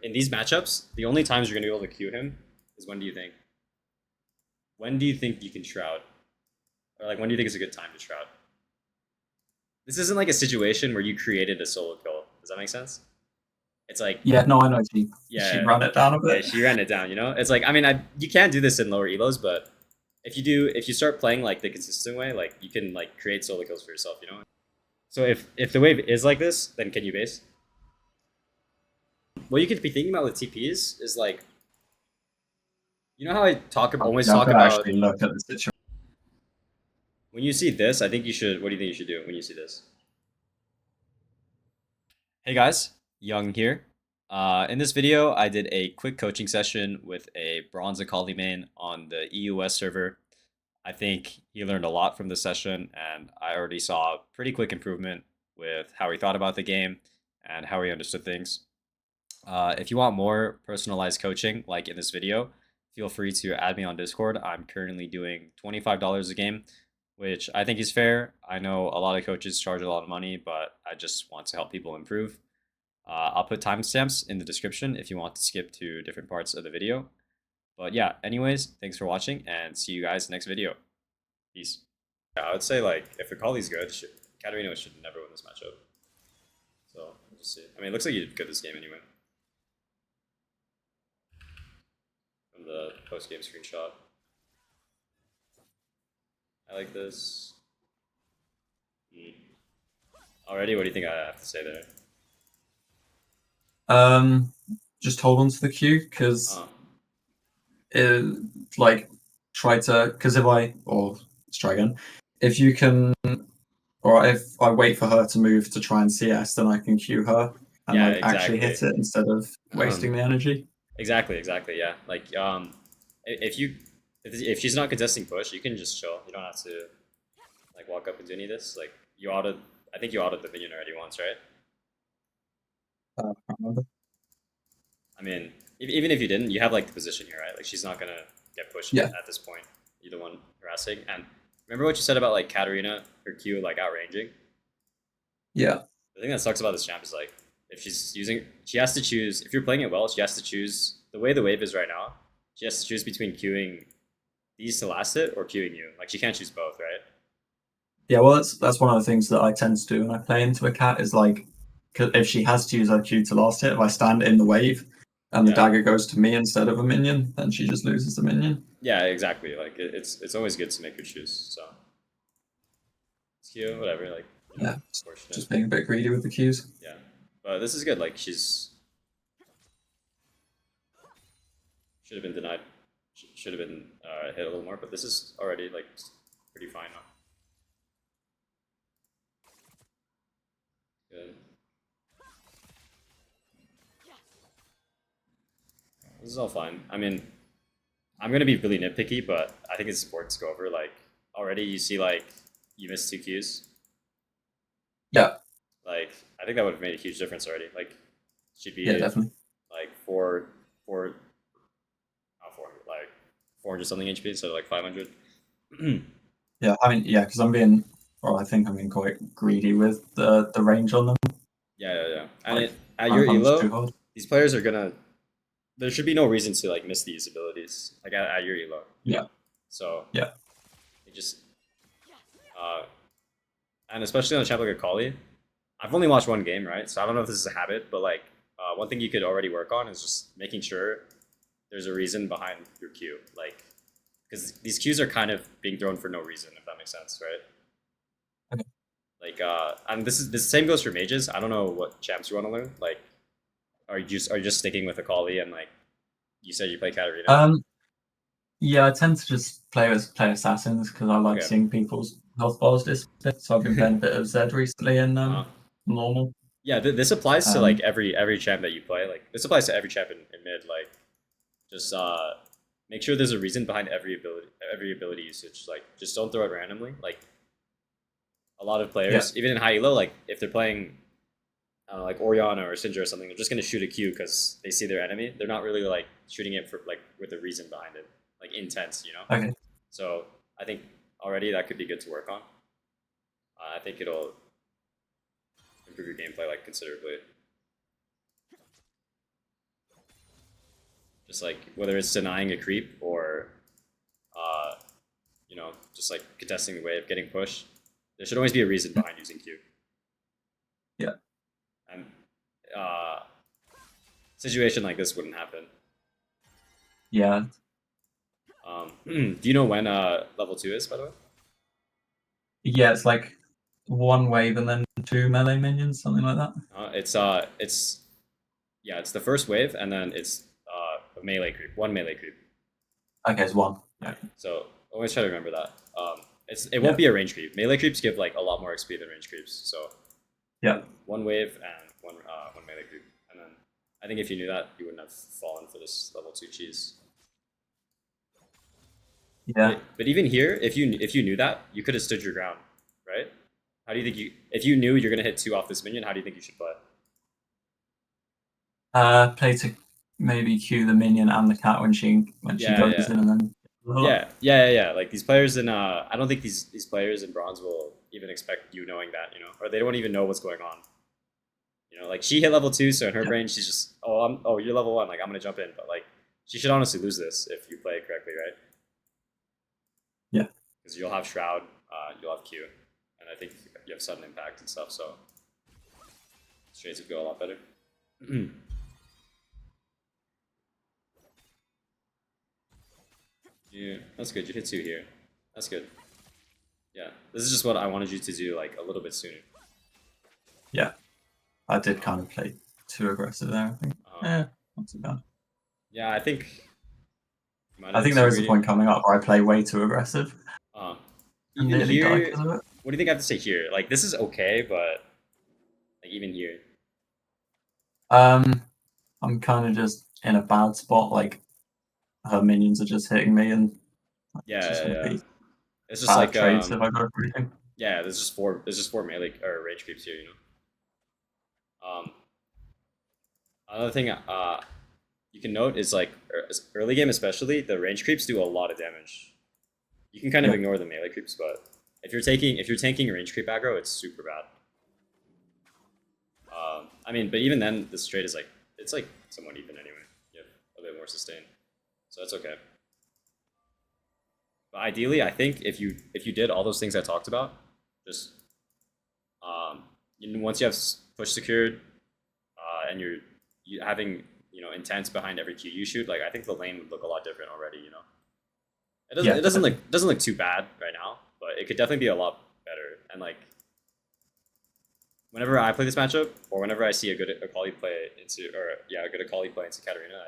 in these matchups, the only times you're gonna be able to Q him is when do you think? When do you think you can Shroud? Or like when do you think is a good time to Shroud? This isn't like a situation where you created a solo kill. Does that make sense? It's like Yeah, no, I know. She yeah, ran it down a yeah, bit. she ran it down. You know, it's like I mean, you can do this in lower elos, but if you start playing like the consistent way, like you can like create solo kills for yourself. You know. So if the wave is like this, then can you base? What you could be thinking about with TPs is like, you know how I always Yeah, I'm talk gonna about actually look at the situation. when you see this. I think you should. What do you think you should do when you see this? Hey guys, Young here. In this video, I did a quick coaching session with a bronze akali main on the EUS server. I think he learned a lot from this session, and I already saw pretty quick improvement with how he thought about the game and how he understood things. If you want more personalized coaching, like in this video, feel free to add me on Discord. I'm currently doing $25 a game, which I think is fair. I know a lot of coaches charge a lot of money, but I just want to help people improve. I'll put timestamps in the description if you want to skip to different parts of the video. But yeah, anyways, thanks for watching and see you guys next video. Peace. Yeah, I would say like if Akali's good, Katarina should never win this matchup. So we'll just see. I mean, it looks like you did good this game anyway. From the post-game screenshot. I like this. Already, what do you think I have to say there? Just hold on to the Q because Oh, it like try to because if I or let's try again. If you can, or if I wait for her to move to try and CS, then I can Q her and yeah, like actually exactly. hit it instead of wasting the energy. Exactly, yeah. Like, if you if she's not contesting push, you can just chill. You don't have to like walk up and do any of this. Like, you autoed. I think you autoed the minion already once, right? I can't remember. I mean, even if you didn't, you have like the position here, right? Like, she's not gonna get pushed Yeah, at this point. You're the one harassing. And remember what you said about like Katarina, her Q like outranging. yeah, The thing that sucks about this champ is like if she's using, she has to choose. If you're playing it well, she has to choose the way the wave is right now. She has to choose between queuing these to last it or queuing you. Like she can't choose both, right? yeah. Well, that's one of the things that I tend to do when I play into a cat is like, 'cause if she has to use her Q to last hit, if I stand in the wave and the Yeah, dagger goes to me instead of a minion, then she just loses the minion. yeah, exactly. Like it's always good to make her choose. So it's cute, whatever. Like Yeah, unfortunate. just being a bit greedy with the Qs. Yeah, but this is good. Like she's should have been denied. Should have been hit a little more, but this is already like pretty fine now. Good. This is all fine. I mean, I'm gonna be really nitpicky, but I think it's important to go over. Like already, you see like you missed two Qs. Yeah, Like I think that would have made a huge difference already. Like she'd yeah, be definitely. like not 400, like 400 something HP instead of like 500. Yeah, Yeah, I mean, yeah, because I'm being, well, I think I'm being quite greedy with the range on them. yeah. And Like, at trying your to punish too elo, hard. these players are gonna. There should be no reason to like miss these abilities like at your elo. You know, Yeah, so yeah, it just uh, and especially on a champ like Akali, I've only watched one game, right? So I don't know if this is a habit, but like one thing you could already work on is just making sure there's a reason behind your queue, like because these queues are kind of being thrown for no reason, if that makes sense, right? okay. Like, and this same goes for mages. I don't know what champs you want to learn. Like, are you just sticking with Akali and like you said you play Katarina? Um, yeah, I tend to just play assassins because I like Okay. seeing people's health bars disappear. So I've been playing a bit of Zed recently in uh, normal. yeah, this applies to like Um, every champ that you play. Like this applies to every champ in mid. Like just make sure there's a reason behind every ability usage. Like just don't throw it randomly. Like a lot of yeah, players, even in high elo, like if they're playing like Oriana or Syndra or something, they're just gonna shoot a Q because they see their enemy. They're not really like shooting it for like with a reason behind it, like intense, you know. okay. So I think already that could be good to work on. I think it'll improve your gameplay like considerably. Just like whether it's denying a creep or uh, just like contesting the wave, getting pushed. There should always be a reason behind using Q. Yeah. And situation like this wouldn't happen. Yeah. Do you know when level 2 is, by the way? Yeah, it's like one wave and then two melee minions, something like that. It's yeah, it's the first wave, and then it's a melee creep, one melee creep. Okay, it's one. Yeah, Okay. so always try to remember that. It won't Yeah. be a range creep. Melee creeps give like a lot more XP than range creeps. So Yeah. one wave and one melee creep, and then I think if you knew that, you wouldn't have fallen for this level 2 cheese. Yeah. But even here, if you knew that, you could have stood your ground, right? How do you think if you knew you're gonna hit 2 off this minion, how do you think you should play? Play to maybe cue the minion and the cat when she Yeah, goes yeah. in and then Yeah. Like these players in I don't think these players in bronze will even expect you knowing that, or they don't even know what's going on. Like she hit level 2, so in her Yeah. brain she's just, you're level 1, like I'm gonna jump in, but like she should honestly lose this if you play it correctly, right? Yeah. Because you'll have shroud, you'll have Q, and I think you have sudden impact and stuff, so straights would go a lot better. Yeah, that's good. You hit 2 here. That's good. Yeah, this is just what I wanted you to do, like a little bit sooner. Yeah. I did kind of play too aggressive there, I think. Um, Yeah, not too bad. yeah, I think you might I have been think there too is a greedy. point coming up where I play way too aggressive Uh, and Even nearly die here, because of it. what do you think I have to say here? Like this is okay, but like even here, Um, I'm kind of just in a bad spot. Like her minions are just hitting me, and it's yeah, just yeah, going to yeah. be It's just bad like trades if I go for everything. yeah. There's just four melee or range creeps here. Another thing you can note is like early game especially, the range creeps do a lot of damage. You can kind of Yeah, ignore the melee creeps, but if you're tanking range creep aggro, it's super bad. I mean, but even then, the straight is like it's like somewhat even anyway. You have a bit more sustain, so that's okay. But ideally, I think if you did all those things I talked about, just once you have push secured, and you having intents behind every Q you shoot, like I think the lane would look a lot different already. It doesn't yeah, it doesn't look totally. doesn't look too bad right now, but it could definitely be a lot better. And like whenever I play this matchup, or whenever I see a good Akali play into, or yeah, a good Akali play into Katarina,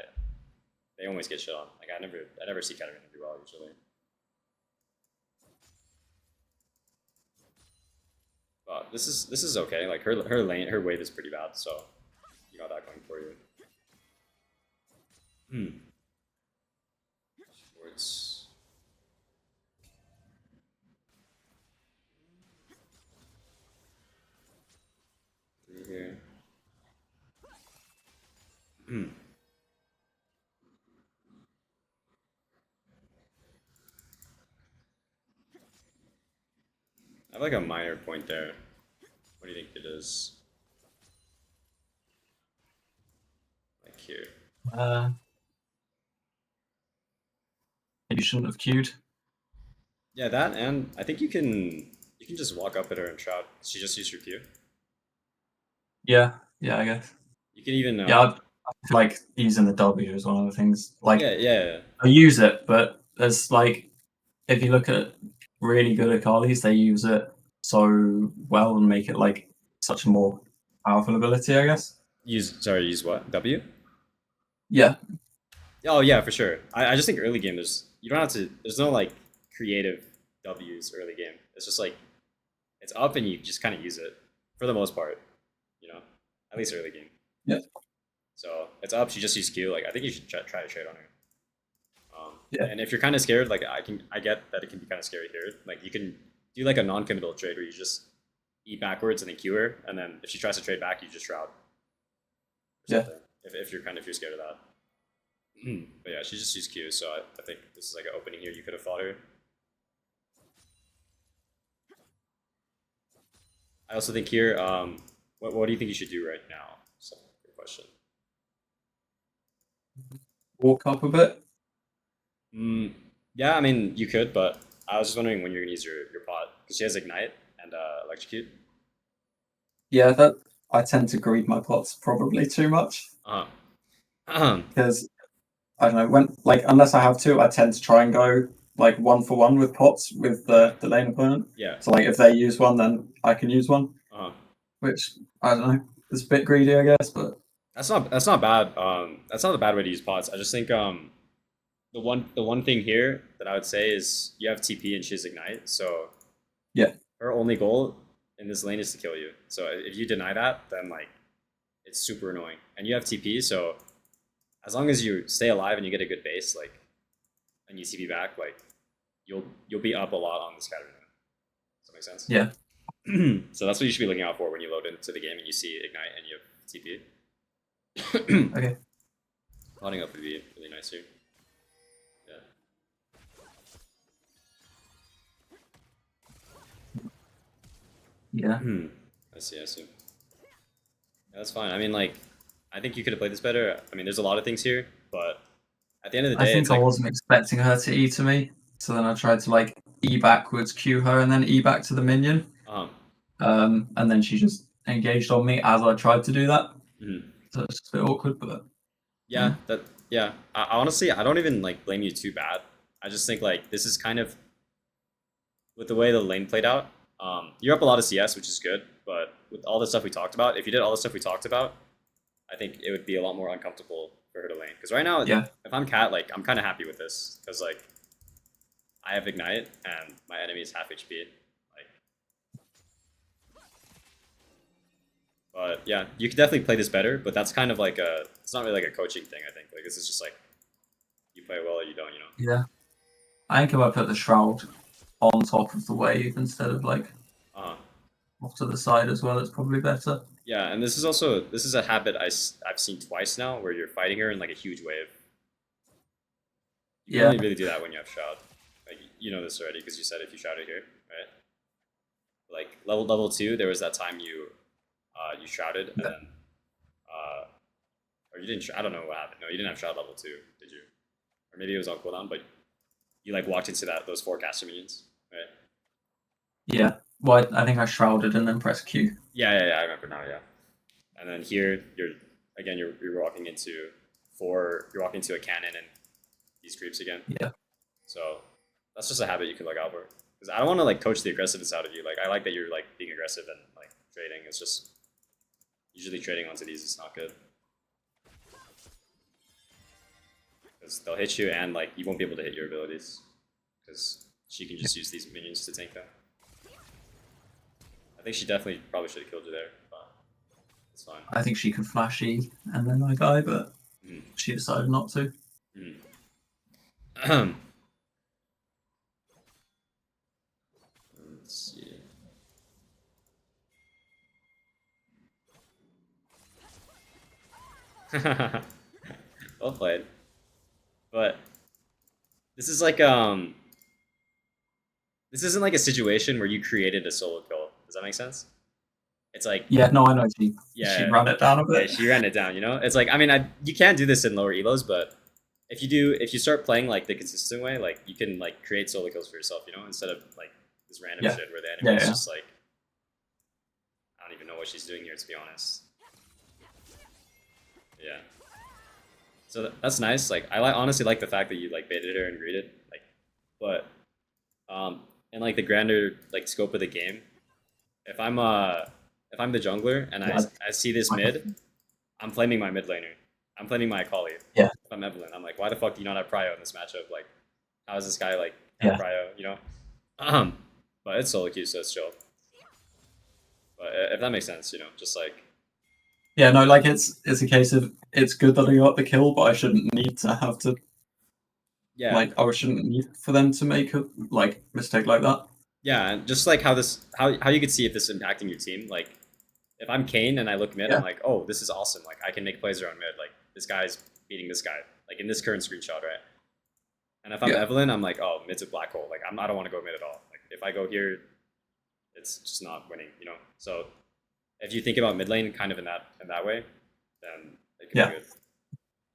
they always get shit on. Like I never see Katarina do well usually. But this is okay. Like her wave is pretty bad, so you got that going for you. Hmm. Schwartz. Through here. Hmm. I have like a minor point there. What do you think it is? Like here. Uh, you shouldn't have queued. Yeah, that, and I think you can just walk up at her and shroud. She just used her Q. Yeah, yeah, I guess. You can even Yeah, I feel like using the W is one of the things. yeah, Like yeah. I use it, but there's like if you look at really good Akalis, they use it so well and make it like such a more powerful ability, I guess. Use what? W? Yeah, Oh yeah, for sure. I just think early game you don't have to there's no like creative W's early game. It's just like it's up and you just kind of use it for the most part, you know. At least early game. yeah, So it's up. She just used Q. Like I think you should try to trade on her. yeah, And if you're kind of scared, like I get that it can be kind of scary here. Like you can do like a non-committal trade where you just eat backwards and then Q her, and then if she tries to trade back, you just shroud or yeah. something. If you're scared of that. But yeah, she just used Q, so I think this is like an opening here. You could have fought her. I also think here, what do you think you should do right now? So, good question. walk up a bit. Mm, yeah, I mean you could, but I was just wondering when you're gonna use your pot because she has ignite and electrocute. Yeah, that I tend to greed my pots probably too much Uh-huh. because I don't know when like unless I have to, I tend to try and go like one for one with pots with Yeah, the lane opponent. yeah. So like if they use one, then I can use one, Uh-huh. which I don't know. It's a bit greedy, I guess, but That's not bad. That's not a bad way to use pots. I just think the one thing here that I would say is you have TP and she has ignite, so yeah, her only goal in this lane is to kill you. So if you deny that, then like it's super annoying. And you have TP, so as long as you stay alive and you get a good base, like and you TP back, like you'll be up a lot on this category. Does that make sense? yeah. So that's what you should be looking out for when you load into the game and you see ignite and you have TP. Okay, Loading up would be really nice here. Yeah. yeah. I see. I see. Yeah, that's fine. I mean, like, I think you could have played this better. I mean, there's a lot of things here, but at the end of the I day, it's think I like, wasn't expecting her to E to me, so then I tried to like E backwards, Q her, and then E back to the minion. um, And then she just engaged on me as I tried to do that. mhm. So it's just a bit awkward, but Yeah, yeah. I honestly, I don't even like blame you too bad. I just think like this is kind of with the way the lane played out. You're up a lot of CS, which is good, but with all the stuff we talked about, if you did all the stuff we talked about, I think it would be a lot more uncomfortable for her to lane. Because right now, yeah, if I'm Cat, like I'm kind of happy with this because like I have ignite and my enemy is half HP. Like, but yeah, you could definitely play this better. But that's kind of like a. It's not really like a coaching thing. I think like this is just like you play well or you don't. yeah. I think if I put the shroud on top of the wave instead of like Uh, off to the side as well, it's probably better. yeah, and this is a habit I've seen twice now where you're fighting her in like a huge wave. You can Yeah, only really do that when you have shroud. Like you know this already because you said if you shrouded here, right? Like level two, there was that time you shrouded and yeah. then uh or you didn't. I don't know what happened. No, you didn't have shroud level two, did you? Or maybe it was on cooldown, but you like walked into those four caster minions, right? Yeah. Well, I think I shrouded and then pressed Q. Yeah. I remember now. Yeah, and then here you're walking into four. You're walking into a cannon and these creeps again. Yeah. So that's just a habit you can look out for. Because I don't want to like coach the aggressiveness out of you. Like I like that you're like being aggressive and like trading. It's just usually trading onto these is not good because they'll hit you and like you won't be able to hit your abilities because she can just use these minions to tank them. I think she definitely probably should have killed you there, but it's fine. I think she could flash E and then I die, but Mm-hmm. she decided not to. Mm-hmm. Let's see. Well played. But this is like this isn't like a situation where you created a solo kill. Does that make sense? It's like Yeah, no, I know she yeah, ran it down a yeah, bit. she ran it down. It's like I mean, you can do this in lower elos, but if you start playing like the consistent way, like you can like create solo kills for yourself. Instead of like this random Yeah, shit where the yeah, enemy is yeah, just like I don't even know what she's doing here to be honest. Yeah. So that's nice. Like honestly like the fact that you like baited her and greeted. Like, but in like the grander like scope of the game, if I'm if I'm the jungler and yeah, I see this mid, I'm flaming my mid laner. I'm flaming my akali. yeah, If I'm Evelyn, I'm like, why the fuck do you not have prio in this matchup? Like, how is this guy like have yeah. prio? Um, but it's solo queue, so it's chill. But if that makes sense, just like Yeah, no, like it's a case of it's good that I got the kill, but I shouldn't need to have to yeah, like I shouldn't need for them to make a like mistake like that. yeah, and just like how you could see if this is impacting your team. Like, if I'm Kane and I look mid, I'm Yeah, like, oh, this is awesome. Like, I can make plays around mid. Like, this guy's beating this guy. Like in this current screenshot, right? And if I'm yeah, Evelyn, I'm like, oh, mid's a black hole. Like, I don't want to go mid at all. Like, if I go here, it's just not winning. So if you think about mid lane kind of in that way, then it could be yeah. good.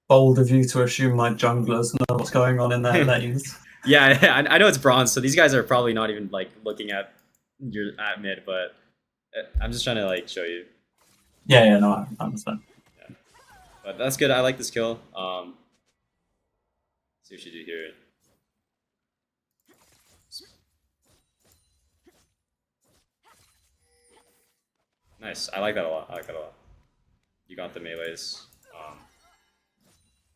bold of you to assume my junglers know what's going on in their lanes. Yeah, I know it's bronze, so these guys are probably not even like looking at your at mid, but I'm just trying to like show you. Yeah, yeah, no, I understand. Yeah. But that's good. I like this kill. See what you do here. Nice. I like that a lot. I like that a lot. You got the melees.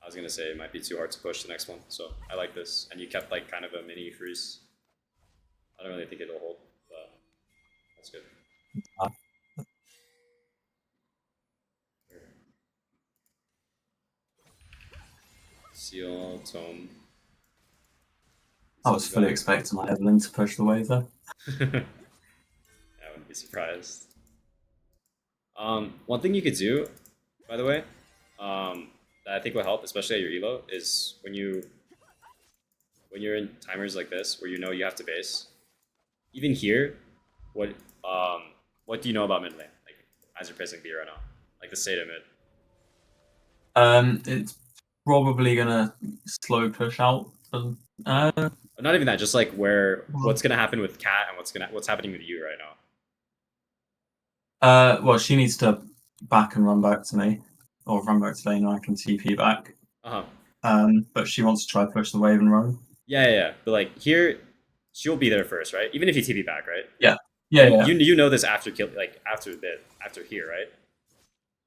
I was gonna say it might be too hard to push the next one, so I like this. And you kept like kind of a mini freeze. I don't really think it'll hold, but that's good. Uh, Seal, tome. I was fully expecting my Evelyn to push the wave though. I wouldn't be surprised. One thing you could do, by the way, that I think will help, especially at your elo, is when you're in timers like this, where you know you have to base. Even here, what what do you know about mid lane? Like as you're facing B right now, like the state of mid. It's probably gonna slow push out. Not even that, just like what's gonna happen with Cat and what's happening with you right now. Well, she needs to back and run back to me, or run back to lane, and I can TP back. Uh huh. But she wants to try push the wave and run. Yeah. But like here, she'll be there first, right? Even if you TP back, right? Yeah, yeah, yeah, You know this after kill, like after here, right?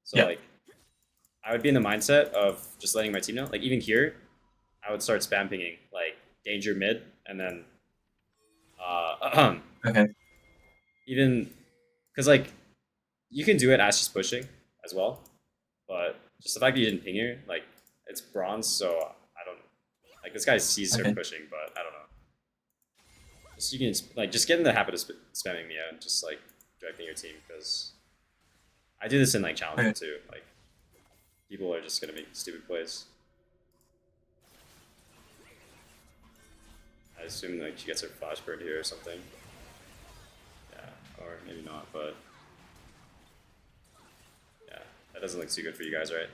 So yeah. like, I would be in the mindset of just letting my team know. Like even here, I would start spam pinging like danger mid, and then Okay, even because like you can do it as she's pushing as well, but just the fact that you didn't ping her, like it's bronze, so I don't like this guy sees her okay. pushing, but I don't know. Just you can like just get in the habit of spamming me and just like directing your team because I do this in like challenging Okay. too. Like people are just gonna make stupid plays. I assume like she gets her flash bird here or something. Yeah, or maybe not, but yeah, that doesn't look too good for you guys, right?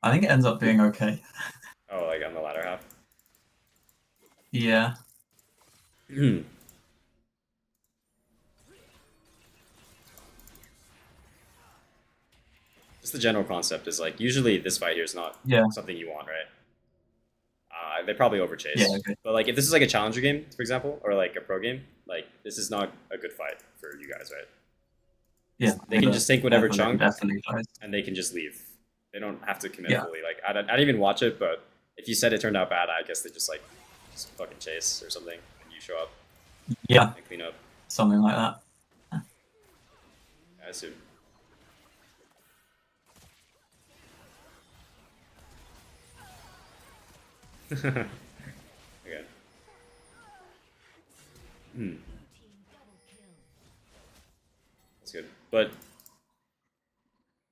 I think it ends up being okay. Oh, like on the latter half. Yeah. Just the general concept is like usually this fight here is not Yeah. something you want, right? They probably Yeah. overchase. Okay. But like if this is like a challenger game, for example, or like a pro game, like this is not a good fight for you guys, right? Yeah. They can just take whatever chunk Definitely tries. and they can just leave. They don't have to commit Yeah. fully. Like I didn't even watch it, but if you said it turned out bad, I guess they just like just fucking chase or something, and you show up Yeah. and clean up. Something like that. I assume. Okay. That's good. But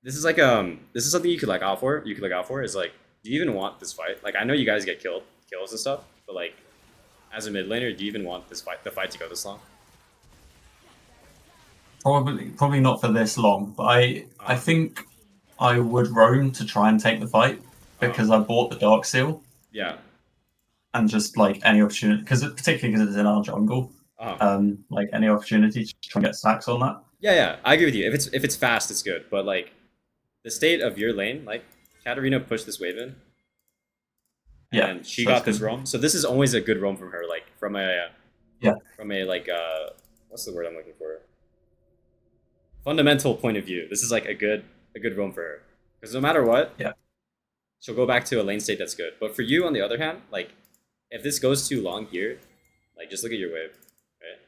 this is something you could like out for. You could look out for is like, do you even want this fight? Like I know you guys get kills and stuff, but like as a mid laner, do you even want the fight to go this long? Probably not for this long, but I think I would roam to try and take the fight because I bought the Dark Seal Yeah. and just like any opportunity, particularly because it's in our jungle, like any opportunity to try and get stacks on that. Yeah. I agree with you. If it's fast, it's good. But like the state of your lane, like Katarina pushed this wave in, Yeah, and she so got this roam. So this is always a good roam from her. Like yeah, from a like what's the word I'm looking for? Fundamental point of view. This is like a good roam for her because no matter what, yeah, she'll go back to a lane state that's good. But for you, on the other hand, like if this goes too long here, like just look at your wave, right?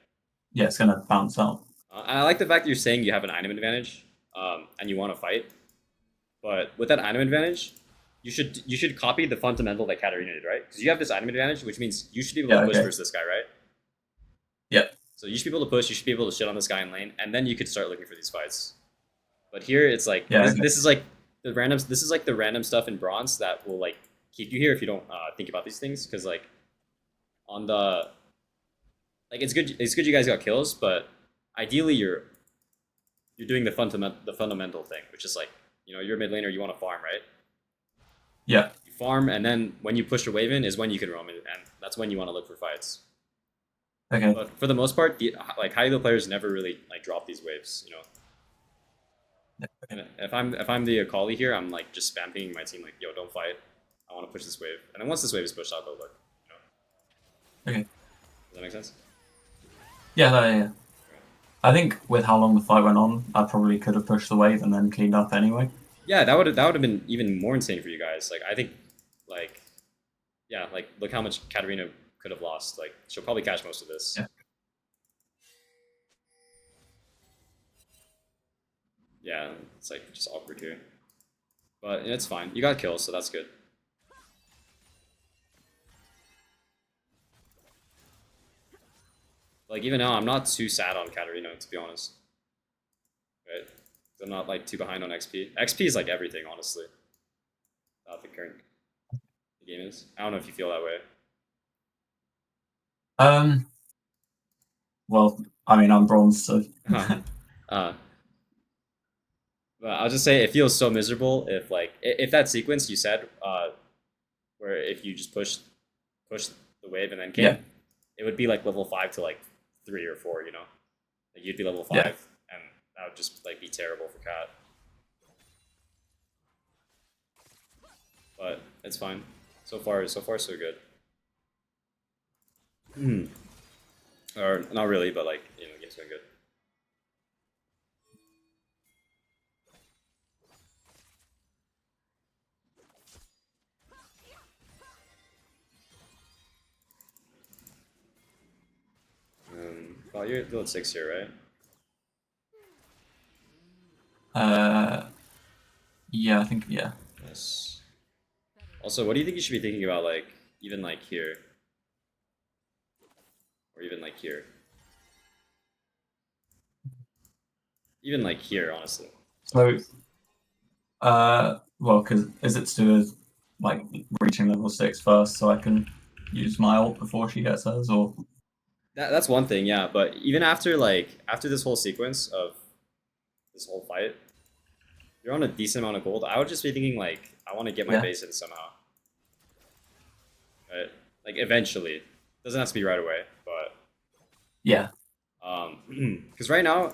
yeah. It's gonna bounce out. And I like the fact that you're saying you have an item advantage, and you want to fight. But with that item advantage, you should copy the fundamental that Katarina did, right? Because you have this item advantage, which means you should be able to push versus this guy, right? Yeah, So you should be able to push. You should be able to shit on this guy in lane, and then you could start looking for these fights. But here it's like yeah. this is like the random. This is like the random stuff in bronze that will like keep you here if you don't think about these things. Because like on the like it's good you guys got kills, but ideally you're doing the fundamental thing, which is like you're a mid laner, you want to farm, right? Yeah. You farm, and then when you push your wave in is when you can roam in, and that's when you want to look for fights. Okay. But for the most part, like high elo players never really like drop these waves. Okay. And if I'm the Akali here, I'm like just spamming my team like, yo, don't fight. I want to push this wave, and then once this wave is pushed, I'll go look. You know, Okay. does that make sense? Yeah, yeah. I think with how long the fight went on, I probably could have pushed the wave and then cleaned up anyway. Yeah, that would have been even more insane for you guys. Like I think, like yeah, like look how much Katarina could have lost. Like she'll probably catch most of this. Yeah. Yeah, it's like just awkward here, but it's fine. You got kills, so that's good. Like even now, I'm not too sad on Katarina to be honest. Right? I'm not like too behind on XP. XP is like everything, honestly. The current game is. I don't know if you feel that way. Um. Well, I mean, I'm bronze, so Huh. Uh, but I'll just say it feels so miserable if like if that sequence you said, where if you just push the wave and then yeah, came, it would be like level 5 to like 3 or 4. Like you'd be level yeah. 5, and that would just like be terrible for Cat. But it's fine. So far, so good. Or not really, but like the game's going good. Well, you're level 6 here, right? Uh, yeah, I think yeah. Yes. Also, what do you think you should be thinking about, like even like here, or even like here, even like here, honestly. So, well, because is it to do with like reaching level 6 first, so I can use my ult before she gets hers, or That's one thing, yeah. But even after this whole sequence of this whole fight, you're on a decent amount of gold. I would just be thinking like, I want to get my yeah, base in somehow, right? Like eventually, doesn't have to be right away, but yeah, because right now,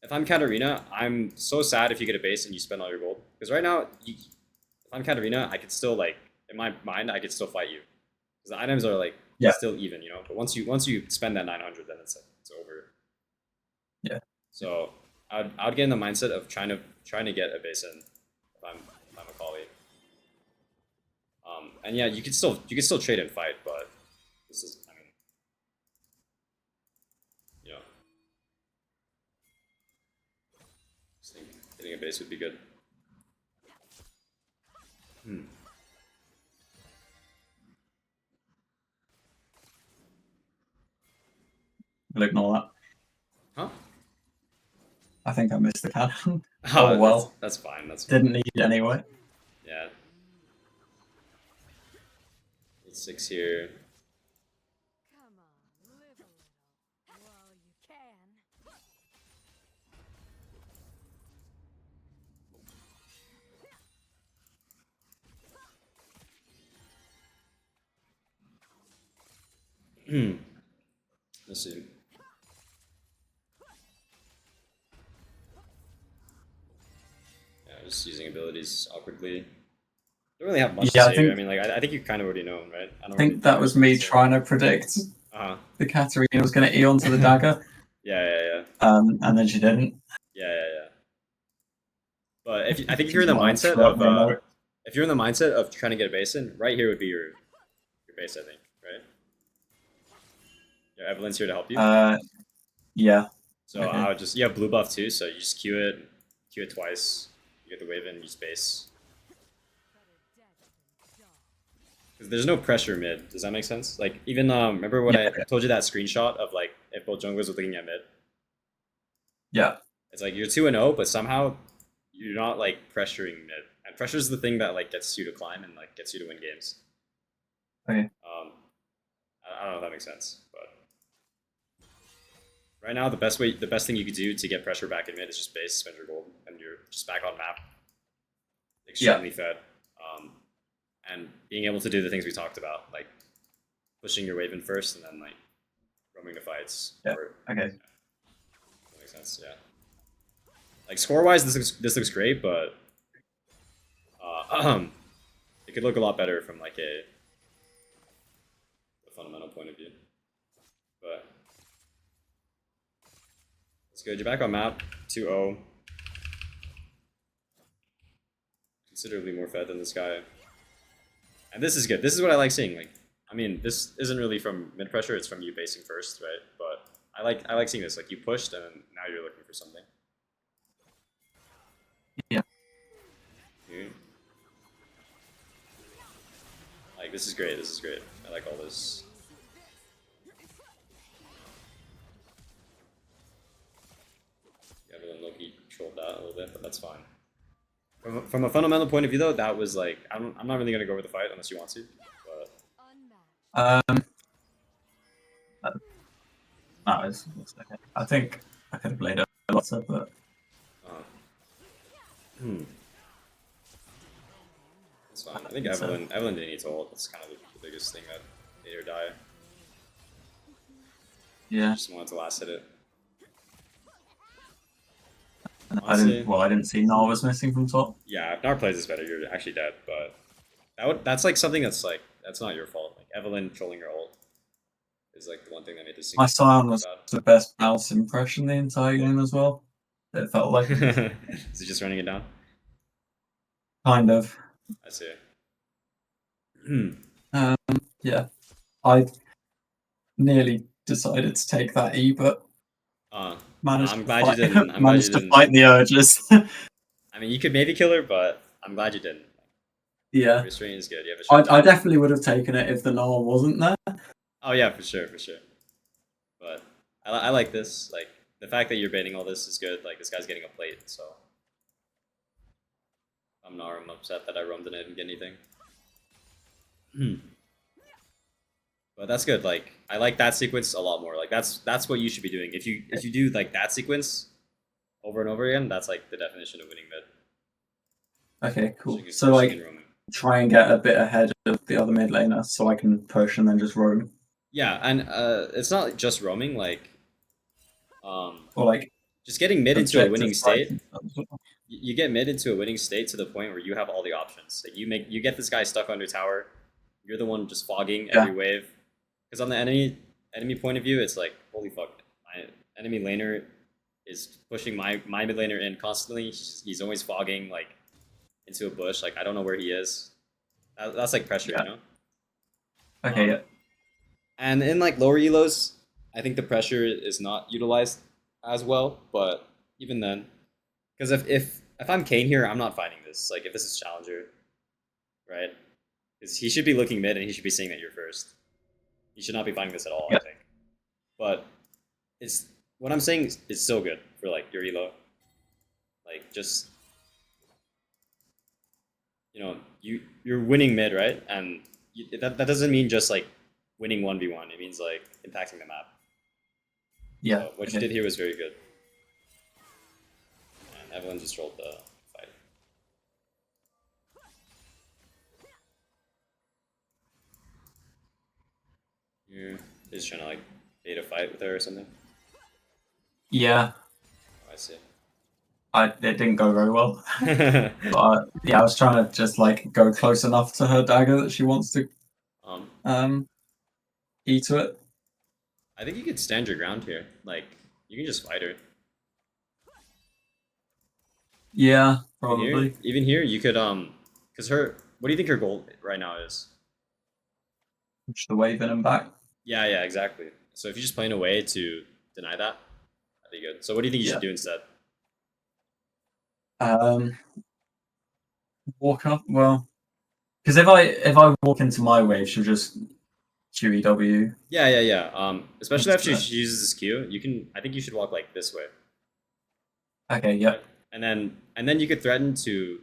if I'm Katarina, I'm so sad if you get a base and you spend all your gold. Because right now, if I'm Katarina, I could still like in my mind, I could still fight you because the items are like yeah, still even. But once you spend that 900, then it's over. yeah. So I'd get in the mindset of trying to get a base in if I'm a collie. And yeah, you could still trade and fight, but this is I mean you know just think getting a base would be good. Hmm. We'll ignore that. Huh? I think I missed the cannon. Oh Oh, that's well, that's fine. That's fine. didn't need it anyway. Yeah. It's 6 here. Come on, live a little while you can. Let's see. Yeah, just using abilities awkwardly. Don't really have much to Yeah, I say here. I think mean, like I think you kind of already know, right? I don't really think think that there's was much to me say. trying to predict Uh huh. the Katarina was going to Eon to the dagger, Yeah, yeah, yeah, and then she didn't. yeah, yeah, yeah. But I think if you're Which in the is why I mindset threw up of my note. if you're in the mindset of trying to get a base in, right here would be your base, I think, right? Yeah, Evelyn's here to help you. Uh, yeah, So I okay. would just you have blue buff too, so you just Q it twice, you get the wave in, use base. Better dead than dumb. Because there's no pressure mid. Does that make sense? Like even remember when Yeah, I told you that screenshot of like if both junglers were looking at mid? yeah, It's like you're 2-0, but somehow you're not like pressuring mid. And pressure is the thing that like gets you to climb and like gets you to win games. okay. Um, I don't know if that makes sense, but Right now, the best thing you could do to get pressure back in mid is just base, spend your gold, and you're just back on map, Yeah. extremely fed, and being able to do the things we talked about, like pushing your wave in first, and then like roaming the fights. Yeah. Or, Okay. that makes sense. Yeah. Like score wise, this looks great, but it could look a lot better from like a fundamental point of view. But it's good. You're back on map 2-0. Considerably more fed than this guy. And this is good. This is what I like seeing. Like, I mean, this isn't really from mid pressure. It's from you basing first, right? But I like seeing this. Like, you pushed, and now you're looking for something. Yeah. Dude. Like, this is great. This is great. I like all this. Yeah, everyone Loki trolled that a little bit, but that's fine. From a fundamental point of view, though, that was like I'm not really gonna go over the fight unless you want to. But Unmatched. No, it's okay. I think I could have played it a lot, but it's fine. I think Evelyn didn't need to ult. That's kind of the biggest thing that made her die. yeah. Just wanted to last hit it. I didn't see Nar was missing from top. Yeah, if Nar plays this better, you're actually dead. But that's like something that's like that's not your fault. Like Evelyn trolling her ult is like the one thing that made this. My Scion was the best mouse impression the entire game as well. It felt like Is it just running it down? kind of. I see. Yeah, I nearly decided to take that E, but managed I'm to glad fight, you didn't. I'm glad managed you to didn't. fight the urges. I mean, you could maybe kill her, but I'm glad you didn't. Yeah, Restraint is good. You have a shot. I definitely would have taken it if the Nar wasn't there. Oh yeah, for sure, for sure. But I like this. Like the fact that you're baiting all this is good. Like this guy's getting a plate, so I'm upset that I roamed and I didn't get anything. But that's good. Like I like that sequence a lot more. Like that's what you should be doing. If you do like that sequence over and over again, that's like the definition of winning mid. Okay, cool. Pushing So like, and roaming. try and get a bit ahead of the other mid laner so I can push and then just roam. Yeah, and it's not just roaming. Like, Or like just getting mid into a objective winning state. fighting stuff as well. You get mid into a winning state to the point where you have all the options. Like you get this guy stuck under tower. You're the one just fogging every wave. Because on the enemy point of view, it's like holy fuck, my enemy laner is pushing my mid laner in constantly. He's always fogging like into a bush. Like I don't know where he is. That's like pressure, you know. Okay, yeah. And in like lower elos, I think the pressure is not utilized as well. But even then, because if I'm Kane here, I'm not fighting this. Like if this is challenger, right? Because he should be looking mid and he should be seeing that you're first. He should not be fighting this at all. Yeah. I think. But it's what I'm saying is still good for like your elo. Like just you're winning mid, right? And that doesn't mean just like winning 1v1. It means like impacting the map. Yeah. So what you did here was very good. And everyone just rolled the fight. You're just trying to like bait a fight with her or something. Yeah. Oh, I see. It didn't go very well. But yeah, I was trying to just like go close enough to her dagger that she wants to E to it. I think you could stand your ground here. Like you can just fight her. Yeah, probably. Even here, you could because her. What do you think her goal right now is? Push the wave in and back. Yeah, exactly. So if you just playing away to deny that, that'd be good. So what do you think you should do instead? Walk up. Well, because if I walk into my wave, she'll just QEW. Yeah. Especially after she uses this Q, you can. I think you should walk like this way. Okay. Yeah. Right? And then you could threaten to.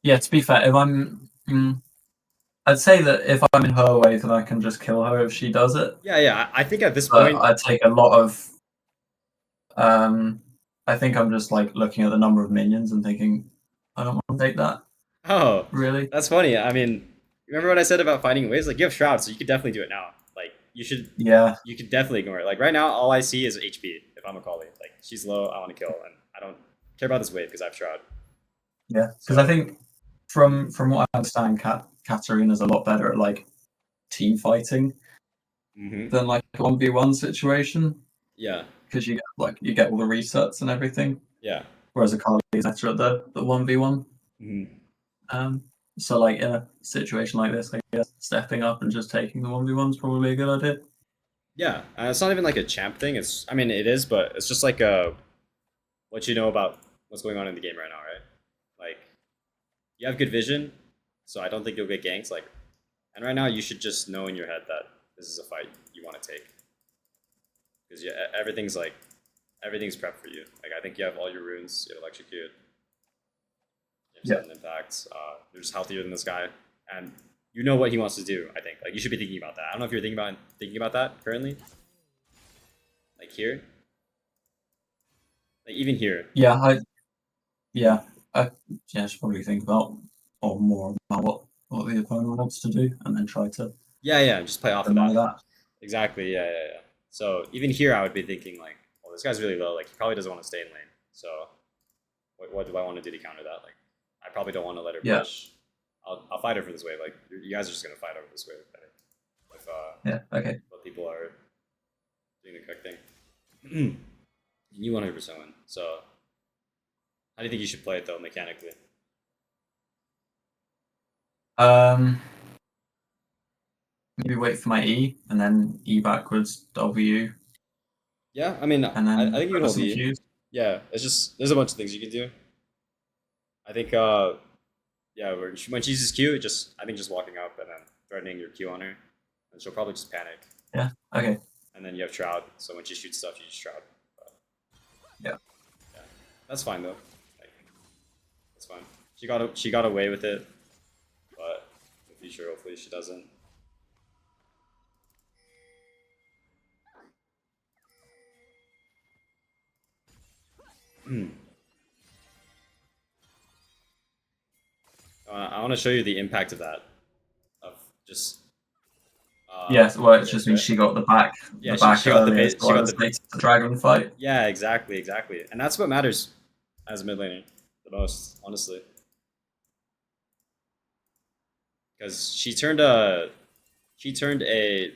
Yeah. To be fair, if I'm, I'd say that if I'm in her wave, then I can just kill her if she does it. Yeah. I think at this But point, I take a lot of I think I'm just like looking at the number of minions and thinking, I don't want to take that. Oh, Really? that's funny. I mean, remember what I said about finding ways? Like, you have Shroud, so you could definitely do it now. Like, Yeah. you could definitely ignore it. Like, right now, all I see is HP if I'm Akali. Like, she's low, I want to kill, and I don't care about this wave because I have Shroud. Yeah. Because So, I think from what I understand, Katarina's a lot better at like team fighting than like a 1v1 situation. yeah, Because you get all the resets and everything. yeah. Whereas Akali is better at the 1v1. Mm-hmm. So like in a situation like this, I guess stepping up and just taking the 1v1 is probably a good idea. Yeah, it's not even like a champ thing. It's, I mean, it is, but it's just like what you know about what's going on in the game right now, right? Like, you have good vision, so I don't think you'll get ganked. Like, and right now you should just know in your head that this is a fight you want to take, because yeah, everything's prepped for you. Like, I think you have all your runes, you have electrocute, you have sudden impact. You're just healthier than this guy, and you know what he wants to do. I think like you should be thinking about that. I don't know if you're thinking about that currently. Like here, like even here. Yeah, I should probably think about or more about what the opponent wants to do, and then try to Yeah, just play off of deny that. that. Exactly. Yeah. So even here, I would be thinking like, well, this guy's really low. Like he probably doesn't want to stay in lane. So what do I want to do to counter that? Like I probably don't want to let her Yeah. push. I'll fight her for this wave. Like you guys are just gonna fight over this wave. I think if Yeah. Okay. what people are doing the correct thing. You 100% win. So how do you think you should play it though mechanically? Maybe wait for my E and then E backwards W Yeah, I mean, and I then think you can put hold some E. Qs. Yeah, it's just there's a bunch of things you can do. I think yeah, when she uses Q, I think just walking up and then threatening your Q on her, and she'll probably just panic. Yeah. Okay. And then you have Shroud, so when she shoots stuff, you just Shroud. But, Yeah. yeah, that's fine though. Like, that's fine. She got away with it, but in the future, hopefully, she doesn't. I want to show you the impact of that, of just. Yes. Well, it this, just means right? she got the back. Yeah, The back she got the earlier, bait. so She I got was the. late to the dragon fight. Yeah, exactly, and that's what matters as a mid laner the most, honestly. Because she turned a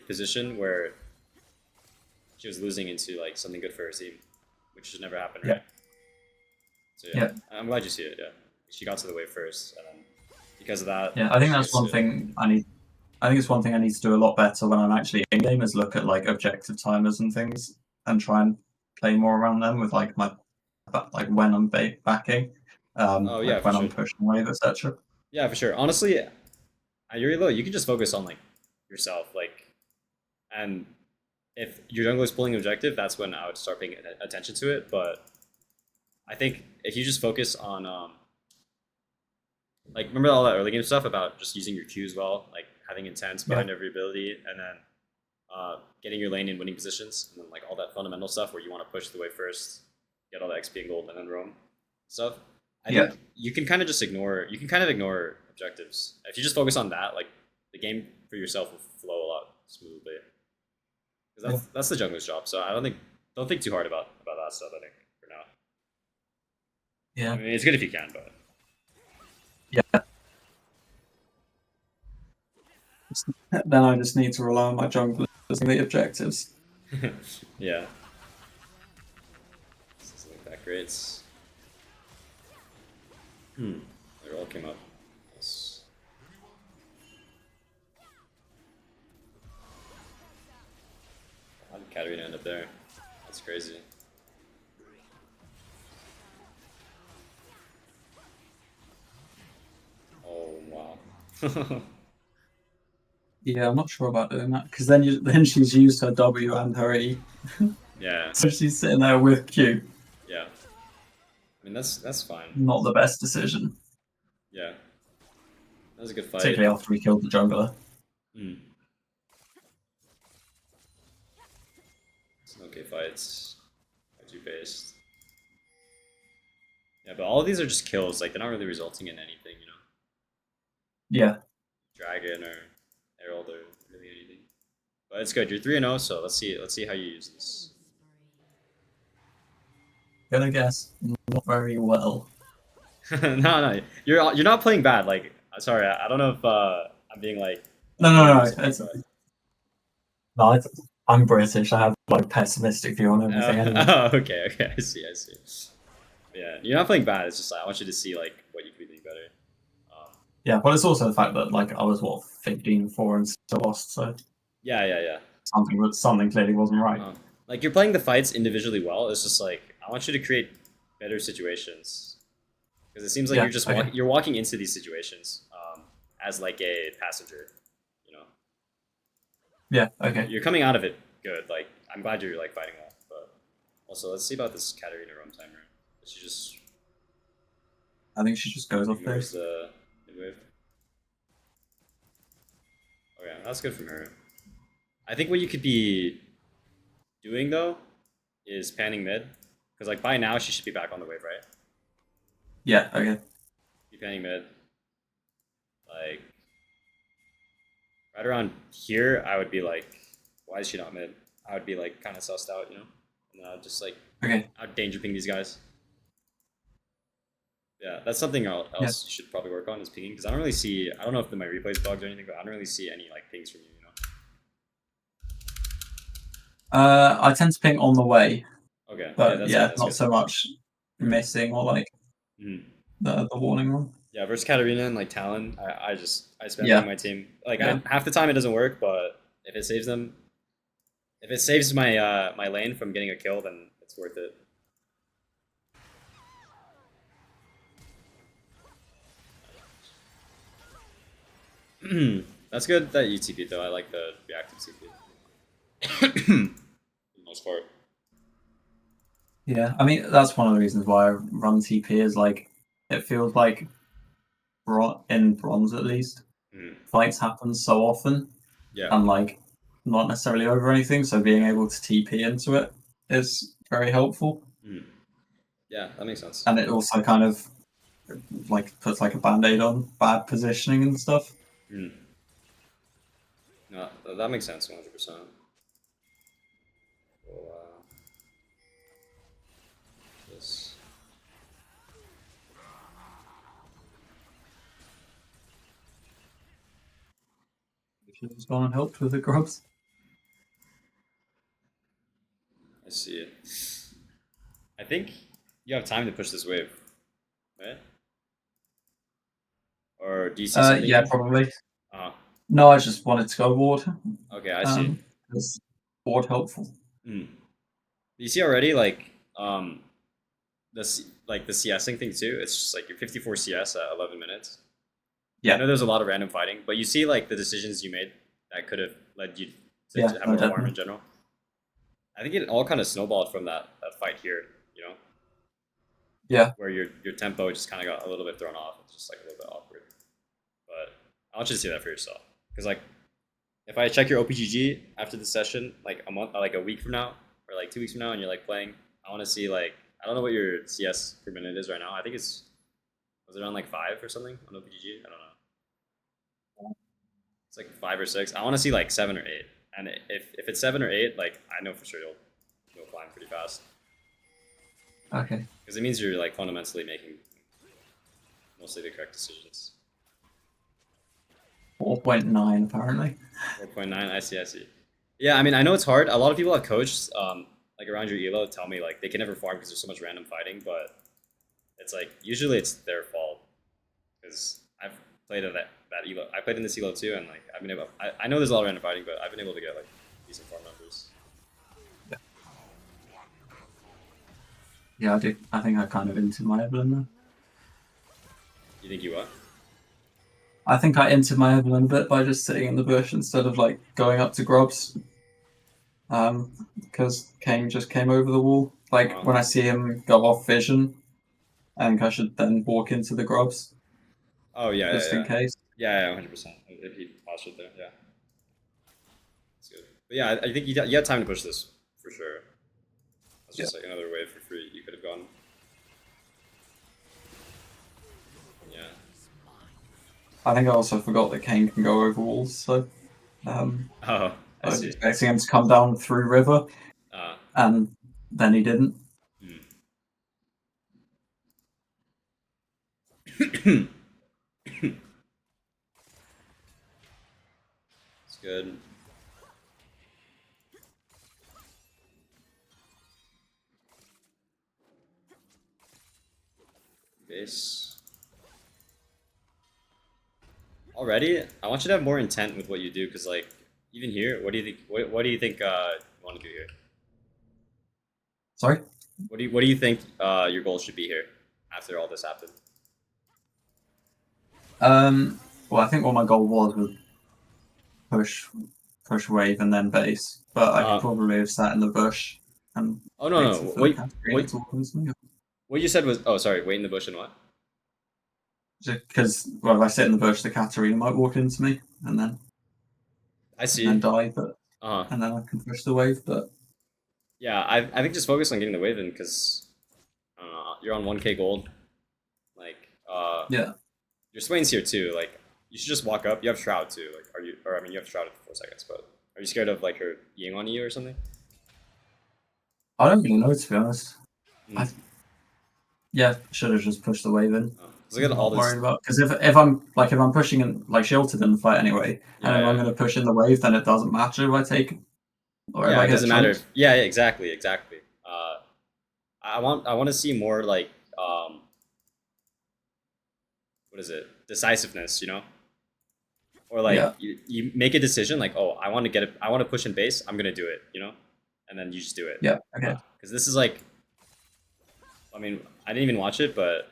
position where she was losing into like something good for her team, which should never happen, Yeah. right? So yeah, I'm glad you see it. Yeah, she got to the wave first, and then because of that, Yeah. I think she that's gets one to. thing I need. I think it's one thing I need to do a lot better when I'm actually in game is look at like objective timers and things and try and play more around them with like my like when I'm backing, Oh yeah, like for when sure. I'm pushing wave, etc. Yeah, for sure. Honestly, at Yuri low, you can just focus on like yourself, like, and if your jungle is pulling objective, that's when I would start paying attention to it. But I think if you just focus on like remember all that early game stuff about just using your Qs well, like having intents behind every ability, and then getting your lane in winning positions, and then like all that fundamental stuff where you want to push the way first, get all the XP and gold, and then roam stuff. I Yeah. think you can kind of just ignore. You can kind of ignore objectives if you just focus on that. Like the game for yourself will flow a lot smoothly because that's the jungler's job. So I don't think too hard about that stuff. I think for now. Yeah. I mean, it's good if you can, but Yeah. Then I just need to rely on my junglers and the objectives. yeah. This doesn't look that great. They all came up. Yes. How did Katarina end up there? That's crazy. Oh wow. Yeah, I'm not sure about doing that because then she's used her W and her E, yeah. so she's sitting there with Q. Yeah. I mean that's fine. Not the best decision, Yeah. That was a good fight. particularly after we killed the jungler. It's an okay fight. two-faced. Yeah, but all of these are just kills. Like they're not really resulting in anything, you know. Yeah. Dragon or Herald or really anything. But it's good. You're 3-0, so let's see. Let's see how you use this. Gonna guess not very well. No, you're not playing bad. Like, sorry, I don't know if I'm being like No, no, no. unrealistic, It's, but no, I'm British. I have like pessimistic view on everything anyway. okay, I see. Yeah, you're not playing bad. It's just like I want you to see like what you could be doing better. Yeah, but it's also the fact that like I was what 15-4 and still lost, so Yeah. something clearly wasn't right. Like you're playing the fights individually well. It's just like I want you to create better situations because it seems like Yeah, you're just okay. you're walking into these situations as like a passenger, you know. Yeah, okay. You're coming out of it good. Like I'm glad you're like fighting that. But also, let's see about this Katarina runtime. She just I think she just goes off ignores base. the mid wave. Oh yeah, that's good from her. I think what you could be doing though is panning mid, because like by now she should be back on the wave, right? Yeah, okay. Be panning mid. Like right around here, I would be like, why is she not mid? I would be like kind of sussed out, you know, and then I'd just like Okay. I'd danger ping these guys. Yeah, that's something else Yeah. you should probably work on is pinging because I don't really see. I don't know if my replay's bugged or anything, but I don't really see any like pings from you. You know. I tend to ping on the way, Okay. Yeah, but that's good. yeah, That's not good. so much missing or like Mm-hmm. the warning one. Yeah, versus Katarina and like Talon, I spam Yeah. ping my team. Like Yeah. half the time it doesn't work, but if it saves them, if it saves my my lane from getting a kill, then it's worth it. That's good that you TP though. I like the reactive TP. For the most part. Yeah, I mean that's one of the reasons why I run TP is like it feels like in bronze at least fights happen so often Yeah. and like not necessarily over anything, so being able to TP into it is very helpful. Yeah, that makes sense. And it also kind of like puts like a band-aid on bad positioning and stuff. No, that makes sense 100%. We'll, this. Should have gone and helped with the grubs. I see it. I think you have time to push this wave, right? Or do you see something? Yeah, probably. Uh, No, I just wanted to go ward. okay, I see. Is ward helpful? You see already, like, the CSing thing too. It's just like you're 54 CS at 11 minutes. Yeah. I know there's a lot of random fighting, but you see like the decisions you made that could have led you to have more farm in general. I think it all kind of snowballed from that fight here, you know? Yeah. Where your tempo just kind of got a little bit thrown off. It's just like a little bit awkward. But I want you to see that for yourself. Because like, if I check your OPGG after the session, like a week from now, or like 2 weeks from now, and you're like playing, I want to see like, I don't know what your CS per minute is right now. I think was it around like 5 or something on OPGG? I don't know. It's like 5 or 6. I want to see like 7 or 8. And if it's 7 or 8, like I know for sure you'll climb pretty fast. Okay. Because it means you're like fundamentally making mostly the correct decisions. 4.9 apparently. 4.9. I see. Yeah, I mean I know it's hard. A lot of people have coached like around your elo tell me like they can never farm because there's so much random fighting, but it's like usually it's their fault because I've played at that elo. I played in this elo too, and like I've been able. I know there's a lot of random fighting, but I've been able to get like decent farm numbers. Yeah, I do. I think I kind of entered my Evelyn there. You think you what? I think I entered my Evelyn a bit by just sitting in the bush instead of like going up to grubs. Because Kane just came over the wall. Like when I see him go off vision, I think I should then walk into the grubs. Oh yeah, just in case. Yeah, 100%. If he postured there, yeah, that's good. But yeah, I think you had time to push this for sure. was just like another wave for free you could have gone. Yeah. I think I also forgot that Kane can go over walls, so Oh, I I was see. expecting him to come down through river, and then he didn't. It's good. Base. Already, I want you to have more intent with what you do, because like even here, what do you think? What do you think you want to do here? Sorry. What do you think your goal should be here after all this happened? Well, I think what my goal was push wave and then base, but I could probably have sat in the bush and Oh no waited no for the Katarina to walk into me. what you said was, oh sorry, wait in the bush and what? Because well, if I sit in the bush, the Katarina might walk into me and then see. and then die, but Uh-huh. and then I can push the wave. But Yeah, I think just focus on getting the wave in, because you're on 1k gold. Like yeah, your Swain's here too. Like you should just walk up. You have Shroud too. Like are you? Or I mean, you have Shroud for 4 seconds, but are you scared of like her ying on you or something? I don't really know, to be honest. Yeah, should have just pushed the wave in. Look at all this. Worried about, because if I'm pushing in, like, she ulted in the fight anyway, and if I'm going to push in the wave, then it doesn't matter if I take or if I It get doesn't matter. choked. Yeah, exactly. I want to see more like what is it? Decisiveness, you know? Or like Yeah. you make a decision like, oh, I want to get it. I want to push in base. I'm gonna do it, you know? And then you just do it. Yeah. Okay. Because this is like, I mean, I didn't even watch it, but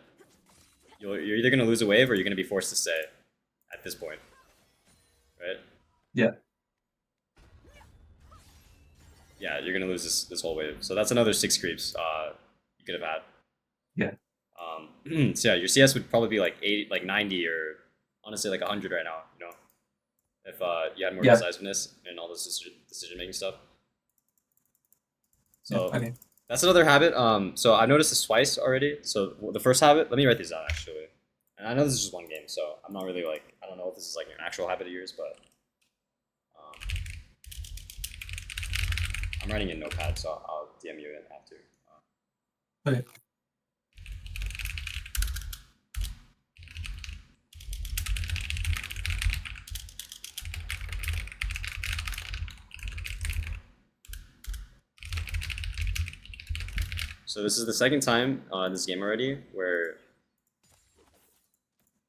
you're either gonna lose a wave or you're gonna be forced to stay at this point, right? Yeah. Yeah, you're gonna lose this whole wave. So that's another 6 creeps you could have had. Yeah. So yeah, your CS would probably be like 80, like 90, or honestly like 100 right now. You know, if you had more decisiveness and all this decision making stuff. So that's another habit. So I noticed this twice already. So the first habit, let me write these down actually. And I know this is just one game, so I'm not really like, I don't know if this is like an actual habit of yours, but I'm writing in Notepad, so I'll DM you and have to. Okay. So this is the second time in this game already where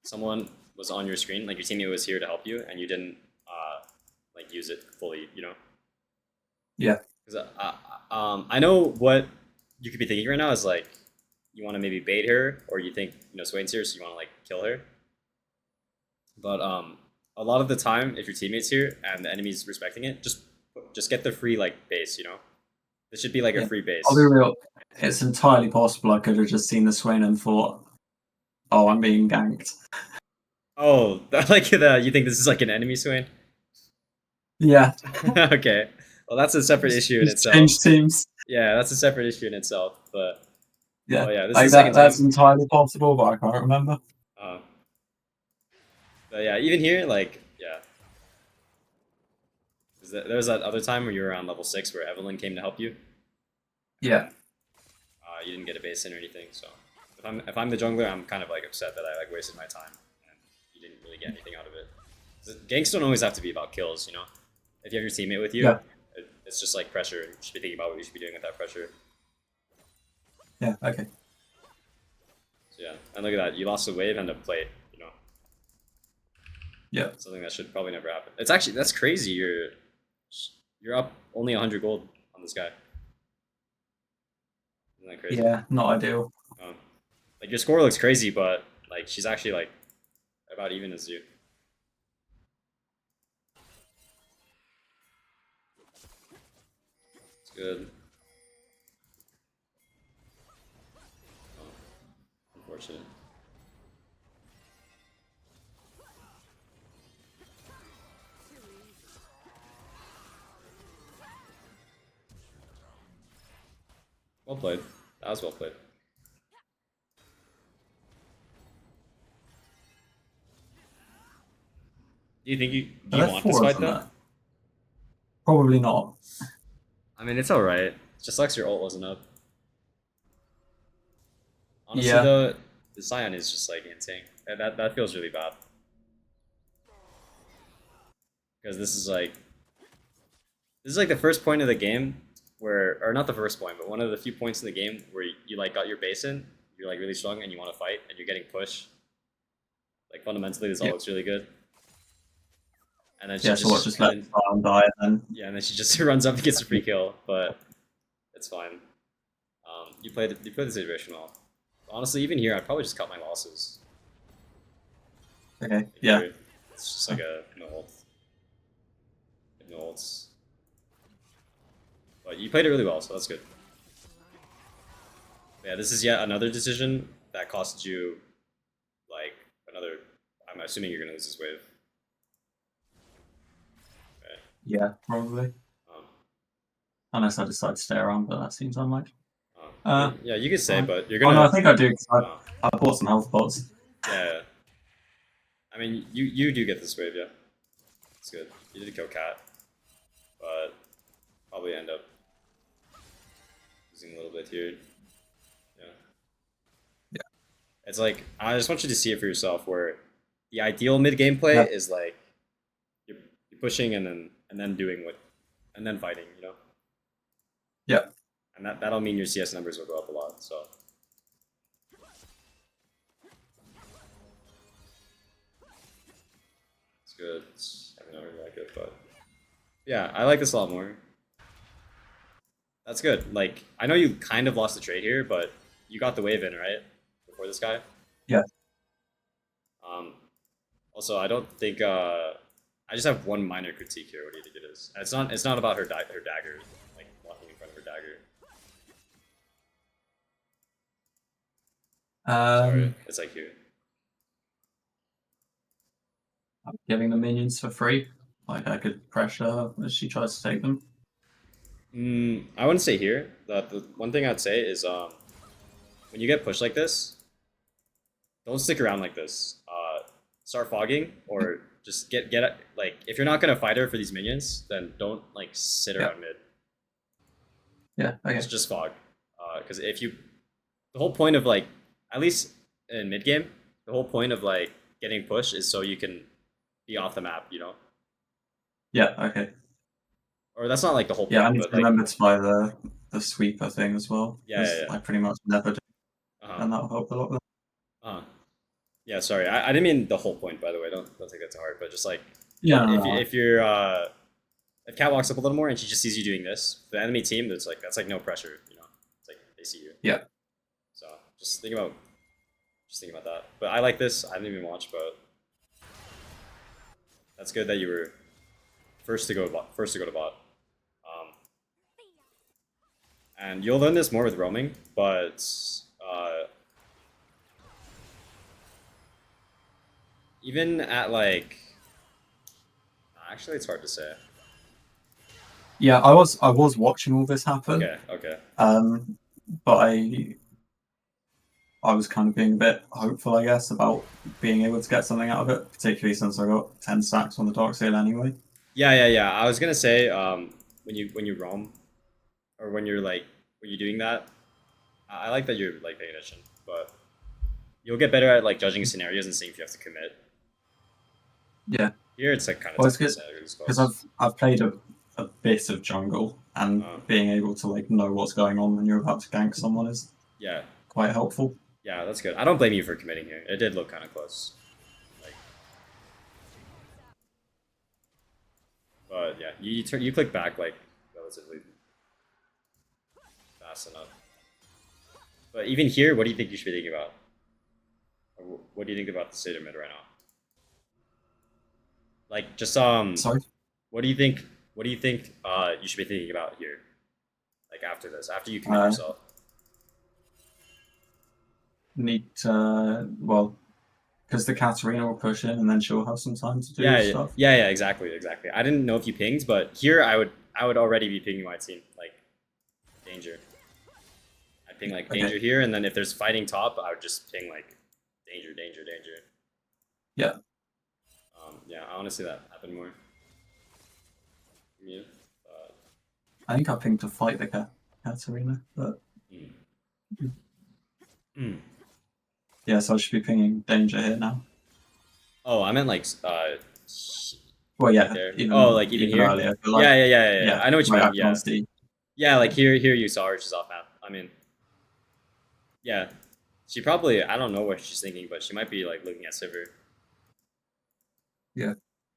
someone was on your screen, like your teammate was here to help you, and you didn't like use it fully, you know? Yeah. Because I know what you could be thinking right now is like you want to maybe bait her, or you think Swain's here, so you want to like kill her. But a lot of the time, if your teammate's here and the enemy's respecting it, just get the free like base, you know? This should be like a free base. I'll be real. It's entirely possible I could have just seen the Swain and thought, "Oh, I'm being ganked." Oh, like you think this is like an enemy Swain? Yeah. Okay. Well, that's a separate issue in itself. Change teams. Yeah, that's a separate issue in itself. But yeah, yeah, this like is the second that's time. entirely possible, but I can't remember. But yeah, even here, like, yeah. There was that other time where you were on level 6 where Evelyn came to help you. Yeah. You didn't get a base in or anything, so if I'm the jungler, I'm kind of like upset that I like wasted my time and you didn't really get anything out of it. Ganks don't always have to be about kills, you know. If you have your teammate with you, it's just like pressure. You should be thinking about what you should be doing with that pressure. Yeah. Okay. So yeah, and look at that. You lost a wave and a plate, you know. Yeah. Something that should probably never happen. It's actually, that's crazy. You're up only 100 gold on this guy. Isn't that crazy? Yeah, not ideal. Like your score looks crazy, but like she's actually like about even as you. It's good. Oh, unfortunate. Well played. That was well played. Do you think do Are you there want this 4 of fight them though? there? Probably not. I mean, it's alright. It just sucks your ult wasn't up. Honestly Yeah. though, the Scion is just like insane. That feels really bad. Because this is like the first point of the game where, or not the first point, but one of the few points in the game where you like got your base in, you're like really strong and you want to fight and you're getting pushed. Like fundamentally, this all Yeah. looks really good. And then she Yeah, so what, just and let then, Zion die and then... yeah, and then she just runs up and gets a free kill, but it's fine. You played the situation well. Honestly, even here, I'd probably just cut my losses. Okay, Like yeah. here, it's just like a no ult. No ults. But you played it really well, so that's good. Yeah, this is yet another decision that costs you, like, another... I'm assuming you're going to lose this wave. Okay. Yeah, probably. Um, Unless I decide to stay around, but that seems unlikely. yeah, you could say, Fine. but you're Oh going no, I to... think I do, because Uh, I bought some health pots. yeah. I mean, you do get this wave, yeah. It's good. You did kill Cat, but probably end up losing a little bit here. Yeah. Yeah. It's like, I just want you to see it for yourself, where the ideal mid gameplay is like you're pushing and then doing what, and then fighting, you know. Yeah. And that'll mean your CS numbers will go up a lot. So it's good. I mean, I don't really like it, but yeah, I like this a lot more. That's good. Like, I know you kind of lost the trade here, but you got the wave in, right? Before this guy. Yeah. Um. Also, I don't think. I just have one minor critique here. What do you think it is? And it's not. It's not about her her dagger, like walking in front of her dagger. Sorry, it's like here. I'm giving the minions for free. Like, I could pressure her as she tries to take them. I wouldn't say here. The one thing I'd say is when you get pushed like this, don't stick around like this. Start fogging or just get like if you're not gonna fight her for these minions, then don't like sit around mid. Yeah, okay. Just fog. Because if you, the whole point of like, at least in mid game, the whole point of like getting pushed is so you can be off the map, you know. Yeah, okay. Or that's not like the whole point, Yeah, I need but to like, remember to buy the sweeper thing as well. yeah. I pretty much never do, Uh-huh. and that'll help a lot with Uh-huh. Yeah, sorry, I didn't mean the whole point, by the way. Don't take that to heart, but just like, Yeah, if you're if Cat walks up a little more and she just sees you doing this, the enemy team, that's like no pressure, you know. It's like they see you. Yeah. So just think about that. But I like this. I didn't even watch, but that's good that you were first to go to bot. And you'll learn this more with roaming, but even at like, actually, it's hard to say. Yeah, I was watching all this happen. Okay. But I was kind of being a bit hopeful, I guess, about being able to get something out of it, particularly since I got 10 stacks on the Dark Sale anyway. Yeah. I was gonna say, when you roam, or when you're doing that, I like that you're like paying attention, but you'll get better at like judging scenarios and seeing if you have to commit. Yeah. Here it's like kind of Well, it's good because I've played a bit of jungle, and being able to like know what's going on when you're about to gank someone is quite helpful. Yeah, that's good. I don't blame you for committing here. It did look kind of close. Like, but yeah, you click back like relatively fast enough. But even here, what do you think you should be thinking about? Or what do you think about the state of mid right now? Like, just Sorry. What do you think? What do you think you should be thinking about here? Like after this, after you commit yourself. Need to, well, because the Katarina will push in, and then she'll have some time to do stuff. Yeah, exactly. I didn't know if you pinged, but here I would already be pinging my team, like danger. ping like Okay. danger here, and then if there's fighting top, I would just ping like danger, danger, danger. Yeah. Yeah, I want to see that happen more. Yeah. I think I pinged to fight the Katarina, but yeah, so I should be pinging danger here now. Oh, I meant like Well, yeah, there. even Oh, like even here. earlier. But like, Yeah. I know what you like mean. I Yeah. can't see. Yeah, like here you saw her. She's off map. I mean, yeah. She probably, I don't know what she's thinking, but she might be like looking at Sivir. Yeah.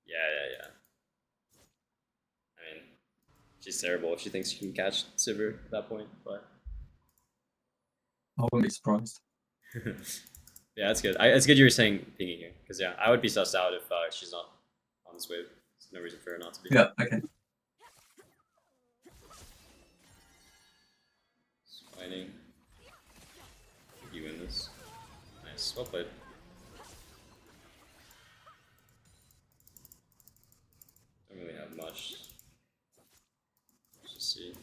Yeah. I mean, she's terrible if she thinks she can catch Sivir at that point, but I wouldn't be surprised. yeah, that's good. It's good you were saying pinging here, because yeah, I would be sussed out if she's not on this wave. There's no reason for her not to be. Yeah. Okay. Fighting. You win this. Nice. Well played. Don't really have much. Let's just see.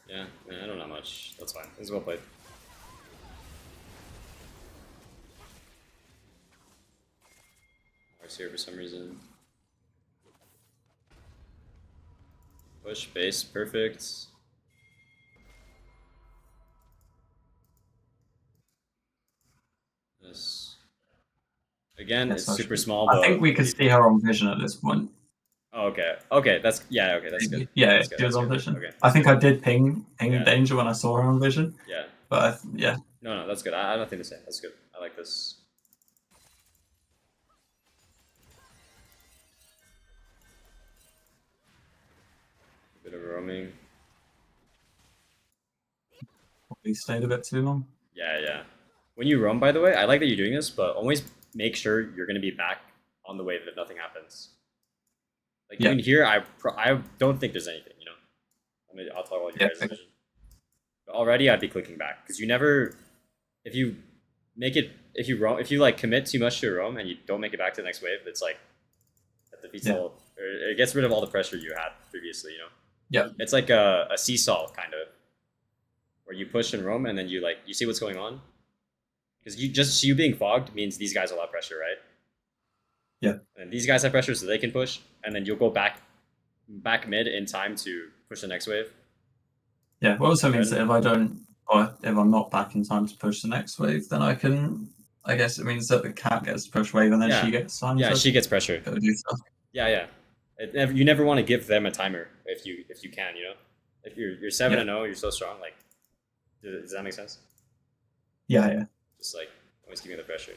Yeah, I don't have much. That's fine. It was well played. Art's here for some reason. Push, base, perfect. This. Again, it's super small, but I think we could see her on vision at this point. Oh, okay. Okay, that's okay, that's good. Yeah, that's good. she was on vision. Okay. I think I did ping Yeah. danger when I saw her on vision. Yeah. But yeah. No, that's good. I have nothing to say. That's good. I like this. A bit of roaming. Probably stayed a bit too long. Yeah. When you roam, by the way, I like that you're doing this, but always make sure you're going to be back on the wave if nothing happens. Like even here, I don't think there's anything, you know. I'll tell all you guys' vision. But already, I'd be clicking back because you never, if you like commit too much to a roam and you don't make it back to the next wave, it's like that defeats all, or it gets rid of all the pressure you had previously, you know. Yeah. It's like a seesaw kind of, where you push and roam and then you see what's going on. Because you being fogged means these guys will have pressure, right? Yeah. And these guys have pressure, so they can push, and then you'll go back mid in time to push the next wave. Yeah. It also means that if I don't, or if I'm not back in time to push the next wave, then I can. I guess it means that the cat gets to push wave, and then she gets time. Yeah, she gets pressure. Yeah. You never want to give them a timer if you can, you know. If you're 7-0, you're so strong. Like, does that make sense? Yeah. Just like always keeping the pressure.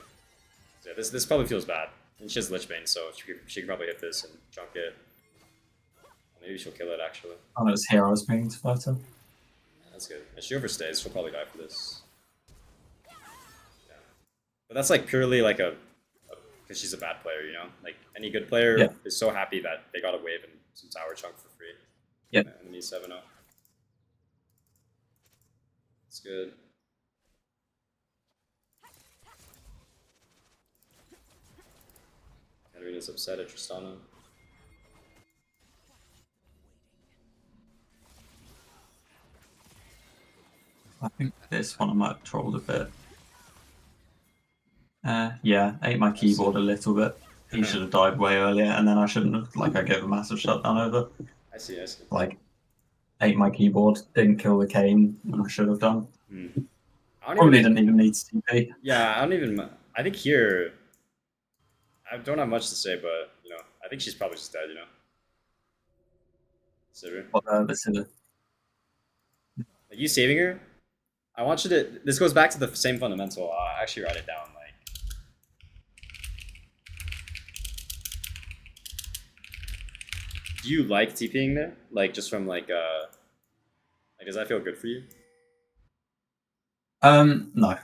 So yeah, this probably feels bad. And she has Lich Bane, so she can probably hit this and chunk it. Maybe she'll kill it actually. Oh, it was here I was paying to fight her. That's good. If she overstays, she'll probably die for this. Yeah. But that's like purely like because she's a bad player, you know? Like any good player is so happy that they got a wave and some tower chunk for free. Yeah. And he's 7-0. That's good. Katarina's upset at Tristana. I think this one I might have trolled a bit. Yeah, ate my keyboard a little bit. He should have died way earlier, and then I shouldn't have. Like, I gave a massive shutdown over. I see. Like, ate my keyboard, didn't kill the cane, and I should have done. Probably didn't even need CP. Yeah, I think here, I don't have much to say, but, you know, I think she's probably just dead, you know? Sivir. The Sivir. Like, you saving her? I want you to... This goes back to the same fundamental. I'll actually write it down, like... Do you like TPing there? Like, just from, like, does that feel good for you? No.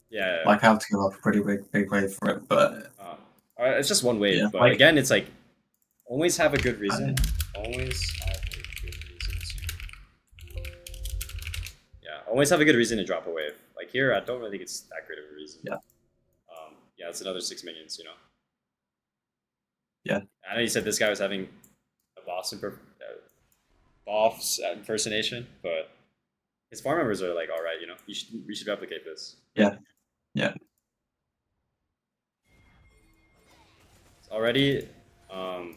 Yeah. Like, I have to give up a pretty big wave for it, but... it's just one wave, but again, it's like, always have a good reason. Always have a good reason to... Yeah, always have a good reason to drop a wave. Like here, I don't really think it's that great of a reason. Yeah. Yeah, it's another 6 minions, you know? Yeah. I know you said this guy was having a boss Boff's impersonation, but his farm members are like all right. We should replicate this. Yeah. Yeah. Already, um,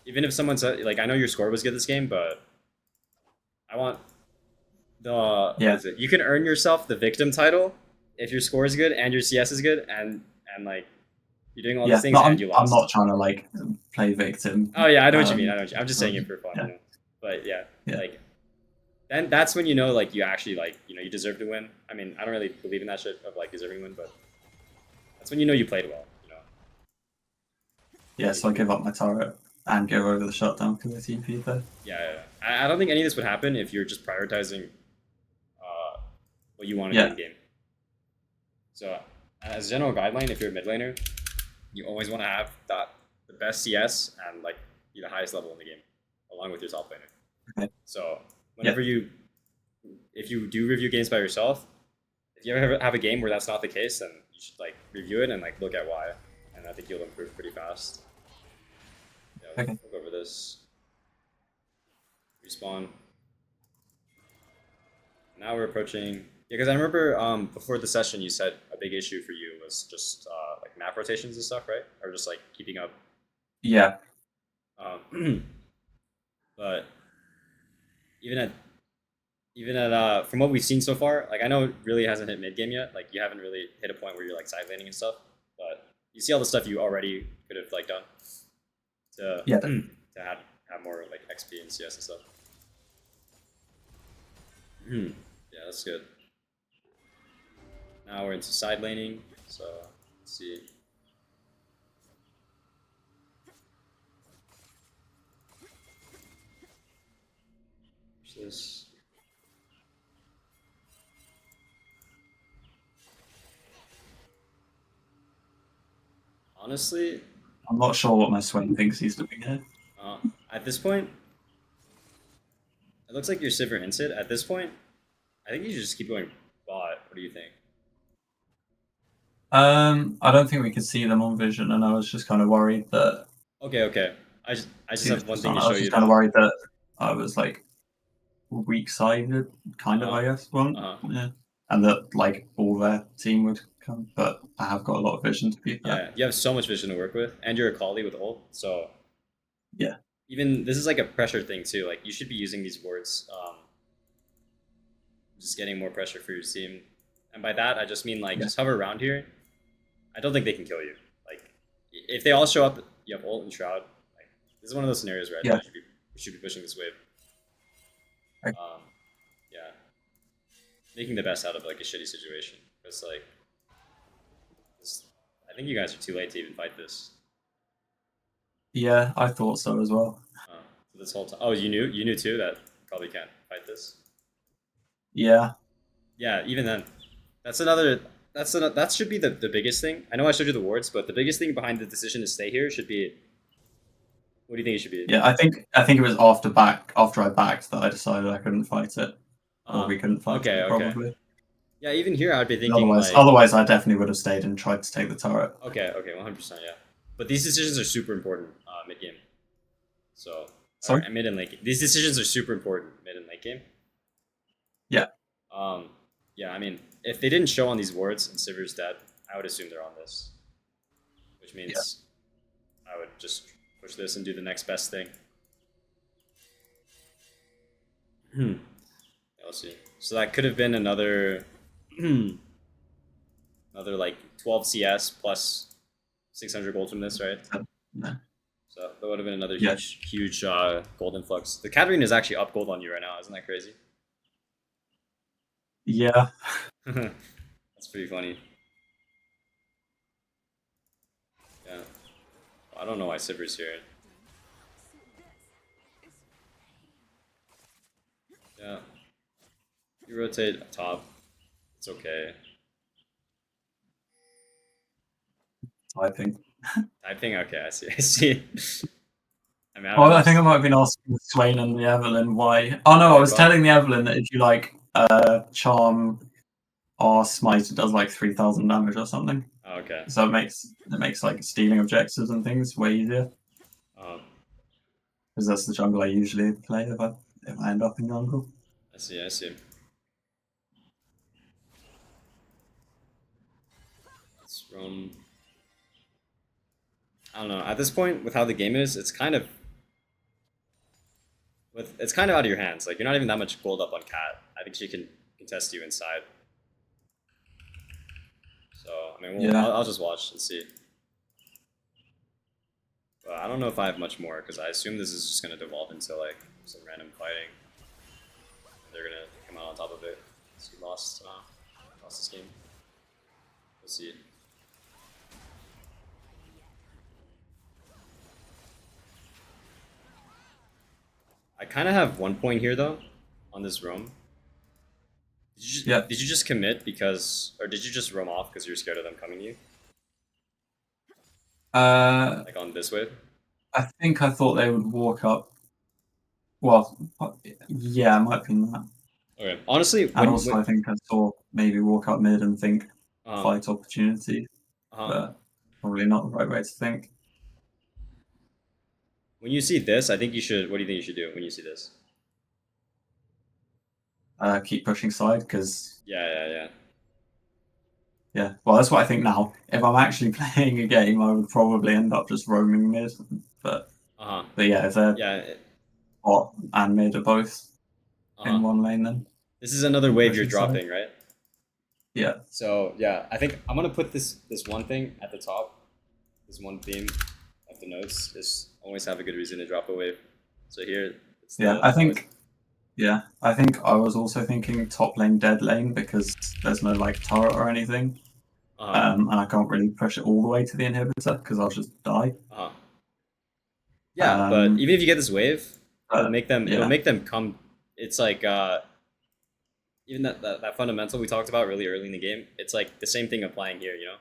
even if someone said like I know your score was good this game, but I want the what Yeah. is it? You can earn yourself the victim title if your score is good and your CS is good, and like you're doing all these Yeah. things No, and you I'm lost. not trying to like play victim. Oh yeah, I know what you mean. I know what you, I'm just saying it for fun, Yeah. But yeah, Yeah. like then that's when you know like you actually like you deserve to win. I mean, I don't really believe in that shit of like deserving to win, but that's when you know you played well. Yeah. So I give up my turret and go over the shutdown because I TP there. Yeah. I don't think any of this would happen if you're just prioritizing what you want to do Yeah. in game. So as a general guideline, if you're a mid laner, you always want to have the best CS and like be the highest level in the game, along with your top laner. Okay. So whenever if you do review games by yourself, if you ever have a game where that's not the case, then you should like review it and like look at why, and I think you'll improve pretty fast. Yeah, Okay. we'll go over this. Respawn. Now we're approaching. Yeah, because I remember before the session you said a big issue for you was just like map rotations and stuff, right? Or just like keeping up. Yeah. But even at from what we've seen so far, like I know it really hasn't hit mid game yet. Like you haven't really hit a point where you're like side laning and stuff. But you see all the stuff you already could have like done to to have more like XP and CS and stuff. Yeah, that's good. Now we're into side laning, so let's see. What's this? Honestly, I'm not sure what my Swain thinks he's doing here. at this point, it looks like your Sivir hints it. At this point, I think you should just keep going bot. What do you think? I don't think we could see them on vision, and I was just kind of worried that. Okay. I just have one thing to I show was you. just kind of worried that I was like weak-sided, kind of, I guess. Yeah, and that like all their team would come, but I have got a lot of vision to beat that. Yeah, you have so much vision to work with, and you're akali with ult, so Yeah. even this is like a pressure thing too. Like you should be using these wards, just getting more pressure for your team, and by that I just mean like just hover around here. I don't think they can kill you. Like if they all show up, you have ult and shroud. Like this is one of those scenarios where I think we should be pushing this wave. Okay. Yeah, making the best out of like a shitty situation. It's like I think you guys are too late to even fight this. Yeah, I thought so as well. So this whole time, oh, you knew too that probably can't fight this. Yeah. Yeah, even then, that should be the biggest thing. I know I showed you the wards, but the biggest thing behind the decision to stay here should be. What do you think it should be? Yeah, I think it was after I backed that I decided I couldn't fight it, or we couldn't fight it probably. Yeah, even here I'd be thinking otherwise I definitely would have stayed and tried to take the turret. Okay, 100%, yeah. But these decisions are super important mid game. So sorry, mid and late game. These decisions are super important mid and late game. Yeah. Yeah, I mean, if they didn't show on these wards and Sivir's dead, I would assume they're on this. Which means I would just push this and do the next best thing. Yeah, let's see. So that could have been another another like 12 CS plus 600 gold from this, right? Yeah. So that would have been another huge gold influx. The Katarina is actually up gold on you right now, isn't that crazy? Yeah. That's pretty funny. Yeah. I don't know why Sivir's here. Yeah. You rotate top. It's okay. Typing. Typing? Okay, I see. I mean, I think I might have been asking Swain and the Evelyn why. Oh no, I was telling the Evelyn that if you like charm or smite, it does like 3,000 damage or something. Oh, okay. So it makes like stealing objectives and things way easier. Because that's the jungle I usually play if I end up in jungle. I see, I see. Let's roam. I don't know. At this point, with how the game is, it's kind of out of your hands. Like you're not even that much gold up on Cat. I think she can contest you inside. So I mean, I'll just watch and see. But I don't know if I have much more because I assume this is just gonna devolve into like some random fighting. They're gonna come out on top of it. So we lost this game. We'll see. I kind of have 1 point here though, on this roam. Did you just commit because, or did you just roam off because you're scared of them coming to you? Like on this wave? I think I thought they would walk up. Well, yeah, it might be that. Okay. Honestly, and also I think I saw maybe walk up mid and think fight opportunity, but probably not the right way to think. When you see this, I think you should. What do you think you should do when you see this? Keep pushing side because. Yeah. Well, that's what I think now. If I'm actually playing a game, I would probably end up just roaming mid. But yeah, if they're bot and mid are both in one lane, then this is another wave you're dropping, right? Yeah. So yeah, I think I'm gonna put this one thing at the top. This one theme of the notes is always have a good reason to drop a wave. So here, I think I was also thinking top lane, dead lane because there's no like turret or anything, and I can't really push it all the way to the inhibitor because I'll just die. Yeah, but even if you get this wave, it'll make them. Yeah. It'll make them come. It's like even that fundamental we talked about really early in the game. It's like the same thing applying here. You know,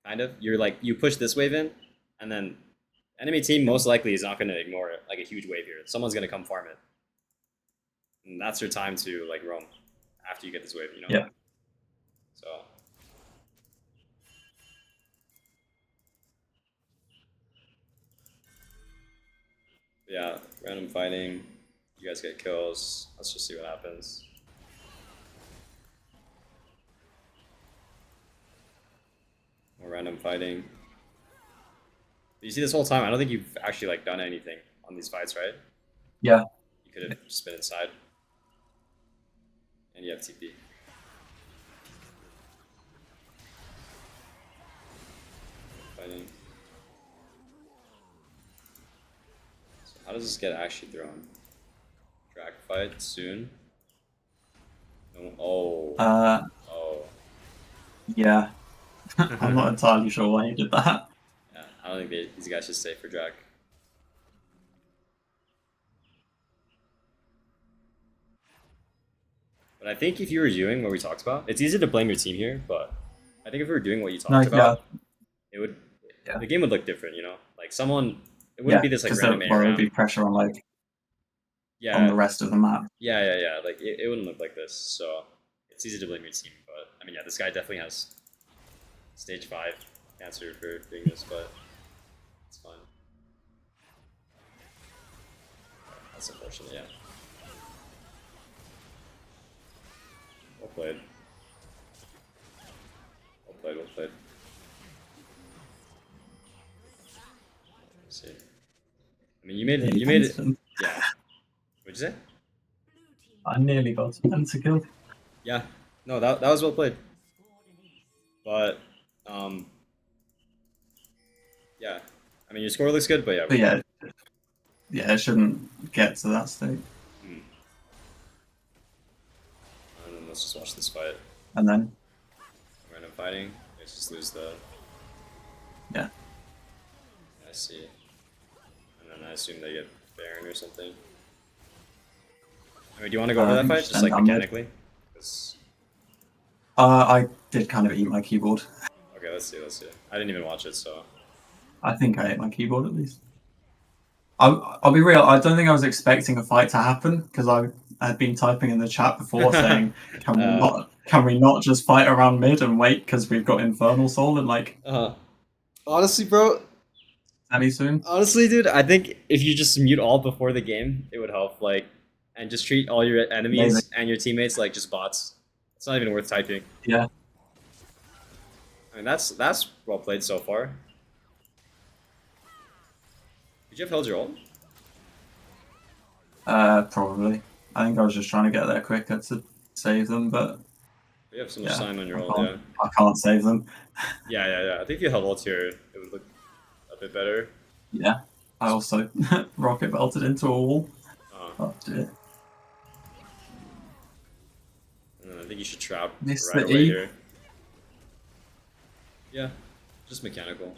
kind of. You're like you push this wave in, and then enemy team most likely is not going to ignore it like a huge wave here. Someone's going to come farm it, and that's your time to like roam after you get this wave. You know. Yeah. So. Yeah, random fighting. You guys get kills. Let's just see what happens. More random fighting. You see this whole time, I don't think you've actually like done anything on these fights, right? Yeah. You could have just been inside. And you have TP. Fighting. How does this get actually thrown? Drag fight soon? No. Oh. Oh. Yeah. I'm not entirely sure why he did that. Yeah, I don't think these guys should stay for drag. But I think if you were doing what we talked about, it's easy to blame your team here, but I think if we were doing what you talked about, it would the game would look different, you know? Like someone it wouldn't be this like random there would be pressure on like on the rest of the map. Yeah. Like it wouldn't look like this. So it's easy to blame your team, but I mean, yeah, this guy definitely has stage 5 cancer for doing this, but it's fine. That's unfortunate, yeah. Well played. Well played. Let's see. I mean, you made it. Yeah. What'd you say? I nearly got to kill. Yeah. No, that was well played. But yeah. I mean, your score looks good, but yeah. But yeah, it shouldn't get to that state. And then let's just watch this fight. And then Random fighting. Let's just lose the. Yeah. I see. And then I assume they get Baron or something. I mean, do you want to go over that fight just like mechanically? I did kind of eat my keyboard. Okay, let's see. I didn't even watch it, so. I think I ate my keyboard at least. I'll be real. I don't think I was expecting a fight to happen because I had been typing in the chat before saying, "Can we not just fight around mid and wait because we've got Infernal Soul and like." Honestly, bro. Any soon? Honestly, dude, I think if you just mute all before the game, it would help. Like, and just treat all your Amazing. enemies and your teammates like just bots. It's not even worth typing. Yeah. I mean, that's well played so far. Did you have held your ult? Probably. I think I was just trying to get there quicker to save them, but You have so much yeah, time on your I ult, can't. yeah. I can't save them. Yeah. I think if you held ult here, it would look a bit better. Yeah. I also rocket belted into a wall. Uh, Oh dear. I think you should trap Miss right the away E. here. Yeah, just mechanical.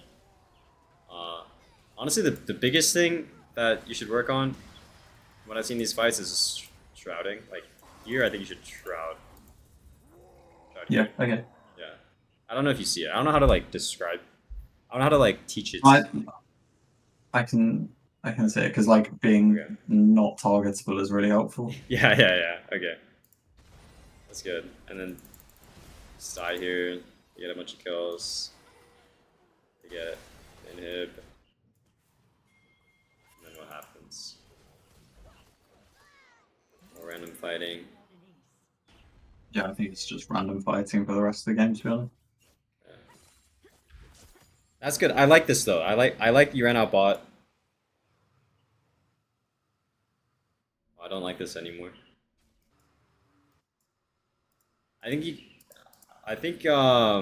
Uh, Honestly, the biggest thing that you should work on when I've seen these fights is shrouding. Like here, I think you should shroud. Shroud Yeah. here. Okay. Yeah. I don't know if you see it. I don't know how to like describe. I don't know how to like teach it. I I can say it because like being Okay. not targetable is really helpful. Yeah. Okay. That's good. And then side here, you get a bunch of kills. You get inhib. And then what happens? More random fighting. Yeah, I think it's just random fighting for the rest of the game, to be honest. Yeah. That's good. I like this though. I like you ran out bot. I don't like this anymore. I think you. I think. What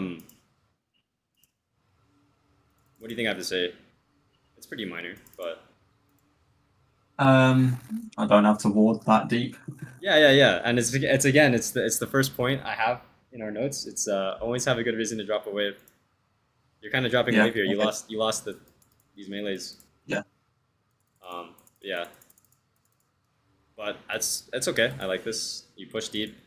do you think I have to say? It's pretty minor, but I don't have to ward that deep. yeah. And it's again. It's the first point I have in our notes. It's always have a good reason to drop a wave. You're kind of dropping a Yeah. wave here. You Okay. lost these melees. Yeah. Yeah. But that's okay. I like this. You push deep.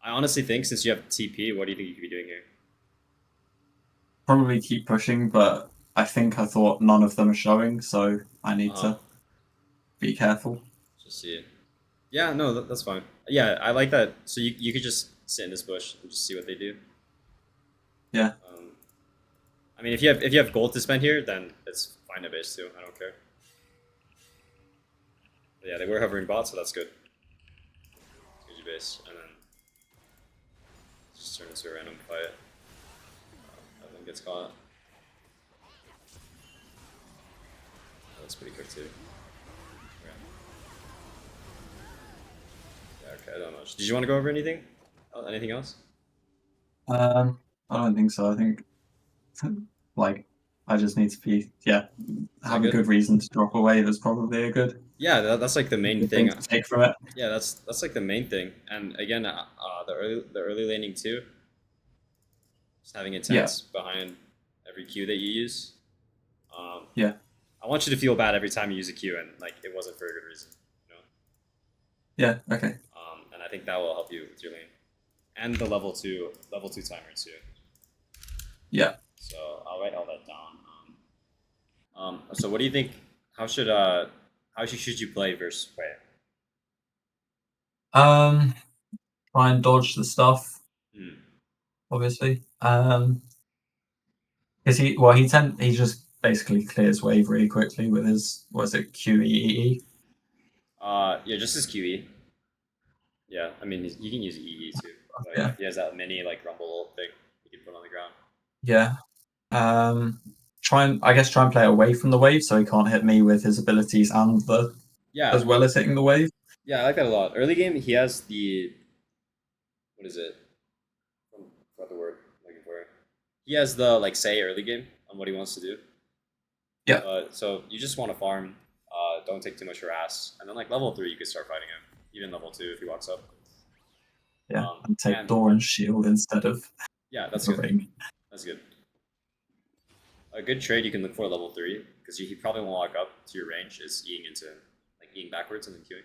I honestly think since you have TP, what do you think you could be doing here? Probably keep pushing, but I think I thought none of them are showing, so I need Uh, to be careful. just see it. Yeah, no, that's fine. Yeah, I like that. So you could just sit in this bush and just see what they do. Yeah. I mean, if you have gold to spend here, then it's fine to base too. I don't care. But yeah, they were hovering bot, so that's good. Good you base, and then just turn into a random fight. Everyone gets caught. That's pretty quick too. Okay, I don't know. Did you want to go over anything? Anything else? I don't think so. I think like I just need to be Is that have a good? good reason to drop a wave is probably a good Yeah, that's like the main good thing. thing to take from it. Yeah, that's like the main thing. And again, the early laning too. Just having Yeah. intense behind every Q that you use. Um, Yeah. I want you to feel bad every time you use a Q, and like it wasn't for a good reason, you know. Yeah. Okay. And I think that will help you with your lane and the level two timer too. Yeah. So I'll write all that down. So what do you think? How should you play versus Wei? Um, Try and dodge the stuff, Hmm. obviously. Is he just basically clears wave really quickly with his what is it QEEE? Yeah, just his QE. Yeah, I mean you can use EE too. But yeah, Yeah. he has that mini like rumble thing you can put on the ground. Yeah. Try and play away from the wave so he can't hit me with his abilities and the Yeah, as well as hitting the wave. yeah, I like that a lot. Early game, he has the what is it? I forgot the word I'm looking for. He has the like say early game on what he wants to do. Yeah. So you just want to farm. Don't take too much harass, and then like level 3, you could start fighting him. Even level 2 if he walks up. Yeah. And take And Doran's shield instead of yeah, that's the good. ring. That's good. A good trade you can look for at level 3 because he probably won't walk up to your range is eating backwards and then queuing.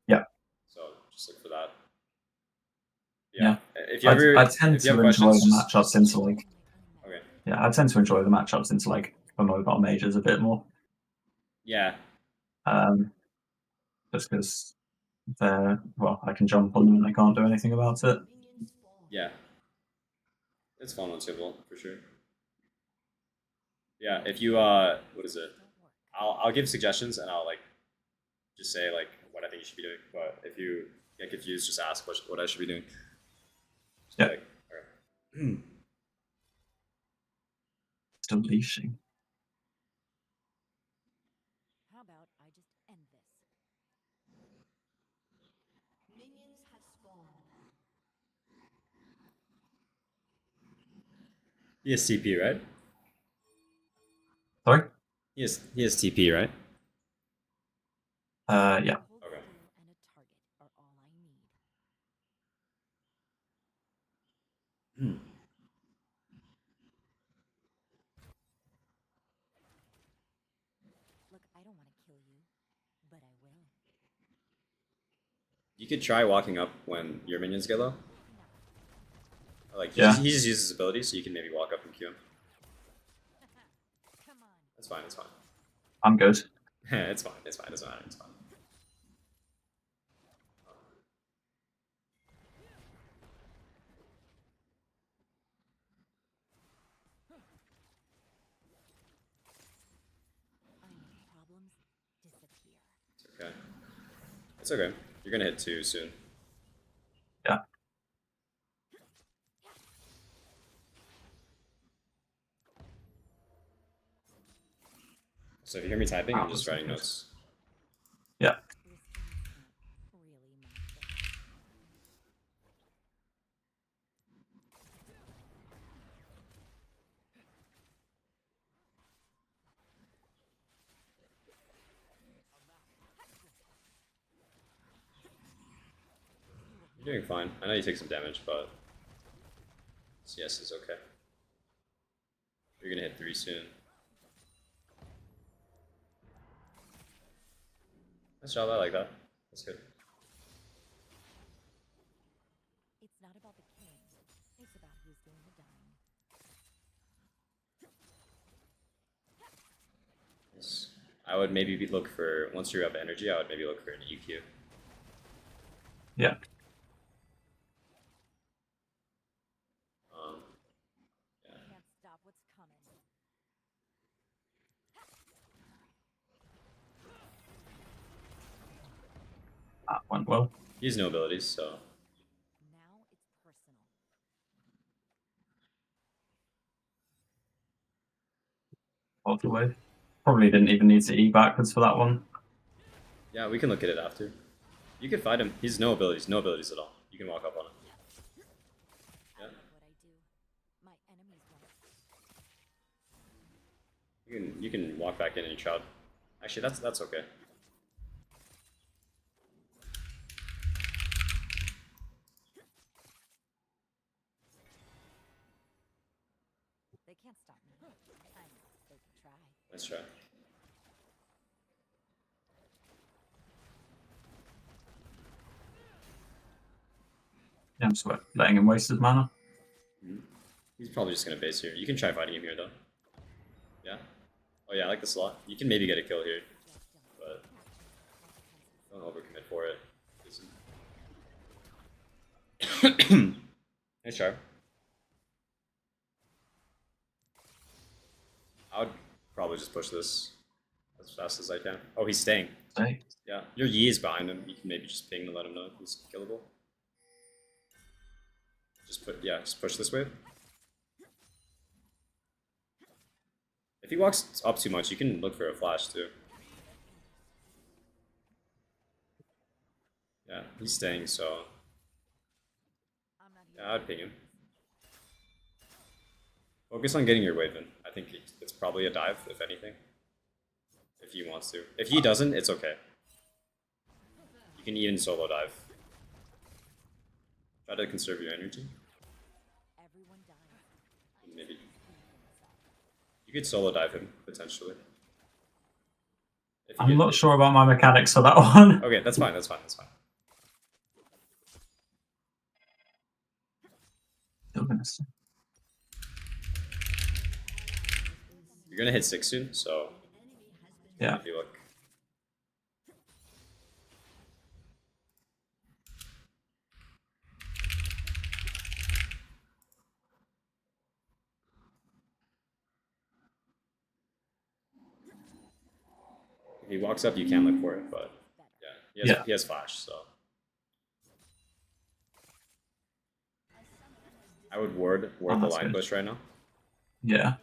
Yeah. So just look for that. Yeah. If you ever I tend if you have to enjoy questions, the just matchups into like okay. I tend to enjoy the matchups into like the mobile majors a bit more. Yeah, Just because I can jump on them and I can't do anything about it. yeah, it's fun on Tibble for sure. Yeah, if you what is it? I'll give suggestions and I'll like just say like what I think you should be doing. But if you get confused, just ask what I should be doing. Just Yeah. like, okay. Still leashing. How about I just end this? Minions have spawned. He has TP, right? Sorry? He has TP, right? Yeah. Cold Okay. steel and a target are all I need. Look, I don't want to kill you, but I will. You could try walking up when your minions get low. Like Yeah. he just uses his ability, so you can maybe walk up and Q him. Come on. That's fine. It's fine. I'm good. It's fine. It's fine. It doesn't matter. It's fine. I make problems disappear. It's okay. It's okay. You're gonna hit 2 soon. Yeah. So if you hear me typing, I'm Wow, just that's writing good. notes. Yeah. This thing's not really my thing. You're doing fine. I know you take some damage, but CS is okay. You're gonna hit 3 soon. Nice job. I like that. That's good. It's not about the king. It's about who's doing the dying. Yes. I would maybe look for once you have energy. I would maybe look for an EQ. Yeah. Yeah. Can't stop what's coming. That went well. He has no abilities, so Now it's personal. All the way. Probably didn't even need to E backwards for that one. yeah, we can look at it after. You can fight him. He's no abilities at all. You can walk up on him. I Yeah. love what I do. My enemies won't. You can walk back in and shroud. Actually, that's okay. They can't stop me. I mean, they can try. Nice try. Yeah, I'm just letting him waste his mana. He's probably just gonna base here. You can try fighting him here though. Yeah. Oh yeah, I like this a lot. You can maybe get a kill here, but don't overcommit for it. Nice try. I would probably just push this as fast as I can. Oh, he's staying. Hey. Yeah, your Yi is behind him. You can maybe just ping to let him know he's killable. Just push this wave. If he walks up too much, you can look for a flash too. Yeah, he's staying, so I'm not here. yeah, I'd ping him. Focus on getting your wave in. I think it's probably a dive, if anything. If he wants to. If he doesn't, it's okay. You can even solo dive. Try to conserve your energy. Everyone dies. Maybe. You could solo dive him, potentially. If you I'm get- not sure about my mechanics for that one. Okay, that's fine, that's fine, that's fine. Still gonna say. You're gonna hit 6 soon, so Yeah. if you look. If he walks up, you can look for it, but He has flash, so I would ward Oh, the that's line good. push right now. Yeah.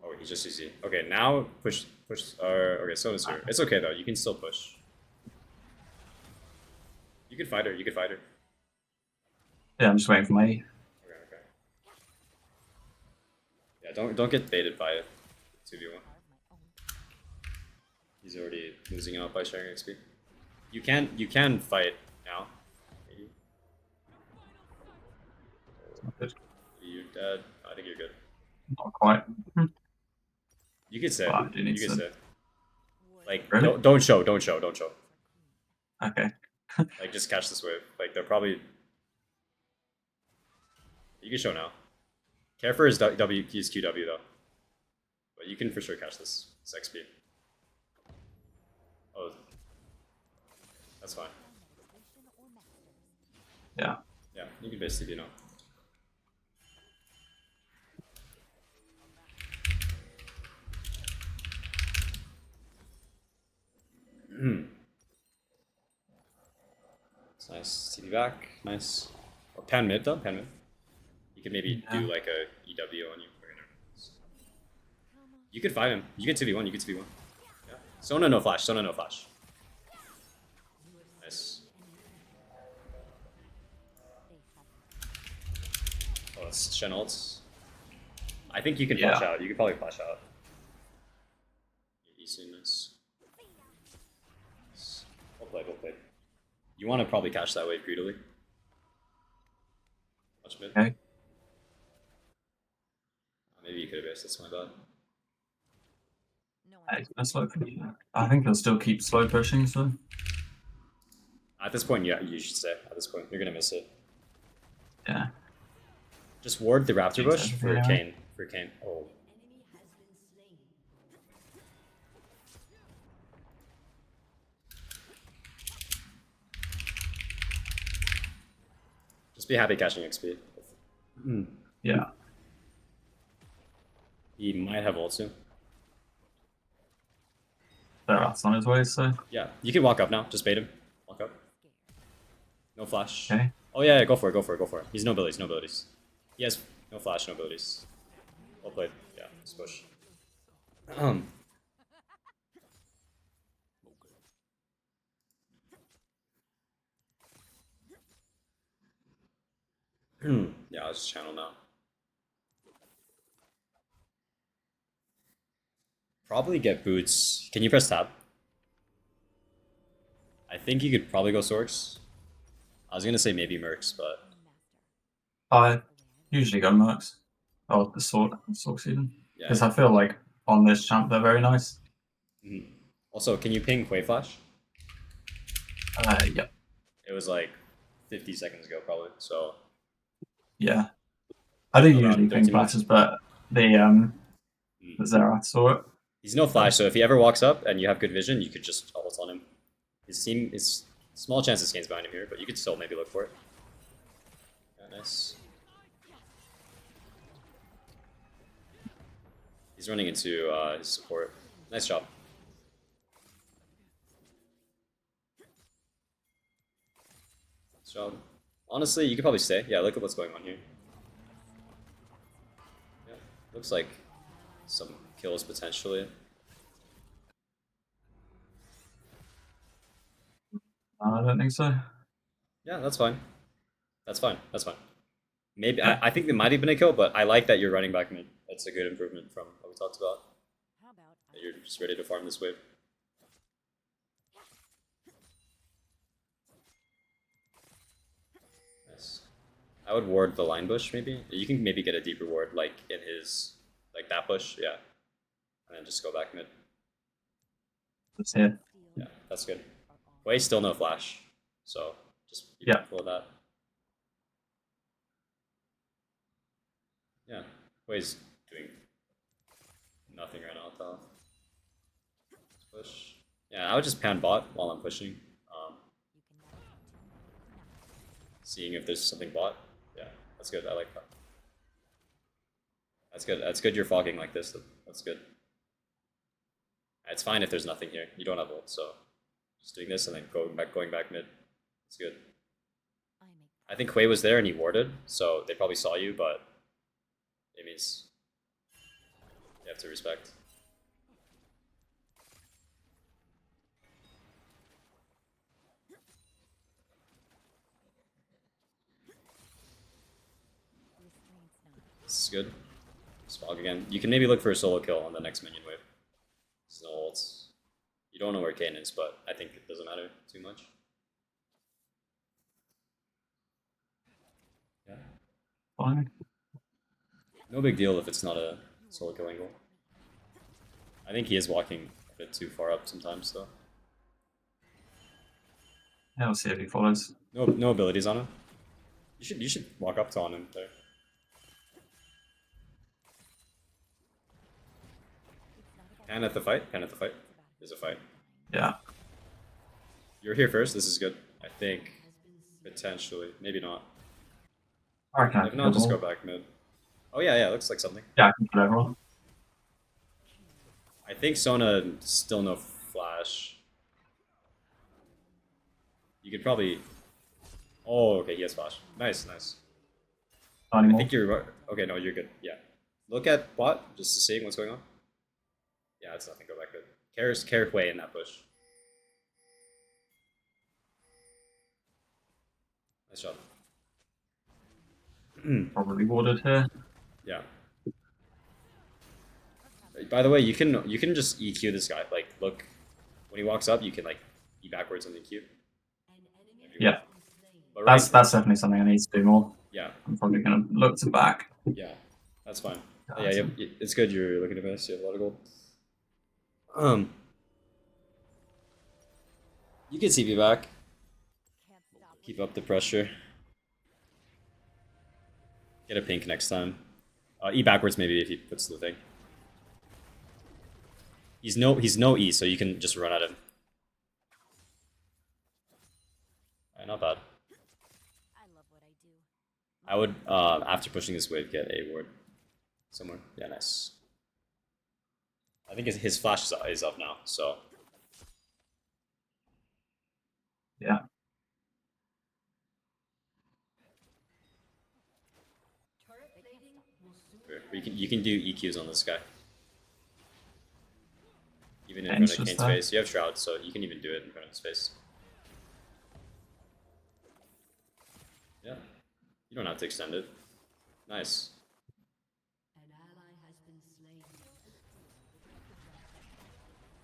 Oh, he's just easy. Okay, now push. Okay, so is her. It's okay though. You can still push. You can fight her. You can fight her. Yeah, I'm just waiting for my E. Okay. Yeah, don't get baited by it. 2v1. He's already losing out by sharing XP. You can fight now. Maybe. Not good. You're dead. I think you're good. Not quite. You could say. Well, I do need You could to. say. Like Really? don't show. Don't show. Don't show. Okay. Like just catch this wave. Like they're probably. You can show now. Care for his his QW though. But you can for sure catch this. It's XP. Oh, that's fine. Yeah. Yeah, you can basically, It's nice. TP back. Nice. Or pan mid though. Pan mid. You could maybe Yeah. do like a EW on you. You could fight him. You get 2v1. You get 2v1. Yeah. Sona no flash. Sona no flash. Nice. Oh, that's Shen ults. I think you can flash out. You could probably flash out. Easy, nice. Well played, well played. You want to probably catch that wave greedily. Watch mid. Okay. Maybe you could have missed. That's my bad. That's slow pushing. I think he'll still keep slow pushing, so. At this point, yeah, you should stay. At this point, you're gonna miss it. Yeah. Just ward the Raptor Bush for Yeah. Kane. For Kane. Oh. Just be happy catching XP. Yeah. He might have ult soon. That's on his way, so. Yeah, you can walk up now. Just bait him. Walk up. No flash. Okay. Oh yeah, go for it, go for it, go for it. He's no abilities, no abilities. He has no flash, no abilities. Well played. Yeah, just push. Yeah, I'll just channel now. Probably get boots. Can you press tab? I think you could probably go Sorks. I was gonna say maybe Mercs, but I usually go Mercs. Oh, the sword season. yeah. Because I feel like on this champ they're very nice. Also, can you ping Quay Flash? Yeah. It was like 50 seconds ago, probably. So Yeah. I do Around usually 13 ping minutes. flashes, but the Zerath saw it. he's no flash, so if he ever walks up and you have good vision, you could just ult on him. His team is small chances Kane's behind him here, but you could still maybe look for it. Yeah, nice. He's running into his support. Nice job. Nice job. Honestly, you could probably stay. Yeah, look at what's going on here. Yeah, looks like some kills potentially. I don't think so. Yeah, that's fine. That's fine. That's fine. Maybe Yeah. I think there might have been a kill, but I like that you're running back mid. That's a good improvement from what we talked about. That you're just ready to farm this wave. Nice. I would ward the line bush maybe. You can maybe get a deeper ward like in his like that bush, yeah. And then just go back mid. It's here. Yeah, that's good. Way still no flash, so just be Yeah. mindful of that. Yeah, Way's doing nothing right now, though. Push. Yeah, I would just pan bot while I'm pushing. Seeing if there's something bot. Yeah, that's good. I like that. That's good. That's good you're fogging like this. That's good. It's fine if there's nothing here. You don't have ult, so just doing this and then going back mid. It's good. I think Hui was there and he warded, so they probably saw you, but it means you have to respect. This is good. Smog again. You can maybe look for a solo kill on the next minion wave. There's no ults. You don't know where Kayn is, but I think it doesn't matter too much. Yeah. Fine. No big deal if it's not a solo kill angle. I think he is walking a bit too far up sometimes, though. Yeah, we'll see if he follows. No abilities on him. You should walk up to on him there. Can at the fight. Can at the fight. There's a fight. Yeah. You're here first. This is good. I think potentially, maybe not. I reckon I If can not, just kill go back mid. Oh yeah, looks like something. Yeah, I can kill everyone. I think Sona still no flash. You could probably. Oh, okay, he has flash. Nice. Not I anymore. think you're okay. No, you're good. Yeah. Look at bot, just to see what's going on. Yeah, it's nothing. Go back mid. Care Hui in that push. Nice job. Probably warded here. Yeah. By the way, you can just EQ this guy. Like, look, when he walks up, you can like E backwards on the EQ. Yeah. But That's definitely something I need to do more. Yeah. I'm probably gonna look to back. Yeah, that's fine. Yeah, it's good you're looking at this. You have a lot of gold. You can CP back. Keep up the pressure. Get a pink next time. E backwards maybe if he puts the thing. He's no E, so you can just run at him. Not bad. I would after pushing this wave get a ward somewhere. Yeah, nice. I think his flash is up now, so Yeah. you can do EQs on this guy. Even in Ben's front of just Kane's there. face. You have Shroud, so you can even do it in front of his face. Yeah. You don't have to extend it. Nice.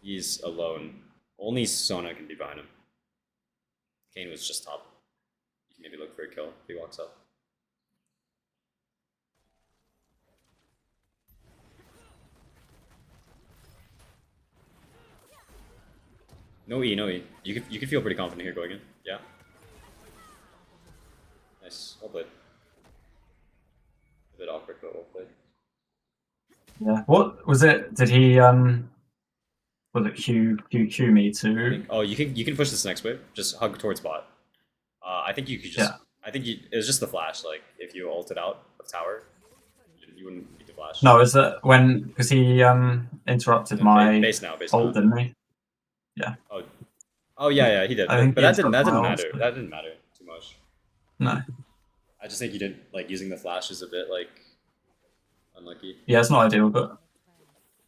He's alone. Only Sona can be behind him. Kayn was just top. You can maybe look for a kill if he walks up. No E, no E. You can feel pretty confident here going in. Yeah. Nice. Well played. A bit awkward, but well played. Yeah. What was it? Did he was it Q me too? Oh, you can push this next wave. Just hug towards bot. I think you could just. Yeah. I think it was just the flash. Like if you ulted out of tower, you wouldn't need to flash. No, is it when because he interrupted my base now. ult, didn't he? Yeah. Oh yeah, he did. I think But he that didn't interrupted my matter. ult. That didn't matter too much. No. I just think you didn't like using the flash is a bit like unlucky. Yeah, it's not ideal, but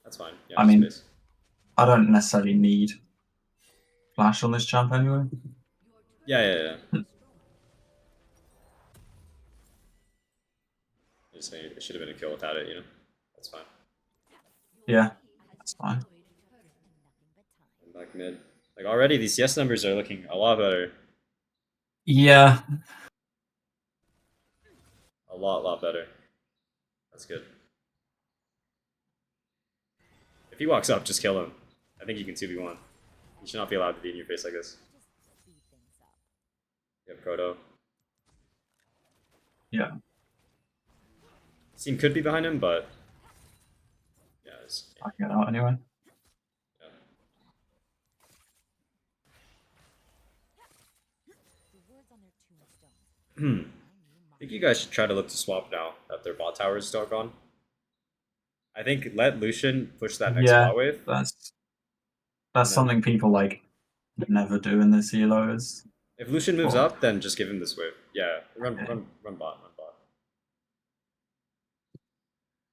That's fine. Yeah, I mean, space. I don't necessarily need flash on this champ anyway. Yeah. I'm just saying it should have been a kill without it, you know? That's fine. Yeah, that's fine. And back mid. Like already these CS numbers are looking a lot better. Yeah. A lot better. That's good. If he walks up, just kill him. I think you can 2v1. You should not be allowed to be in your face like this. You have Proto. Yeah. Team could be behind him, but yeah, I can get out anyway. I think you guys should try to look to swap now that their bot tower is still gone. I think let Lucian push that next Yeah, bot wave. that's and then something people like never do in this elo is. if Lucian moves Well, up, then just give him this wave. Yeah, run bot, run bot.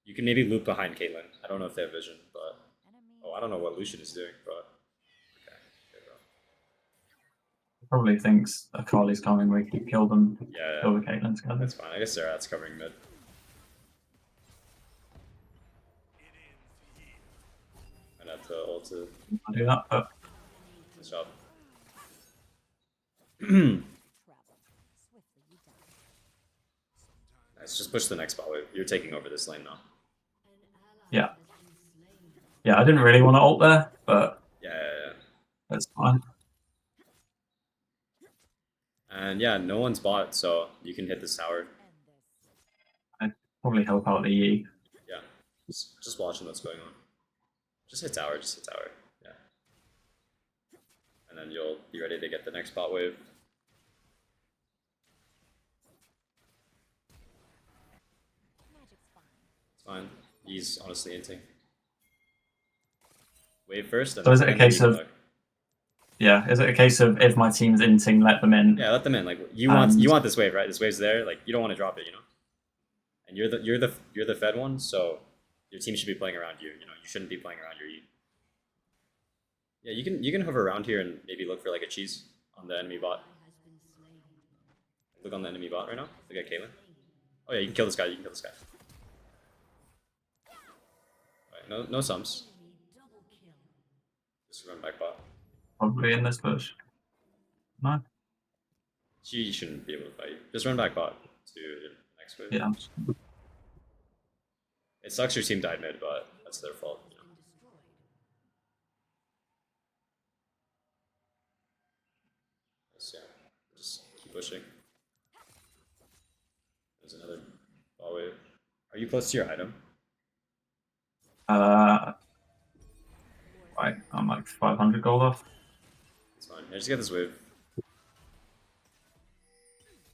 You can maybe loop behind Caitlyn. I don't know if they have vision, but I don't know what Lucian is doing, but okay. probably thinks Akali's coming. We can kill them. Yeah, Kill the Caitlyn together. that's fine. I guess Zerat's covering mid. And have to ult to I do that, but nice job. Nice, just push the next bot wave. You're taking over this lane now. yeah, yeah. I didn't really want to ult there, but Yeah. that's fine. And yeah, no one's bot, so you can hit this tower. I'd probably help out the Yi. Yeah, just watching what's going on. Just hit tower, Yeah. And then you'll be ready to get the next bot wave. It's fine. He's honestly inting. Wave first, and So is it a and then case you can of look. yeah? Is it a case of if my team's inting, let them in? Yeah, let them in. Like you And want this wave, right? This wave's there. Like you don't want to drop it, you know. And you're the fed one, so your team should be playing around you. You know, you shouldn't be playing around your E. Yeah, you can hover around here and maybe look for like a cheese on the enemy bot. Look on the enemy bot right now. Look at Caitlyn. Oh yeah, you can kill this guy. Alright, no sums. Just run back bot. probably in this bush. No. She shouldn't be able to fight you. Just run back bot to the next wave. Yeah. It sucks your team died mid, but that's their fault. You know? So, yeah, just keep pushing. There's another ball wave. Are you close to your item? Right. I'm like 500 gold off. It's fine. Yeah, just get this wave.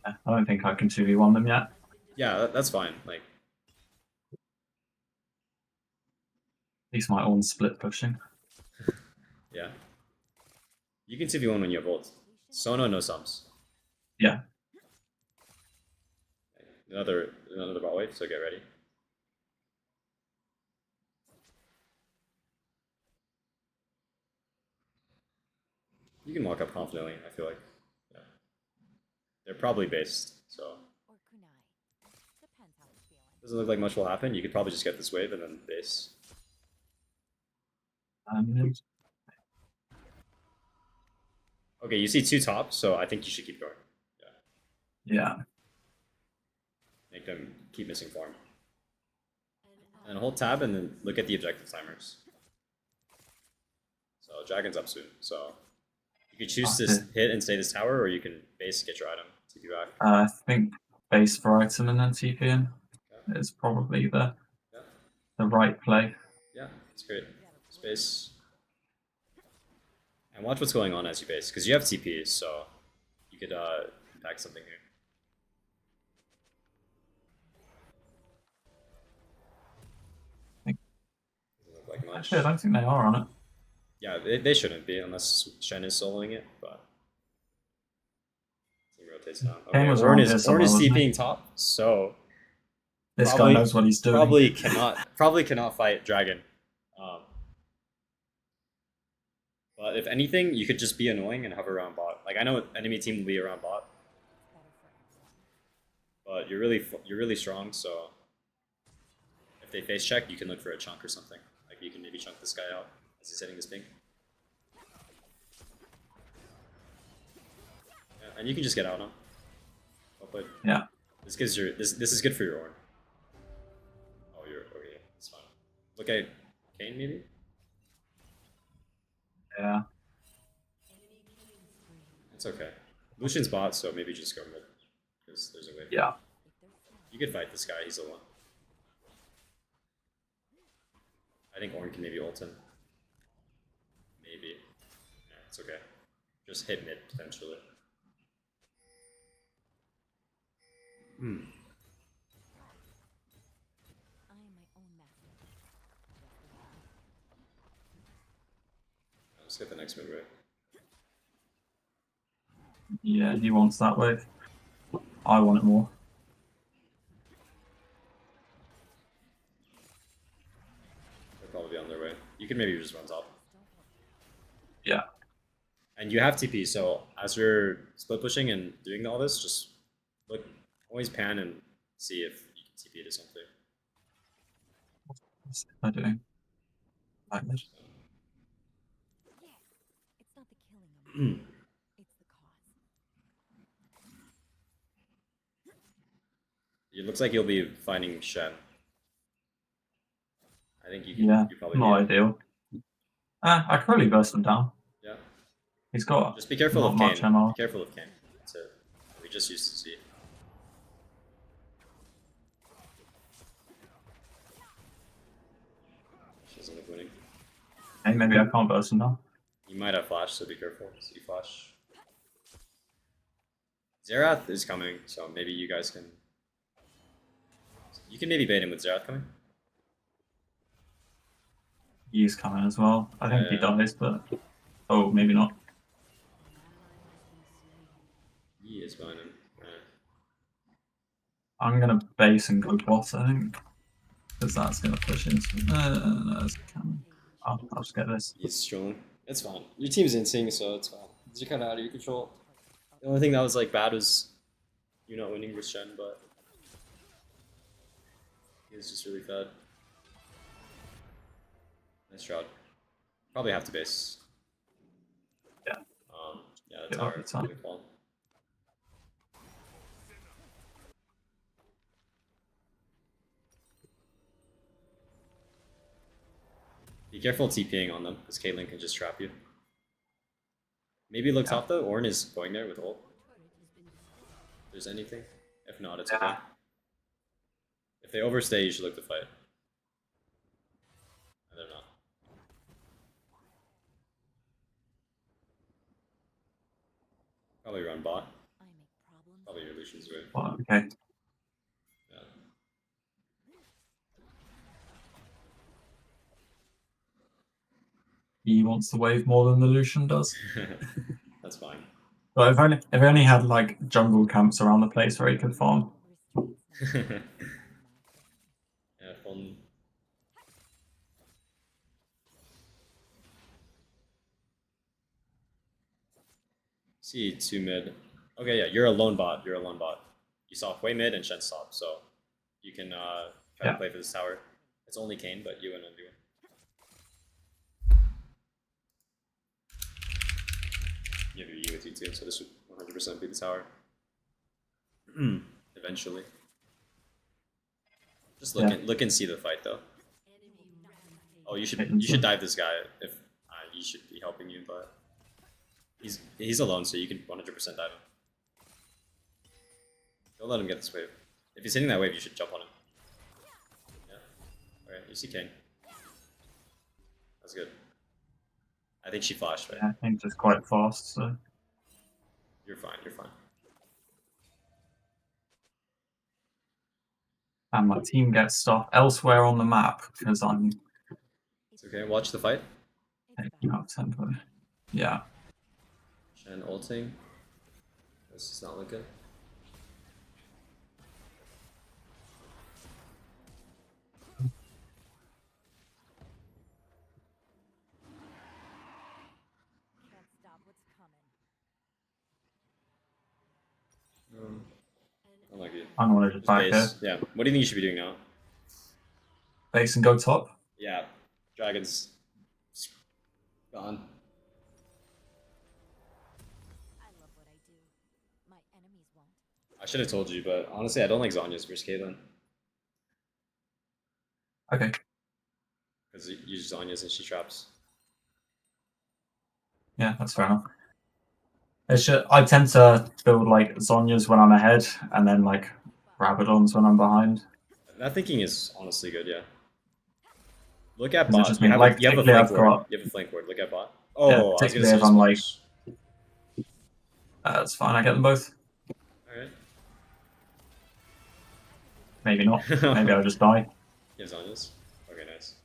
Yeah, I don't think I can 2v1 them yet. Yeah, that's fine. Like, At least my own split pushing. yeah. You can 2v1 when you have ult. Sono, no sums. Yeah. Another ball wave, so get ready. You can walk up confidently, I feel like. Yeah. They're probably based, so. Doesn't look like much will happen. You could probably just get this wave and then base. Okay, you see two tops, so I think you should keep going. Yeah. Make them keep missing form. And hold tab and then look at the objective timers. So dragon's up soon, so you could choose to hit and stay this tower, or you can base, get your item, TP back. I think base for item and then TP in is probably the right play. Yeah, it's great. Space. And watch what's going on as you base, because you have TP, so you could impact something here. Doesn't look like much. Actually, I don't think they are on it. Yeah, they shouldn't be unless Shen is soloing it, but team rotates down. Okay, Ornn is TPing top, so this guy knows what he's doing. Probably cannot fight dragon. But if anything, you could just be annoying and hover around bot. Like I know enemy team will be around bot, but you're really strong. So if they face check, you can look for a chunk or something. Like you can maybe chunk this guy out as he's hitting this ping. Yeah, and you can just get out now. Well played. Yeah. This gives your this is good for your Ornn. Oh, you're okay. It's fine. Look at Kayn maybe. Yeah. It's okay. Lucian's bot, so maybe just go mid because there's a way. Yeah. You could fight this guy. He's alone. I think Ornn can maybe ult him. Maybe. Yeah, it's okay. Just hit mid potentially. Just get the next move right. Yeah, he wants that wave. I want it more. They'll probably be on their way. You can maybe just run top. Yeah. And you have TP, so as you're split pushing and doing all this, just look, always pan and see if you can TP to something. What's I doing? Like this. Yes, it's not the killing of me, it's the cause. It looks like you'll be finding Shen. I think you can. Yeah, You probably not beat him. ideal. I can really burst him down. Yeah. He's got Just be careful not of much Kane. MR. Be careful of Kane. That's it. We just used to see. She doesn't look winning. Hey, maybe I can't burst him down. You might have flash, so be careful. See flash. Xerath is coming, so maybe you guys can. You can maybe bait him with Xerath coming. He's coming as well. I think he Yeah. dies, but oh, maybe not. He is behind him. I'm gonna base and go bot, I think, because that's gonna push into. No, it's coming. I'll just get this. He's strolling. It's fine. Your team's in sync, so it's fine. You're kind of out of your control. The only thing that was like bad was you not winning with Shen, but he was just really bad. Nice shot. Probably have to base. Yeah. Yeah, the Yeah, tower. it's fine. Really fall. Be careful TPing on them, because Caitlyn can just trap you. Maybe look top though. Ornn is going there with ult. If there's anything. If not, it's okay. If they overstay, you should look to fight. They're not. Probably run bot. I make problems. Probably your Lucian's way. Well, okay. Yeah. He wants the wave more than the Lucian does. That's fine. But if only had like jungle camps around the place where he could farm. Yeah, fun. See, 2 mid. Okay, yeah, you're a lone bot. You're a lone bot. You saw way mid and Shen stop, so you can try to Yeah. play for this tower. It's only Kane, but you and Undo. You have your E with you too, so this would 100% be the tower. Eventually. Just look and see the fight though. Oh, you should dive this guy if he should be helping you, but he's alone, so you can 100% dive him. Don't let him get this wave. If he's hitting that wave, you should jump on him. Yeah. Alright, you see Kane. That's good. I think she flashed, right? Yeah, I think it's quite fast, so. You're fine, you're fine. And my team gets stuff elsewhere on the map because I'm It's okay, watch the fight. taking up tempo. Yeah. Shen ulting. This is not looking. Can't stop what's coming. Unlucky. I'm gonna just back here. Base. Yeah. What do you think you should be doing now? Base and go top. Yeah. Dragon's gone. I love what I do. My enemies won't. I should have told you, but honestly, I don't like Zonya's versus Caitlyn. Okay. Because you use Zonya's and she traps. Yeah, that's fair enough. I tend to build like Zonyas when I'm ahead, and then like Rabadons when I'm behind. That thinking is honestly good, yeah. Look at Does it bot. just You mean, have, like, you have a particularly flank I've ward. got- You have a flank ward. Look at bot. Yeah, Oh, I was gonna particularly say if I'm like, splash. that's fine. I get them both. Alright. Maybe not. Maybe I'll just die. You have Zonya's? Okay, nice.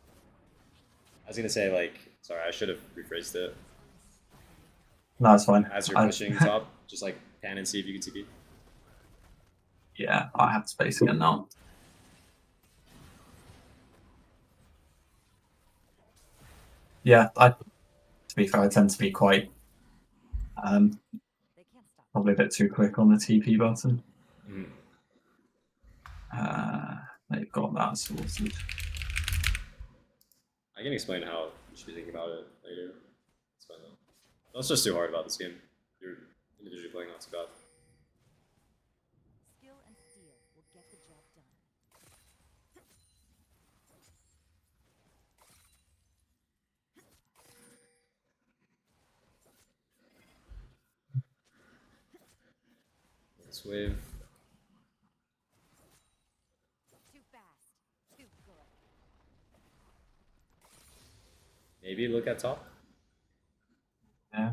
I was gonna say, like, sorry, I should have rephrased it. No, it's fine. As you're pushing top, just like pan and see if you can TP. I Pushing top, just like pan and see if you can TP. yeah, I have space again now. Yeah, to be fair, I tend to be quite They can't stop. probably a bit too quick on the TP button. Mm. They've got that sorted. I can explain how you should be thinking about it later. It's fine though. Don't stress too hard about this game. You're individually playing not too bad. Skill and steel will get the job done. This wave. Too fast. Too good. Maybe look at top. Yeah.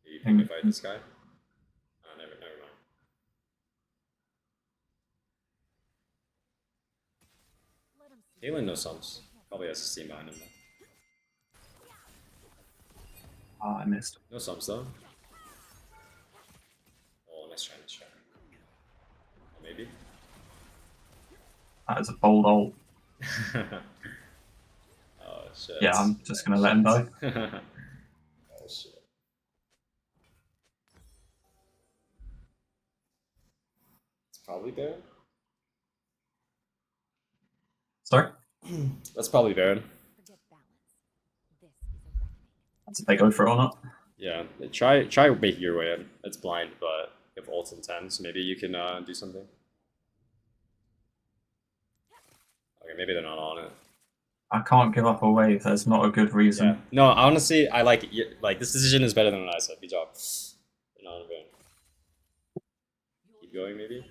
Maybe pick a fight this guy. Never mind. Let 'em see. Kalen no sums. Probably has a steam behind him though. I missed. No sums though. Oh, nice try, nice try. Oh, maybe. That is a bold ult. Oh shit. Yeah, I'm just gonna let him die. Oh shit. It's probably Baron. Sorry? That's probably Baron. Forget balance. This is a reckoning. That's if they go for it or not. Yeah, try making your way in. It's blind, but if ult's in 10, so maybe you can do something. Okay, maybe they're not on it. I can't give up a wave. There's not a good reason. Yeah. No, honestly, I like it. Like this decision is better than what I said. Good job. They're not on Baron. Keep going, maybe.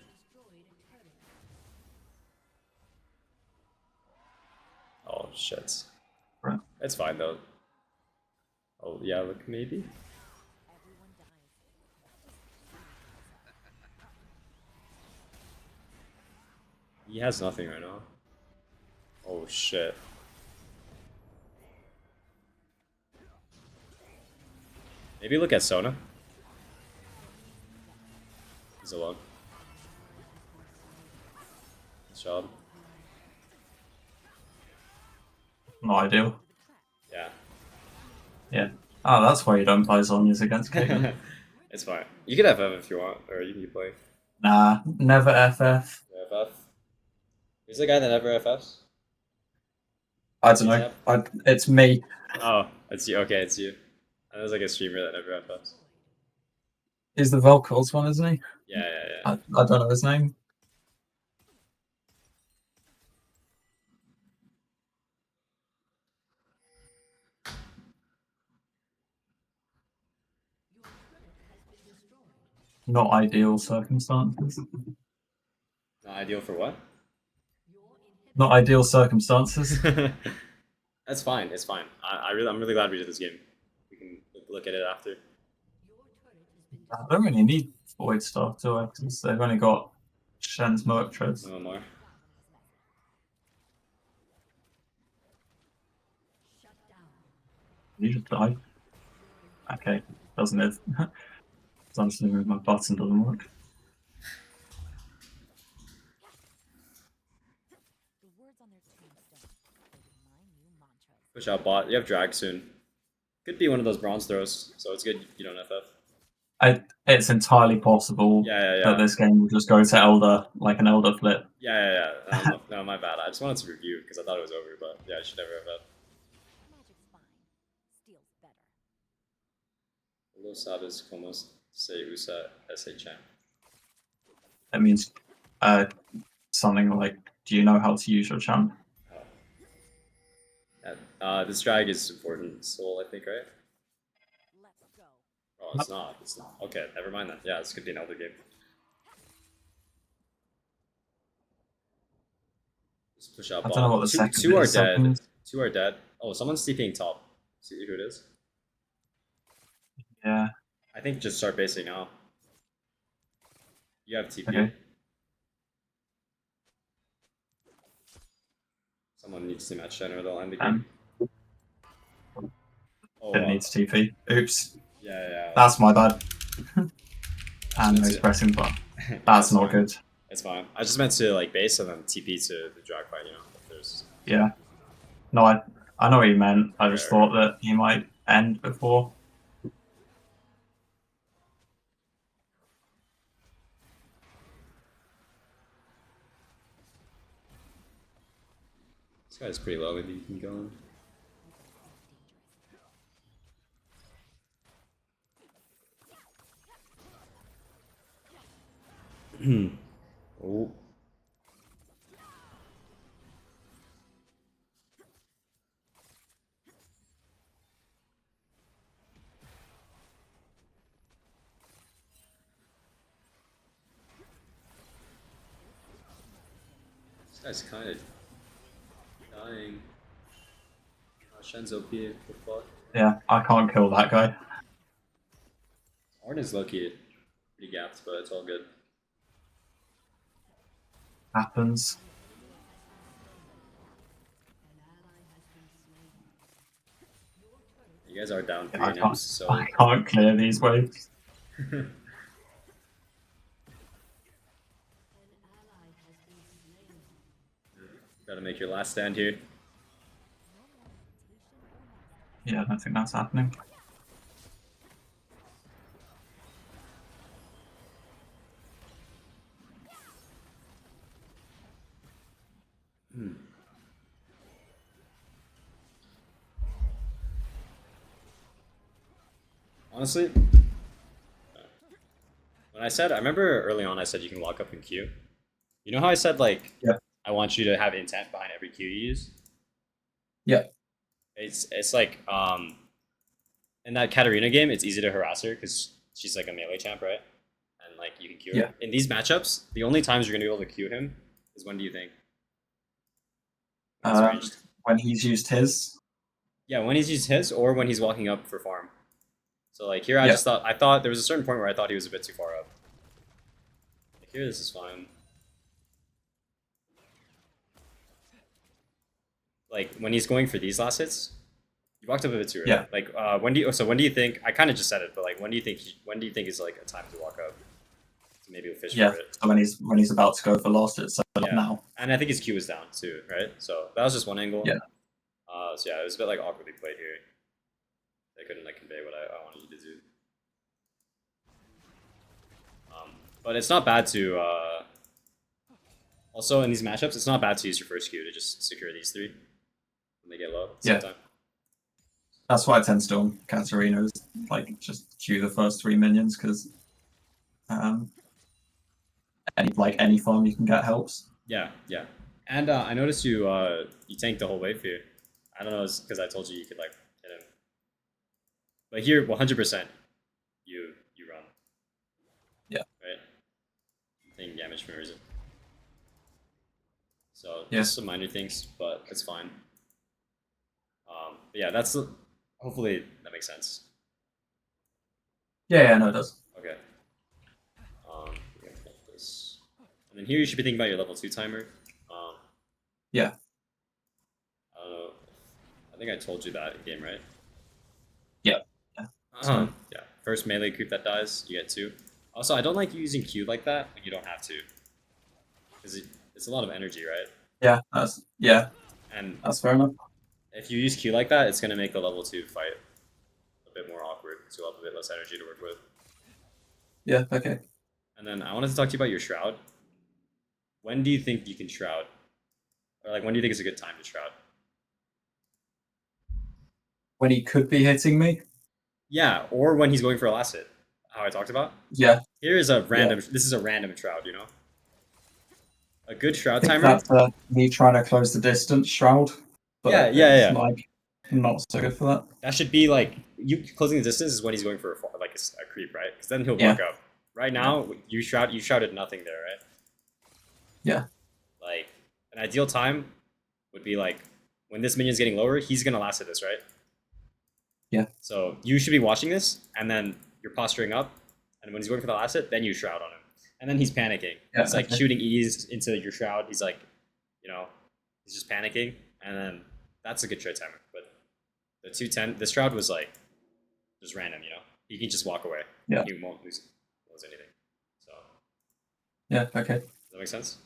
Oh shit. Right. It's fine though. Oh yeah, look, maybe. Everyone dies. He has nothing right now. Oh shit. Maybe look at Sona. He's alone. Good job. Not ideal. Yeah. Yeah. Oh, that's why you don't play Zonias against Caitlyn. It's fine. You can FF if you want, or you can play Nah, never FF. FF. Who's the guy that never FFs? I don't know. It's me. Oh, it's you. Okay, it's you. I was like a streamer that never FFs. He's the Velcros one, isn't he? Yeah, yeah, yeah. I don't know his name. Not ideal circumstances. Not ideal for what? Not ideal circumstances. That's fine. It's fine. I'm really glad we did this game. We can look at it after. I don't really need Void stuff, do I? Because they've only got Shen's Merc Treads. No more. You just die. Okay, doesn't it? So I'm just moving my button doesn't work. The words on their tombstone will be my new mantras. Push out bot. You have drag soon. Could be one of those bronze throws, so it's good you don't FF. It's entirely possible that this game will just go to Elder, like an Elder flip. Yeah. No, my bad. I just wanted to review because I thought it was over, but yeah, I should never FF. Magic's fine. Steel's better. Lo sabes como se usa ese champ. That means something like, do you know how to use your champ? This drag is important. Soul, I think, right? Let's go. Oh, it's not. It's not. Okay, never mind then. Yeah, this could be an Elder game. Just push out I bot. don't know what the second Two bit are is, dead. second. Two are dead. Oh, someone's TPing top. See who it is? Yeah. I think just start basing now. You have TP. Okay. Someone needs to match Shen or they'll end the game. Oh, Oh, Didn't need to TP. Oops. yeah. That's my bad. And That's he's it. pressing, but Yeah, that's it's not fine. good. It's fine. I just meant to like base and then TP to the drag fight. You know, if there's. Yeah. No, I know what you meant. I just Okay. thought that he might end before. This guy's pretty low. Maybe you can go. Oh. This guy's kind of dying. Shen's OP. What the fuck? Yeah, I can't kill that guy. Arn is lucky. Pretty gapped, but it's all good. Happens. You guys are down Yeah, 3 imps, so. I can't clear these waves. Gotta make your last stand here. Yeah, I don't think that's happening. Honestly, when I remember early on I said you can walk up in Q. You know how I said like Yeah. I want you to have intent behind every Q you use? Yeah. It's like in that Katarina game, it's easy to harass her because she's like a melee champ, right? And like you can Q her. Yeah. In these matchups, the only times you're gonna be able to Q him is when do you think? When he's ranged. When he's used his. Yeah, when he's used his or when he's walking up for farm. So like here, Yeah. I thought there was a certain point where I thought he was a bit too far up. Like here, this is fine. Like when he's going for these last hits, you walked up a bit too early. Yeah. Like when do you think? I kind of just said it, but like when do you think is like a time to walk up? To maybe fish Yeah. for it. So when he's about to go for last, it's Yeah. now. And I think his Q is down too, right? So that was just one angle. Yeah. So yeah, it was a bit like awkwardly played here. I couldn't like convey what I wanted you to do. But it's not bad to also in these matchups, it's not bad to use your first Q to just secure these 3 when they get low at the same time. That's what I tend to do on Katarina, is like just queue the first 3 minions because any farm you can get helps. Yeah. And I noticed you tanked the whole wave here. I don't know, it's because I told you could like hit him. But here, 100%, you run. Yeah. Right. Taking damage for no reason. So Yeah. just some minor things, but it's fine. But yeah, hopefully that makes sense. Yeah, no, it does. Okay. We're gonna get this. And then here you should be thinking about your level 2 timer. Yeah. I don't know. I think I told you that in game, right? Yeah. Yeah. First melee creep that dies, you get 2. Also, I don't like using Q like that when you don't have to. Because it's a lot of energy, right? Yeah, And that's fair enough. if you use Q like that, it's going to make the level 2 fight a bit more awkward, so you'll have a bit less energy to work with. Yeah, okay. And then I wanted to talk to you about your Shroud. When do you think you can Shroud? Or like, when do you think is a good time to Shroud? When he could be hitting me? Yeah, or when he's going for a last hit, how I talked about. Yeah. Here is a random, this is a random Shroud, you know? A good Shroud I think timer. that's me trying to close the distance Shroud. But Yeah. like not so good for that. That should be like, you closing the distance is when he's going for a creep, right? Because then he'll walk up. Right now, you shrouded nothing there, right? Yeah. Like, an ideal time would be like, when this minion's getting lower, he's going to last hit this, right? Yeah. So you should be watching this, and then you're posturing up, and when he's going for the last hit, then you shroud on him. And then he's panicking. Yeah, he's like shooting E's into your shroud. He's like, he's just panicking, and then that's a good trade timer. But The 210. The Shroud was like just random, you know. He can just walk away. Yeah. He won't lose anything. So Yeah. Okay. does that make sense?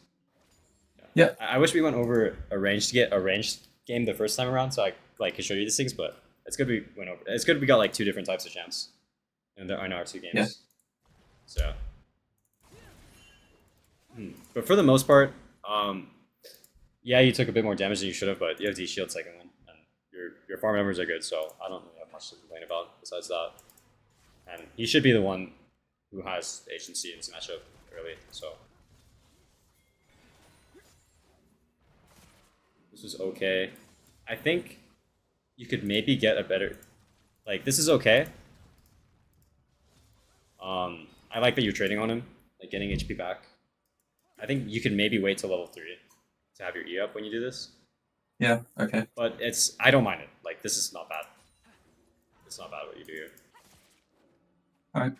Yeah. I wish we went over a range to get a ranged game the first time around, so I like could show you these things. But it's good we went over. It's good we got like 2 different types of champs in our 2 games. Yeah. So, but for the most part, yeah, you took a bit more damage than you should have, but you have D shield second one, and your farm numbers are good, so I don't really have much to complain about besides that. And he should be the one who has the agency in this matchup early, so. This is okay. I think you could maybe get a better... Like, this is okay. I like that you're trading on him, like getting HP back. I think you could maybe wait till level 3 to have your E up when you do this. Yeah. Okay. But I don't mind it. Like, this is not bad. It's not bad what you do here. Alright.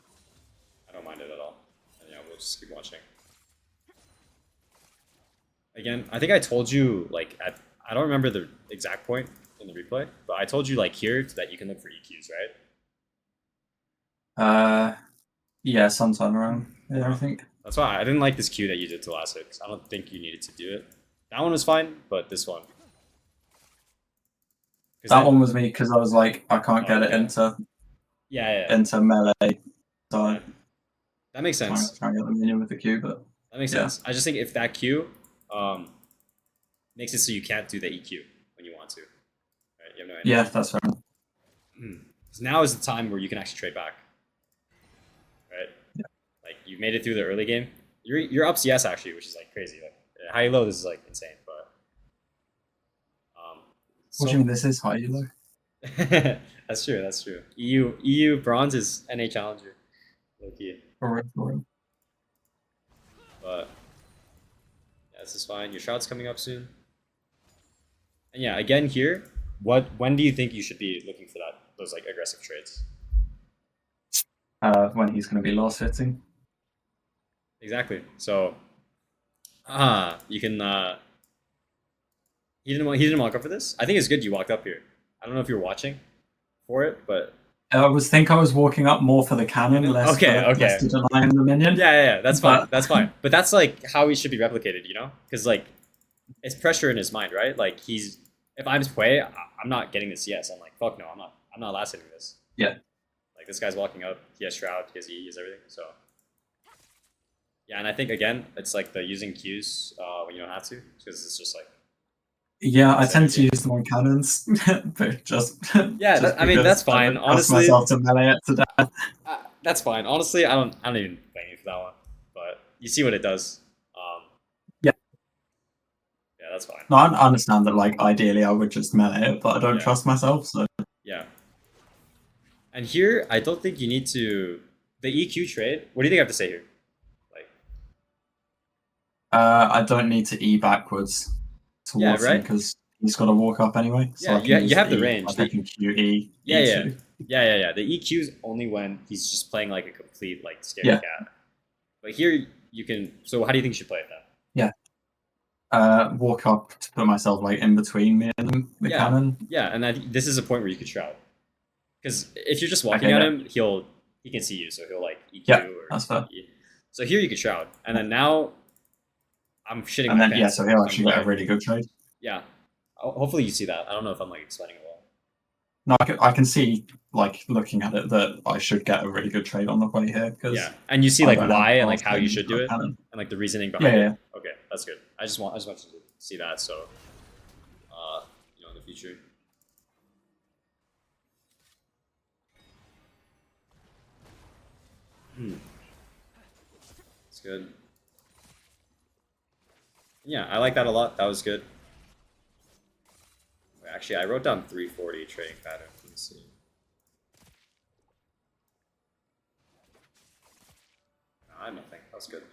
I don't mind it at all. And yeah, we'll just keep watching. Again, I think I told you, like, I don't remember the exact point in the replay, but I told you, like, here that you can look for EQs, right? Yeah, sometime around there, I think. That's why I didn't like this Q that you did to last hit, 'cause I don't think you needed to do it. That one was fine, but this one. That one was me because I was like, I can't get it okay. into melee. So Yeah. That makes sense. trying to get the minion with the Q, but That makes sense. I just think if that Q makes it so you can't do the EQ when you want to. Right? You have no idea. Yeah, that's right. Because now is the time where you can actually trade back. Right? Yeah. Like, you've made it through the early game. You're up CS actually, which is like crazy. Like, high low, this is like insane, but What do you mean this is high elo? That's true, that's true. EU bronze is NA challenger. Low key. For real. But yeah, this is fine. Your shroud's coming up soon. And yeah, again here, when do you think you should be looking for those like aggressive trades? When he's going to be last hitting. Exactly. So, you can. He didn't walk up for this. I think it's good you walked up here. I don't know if you're watching for it, but I was walking up more for the cannon, less to deny him the minion. Yeah. That's fine. That's fine. But that's like how he should be replicated, you know? Because like, it's pressure in his mind, right? Like if I'm Pui, I'm not getting this. Yes, I'm like, fuck no, I'm not last hitting this. Yeah. Like, this guy's walking up. He has shroud. He has E. He has everything. So yeah, and I think again, it's like the using Qs when you don't have to, because it's just like. Yeah, I tend to use them on cannons, but I mean that's fine. Honestly, myself to melee it to death. That's fine. Honestly, I don't even blame you for that one. But you see what it does. Yeah. Yeah, that's fine. No, I understand that. Like, ideally, I would just melee it, but I don't trust myself. So yeah. And here, I don't think you need to the EQ trade. What do you think I have to say here? Like, I don't need to E backwards towards him because he's got to walk up anyway. So you have the range. I can QE. Yeah. The EQ is only when he's just playing like a complete like scared cat. But here you can. So how do you think you should play it then? Yeah. Walk up to put myself like in between me and the cannon. Yeah, and this is a point where you could shroud. Because if you're just walking at him, he can see you, so he'll like EQ that's fair. So here you could shroud, and then now I'm shitting and my then, pants. So he'll actually get a really good trade. Yeah. Hopefully you see that. I don't know if I'm like explaining it well. No, I can see, like, looking at it, that I should get a really good trade on the play here. Cause and you see like why and like how you should do it, and like the reasoning behind it. Okay, that's good. I just want you to see that, so in the future. It's good. Yeah, I like that a lot. That was good. Actually, I wrote down 340 trading pattern. Let me see. I have nothing. That was good.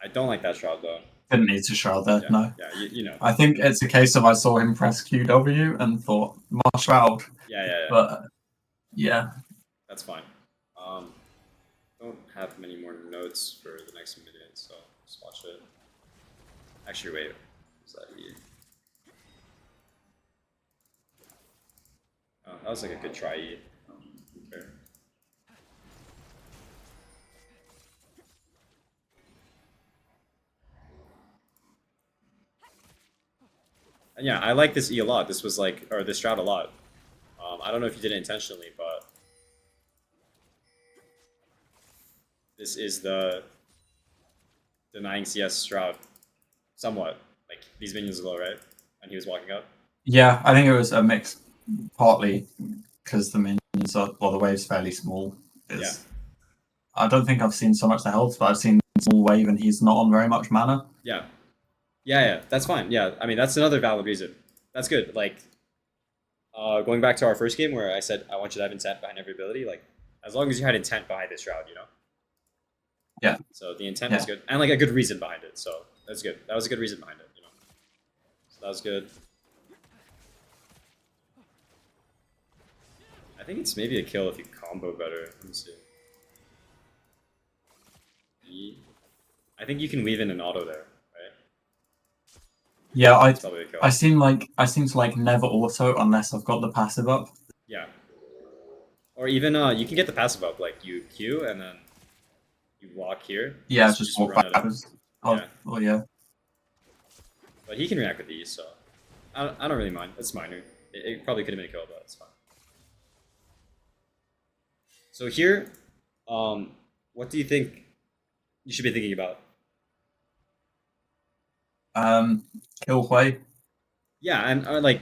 I don't like that shroud though. Didn't need to shroud there, no. Yeah, you know. I think it's a case of I saw him press QW and thought, my shroud. Yeah. But yeah. That's fine. Don't have many more notes for the next minute, so just watch it. Actually, wait. Is that here? Oh, that was like a good try. Okay. And yeah, I like this E a lot. This was like, or this strat a lot. I don't know if you did it intentionally, but this is the denying CS strat somewhat. Like these minions are low, right? And he was walking up. Yeah, I think it was a mix, partly because the minions are, well, the wave's fairly small. Yeah. I don't think I've seen so much the health, but I've seen small wave and he's not on very much mana. Yeah. Yeah, that's fine. Yeah, I mean that's another valid reason. That's good. Like, going back to our first game where I said I want you to have intent behind every ability. Like, as long as you had intent behind this shroud, you know. Yeah. So the intent was good, and like a good reason behind it. So that's good. That was a good reason behind it, you know. So that was good. I think it's maybe a kill if you combo better. Let me see. E. I think you can weave in an auto there, right? Yeah, It's probably a kill. I seem to like never auto unless I've got the passive up. Yeah. Or even you can get the passive up, like you Q and then you walk here. Yeah, just walk run it up. backwards. Oh, Yeah. oh yeah. But he can react with these, so I don't really mind. It's minor. It probably could have been a kill, but it's fine. So here, what do you think you should be thinking about? Kill Hui. Yeah, and like,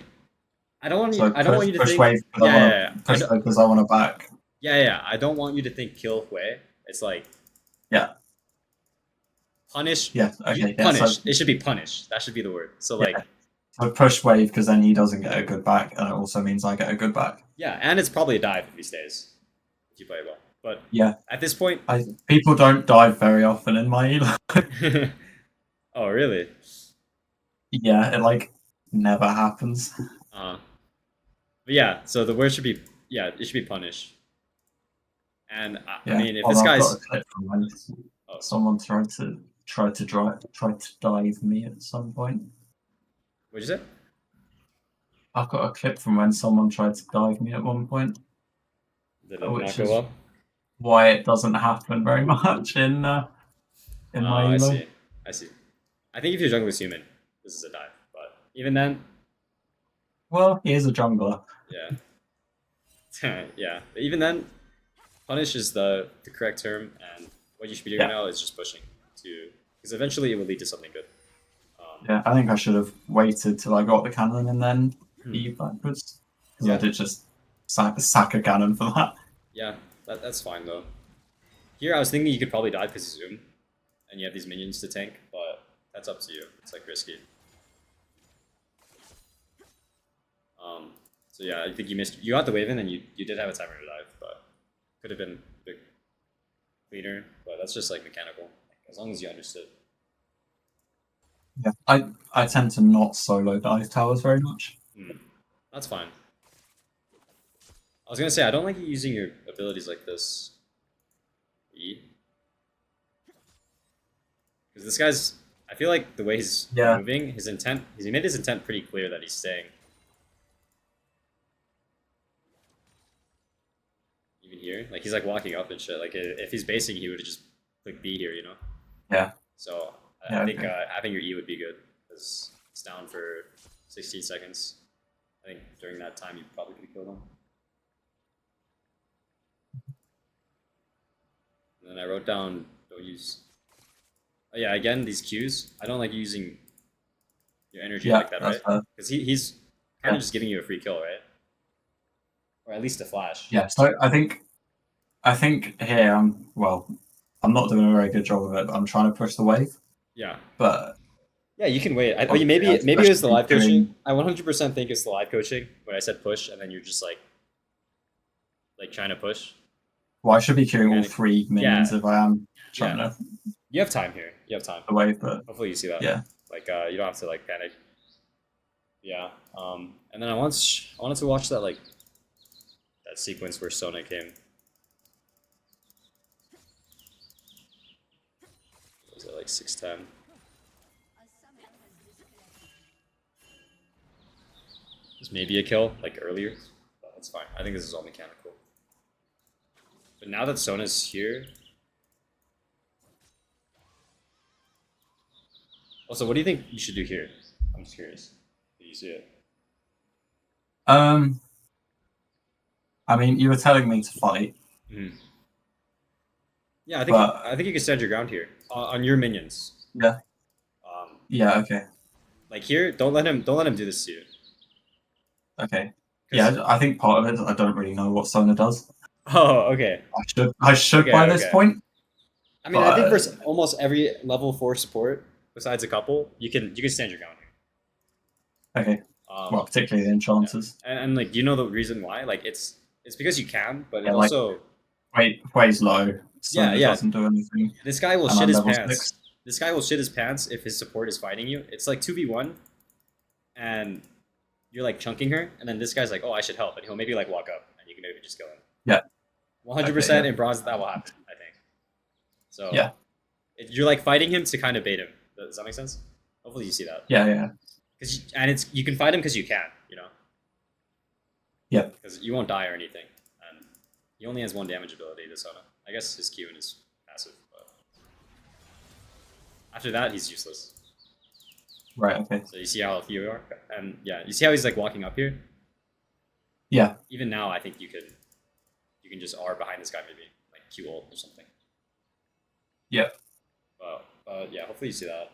I don't want you. So I don't want you to push think. wave because Yeah, I want yeah, to yeah. push wave because I want to back. Yeah. I don't want you to think kill Hui. It's like Yeah. punish. Yeah. Okay. Yeah. Punish. So It should be punish. That should be the word. So like, so push wave because then he doesn't get a good back, and it also means I get a good back. yeah, and it's probably a dive if he stays. If you play well, but Yeah. at this point, People don't dive very often in my elo. oh really? Yeah, it like never happens. But yeah, so the word should be it should be punish. And I Yeah. mean, if this Although I've got guy's a clip from when oh, someone tried to dive me at some point. what'd you say? I've got a clip from when someone tried to dive me at one point, Did it not which go is well? why it doesn't happen very much in my I elo. see. I see. I think if your jungler's human, this is a dive. But even then, Well, he is a jungler. yeah, yeah. But even then, punish is the correct term, and what you should be doing now is just pushing to, because eventually it will lead to something good. Yeah, I think I should have waited till I got the cannon and then E backwards. Because I did just sack a cannon for that. Yeah, that's fine though. Here I was thinking you could probably dive because you zoom, and you have these minions to tank, but that's up to you. It's like risky. So yeah, I think you missed. You got the wave in, and you did have a timer to dive, but could have been a bit cleaner. But that's just like mechanical. Like, as long as you understood. Yeah, I tend to not solo dive towers very much. That's fine. I was gonna say I don't like you using your abilities like this. E. Because this guy's. I feel like the way he's moving, his intent. He made his intent pretty clear that he's staying. Even here, like he's like walking up and shit. Like if he's basing, he would have just clicked B here, you know. Yeah. So I think having your E would be good because it's down for 16 seconds. I think during that time you probably could have killed him. And then I wrote down don't use. Oh yeah, again these Qs. I don't like using your energy like that, right? Because he's kind of just giving you a free kill, right? Or at least a flash. Yeah. So I think here I'm not doing a very good job of it, but I'm trying to push the wave. Yeah. But yeah, you can wait. Maybe it was the live coaching. I 100% think it's the live coaching when I said push, and then you're just like trying to push. Well, I should be queuing all three minions if I am trying to. You have time here. You have time. The wave, but hopefully you see that. Yeah. Like you don't have to like panic. Yeah. And then I wanted to watch that that sequence where Sona came. Was it like 610? This maybe a kill like earlier. That's fine. I think this is all mechanical. But now that Sona's here... Also, what do you think you should do here? I'm just curious. Do you see it? I mean, you were telling me to fight, Mhm. Yeah, but I think you can stand your ground here on your minions. yeah, Um, yeah, okay, like here, don't let him do this to you. okay. 'Cause- Yeah, I think part of it is I don't really know what Sona does. Oh, okay. I should by this Okay. point, I mean, I think for but almost every level 4 support, besides a couple, you can stand your ground here. okay. Well, particularly the Yeah. enchanters. And like, do you know the reason why? Like, it's because you can, but Yeah, it's like also weighs low. Sona yeah. doesn't do anything, This guy will and shit I'm his level pants. 6. This guy will shit his pants if his support is fighting you. It's like 2v1, and you're like chunking her, and then this guy's like, oh, I should help, and he'll maybe like walk up, and you can maybe just kill him. Yeah. 100% Okay, yeah. in bronze that will happen, I think. So Yeah. you're like fighting him to kind of bait him. Does that make sense? Hopefully you see that. Yeah. And you can fight him because you can, you know. Yep. Because you won't die or anything, and he only has 1 damage ability. This Sona. I guess his Q and his passive, but after that he's useless. Right. Okay. So you see how healthy you are, and yeah, you see how he's like walking up here. Yeah. Even now, I think you can just R behind this guy maybe like Q ult or something. Yeah. But yeah, hopefully you see that.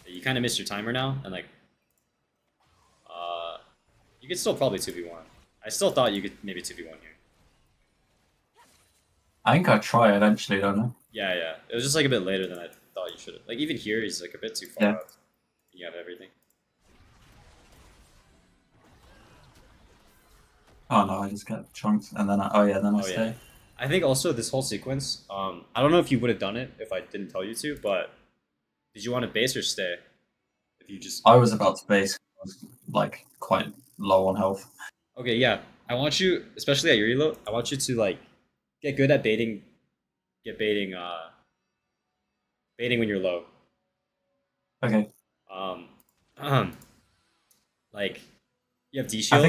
You kind of missed your timer now, and like, you could still probably 2v1. I still thought you could maybe 2v1 here. I think I'll try eventually, don't I? Yeah. It was just like a bit later than I thought you should have. Like even here, he's like a bit too far Yeah. out. You have everything. Oh no, I just get chunks, and then I stay. I think also this whole sequence. I don't know if you would have done it if I didn't tell you to, but did you want to base or stay? If you just I was about to base. I was like quite low on health. okay, yeah. I want you, especially at your elo, I want you to like get good at baiting. Get baiting. Baiting when you're low. Okay. Like you have D shield.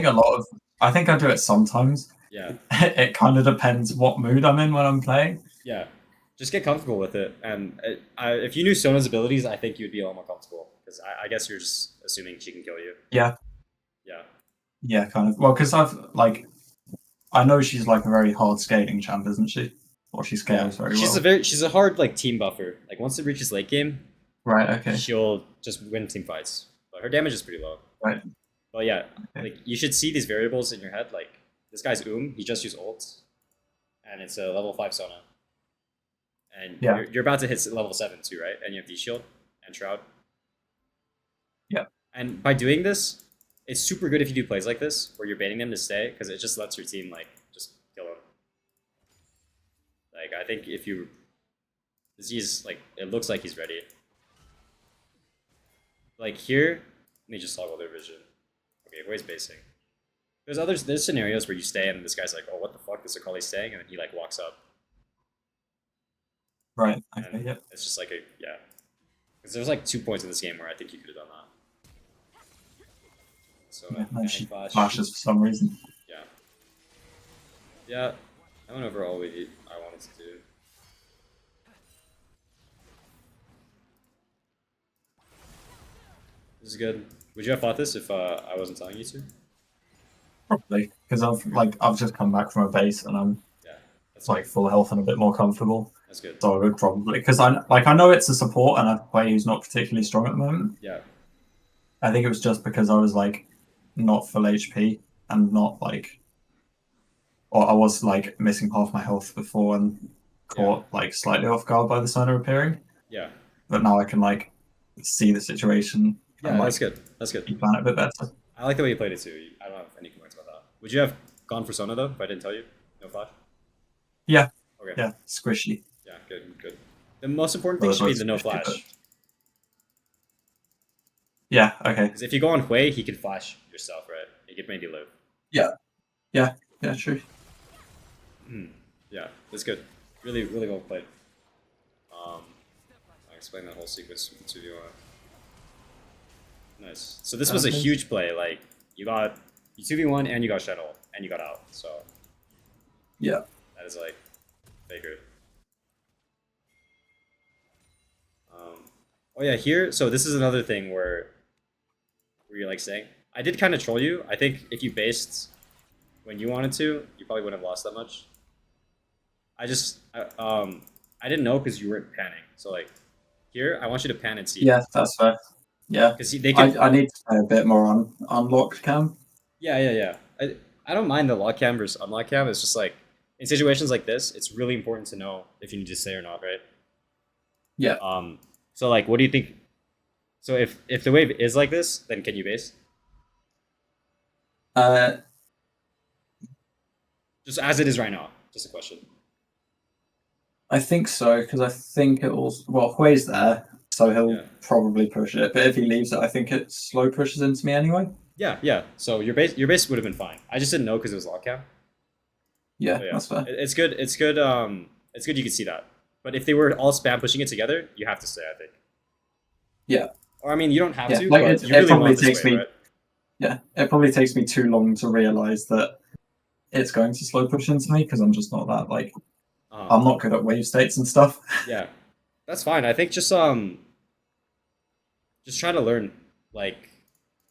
I think I do it sometimes. Yeah. It kind of depends what mood I'm in when I'm playing. Yeah. Just get comfortable with it, and if you knew Sona's abilities, I think you'd be a lot more comfortable. Because I guess you're just assuming she can kill you. Yeah. Yeah. Yeah, kind of. Well, because I know she's like a very hard scaling champ, isn't she? Or she scales very well. She's a hard like team buffer. Like once it reaches late game, Right. Okay. she'll just win team fights. But her damage is pretty low. Right. But yeah, Okay. like you should see these variables in your head. Like this guy's he just used ult, and it's a level 5 Sona. And Yeah. you're about to hit level 7 too, right? And you have D shield and Shroud. Yeah. And by doing this, it's super good if you do plays like this, where you're baiting them to stay, because it just lets your team like just kill them. Like I think if you, he's like, it looks like he's ready. Like here, let me just toggle their vision. Okay, where's basing? There's scenarios where you stay and this guy's like, oh, what the fuck, is Akali staying? And then he like walks up. Right. Okay. And Yep. it's just like yeah. Because there's like 2 points in this game where I think you could have done that. So Yeah, no, she flash. flashes for some reason. Yeah. Yeah. I went over all I wanted to do. This is good. Would you have fought this if I wasn't telling you to? Probably because I've just come back from a base and I'm That's like good. full health and a bit more comfortable. That's good. So I would probably because I know it's a support and a player who's not particularly strong at the moment. Yeah. I think it was just because I was like not full HP and not like, or I was like missing half my health before and caught like slightly off guard by the Sona appearing. Yeah. But now I can like see the situation. Yeah, and, that's good. That's good. plan it a bit better. I like the way you played it too. I don't have any complaints about that. Would you have gone for Sona though if I didn't tell you? No flash? Yeah. Okay. Yeah. Squishy. Yeah, good. The most important thing should be the no flash. Yeah. Okay. Because if you go on Hui, he can flash yourself, right? He could maybe live. Yeah. True. Yeah, that's good. Really well played. I'll explain that whole sequence to you. Nice. So this was a huge play. Like you 2v1 and you got Shadow and you got out. So Yeah. that is like bigger. Oh yeah, here. So this is another thing where you're like saying, I did kind of troll you. I think if you based when you wanted to, you probably wouldn't have lost that much. I didn't know because you weren't panning. So like here, I want you to pan and see. Yeah, that's fair. Yeah. Because they can. I need to play a bit more on unlocked cam. Yeah. I don't mind the lock cam versus unlock cam. It's just like in situations like this, it's really important to know if you need to stay or not, right? Yeah. So like, what do you think? So if the wave is like this, then can you base? Just as it is right now. Just a question. I think so, because I think it will. Well, Hui's there, so he'll probably push it. But if he leaves it, I think it slow pushes into me anyway. Yeah. So your base would have been fine. I just didn't know because it was lock cam. Yeah, So, yeah, that's fair. it's good. It's good. It's good you can see that. But if they were all spam pushing it together, you have to stay. I think. Yeah. Or I mean, you don't have Yeah, to. like But it you really probably want this takes wave, me. right? Yeah, it probably takes me too long to realize that it's going to slow push into me because I'm just not that like. I'm not good at wave states and stuff. Yeah, that's fine. I think just try to learn. Like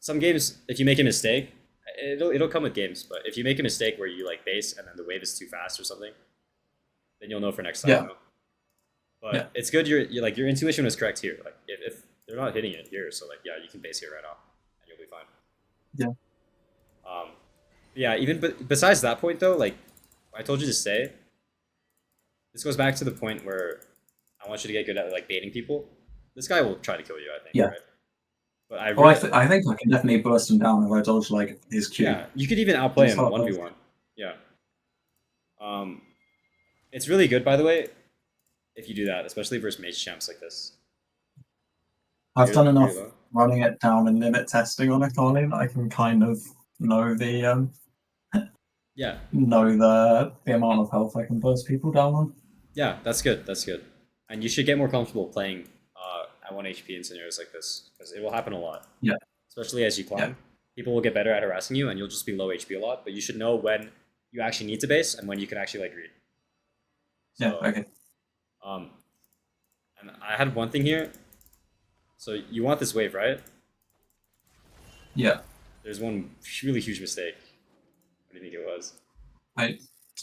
some games, if you make a mistake, it'll come with games. But if you make a mistake where you like base and then the wave is too fast or something, then you'll know for next time. Yeah. You know? But it's good. You're like your intuition was correct here. Like if they're not hitting it here, so like yeah, you can base here right now, and you'll be fine. Yeah. Yeah. Even besides that point though, like I told you to stay. This goes back to the point where I want you to get good at like baiting people. This guy will try to kill you, I think. Yeah. Right? But I Well, really, I think I can definitely burst him down if I dodge like his Q. yeah, you could even outplay him Just 1v1. Yeah. It's really good, by the way, if you do that, especially versus mage champs like this. I've done enough You're low. running it down and limit testing on akali that I can kind of know the Yeah. the amount of health I can burst people down on. Yeah, that's good. That's good. And you should get more comfortable playing at 1 HP in scenarios like this because it will happen a lot. Yeah. Especially as you climb. Yeah. People will get better at harassing you and you'll just be low HP a lot, but you should know when you actually need to base and when you can actually like read. So, Yeah, okay. And I had one thing here. So you want this wave, right? Yeah. There's one really huge mistake. What do you think it was?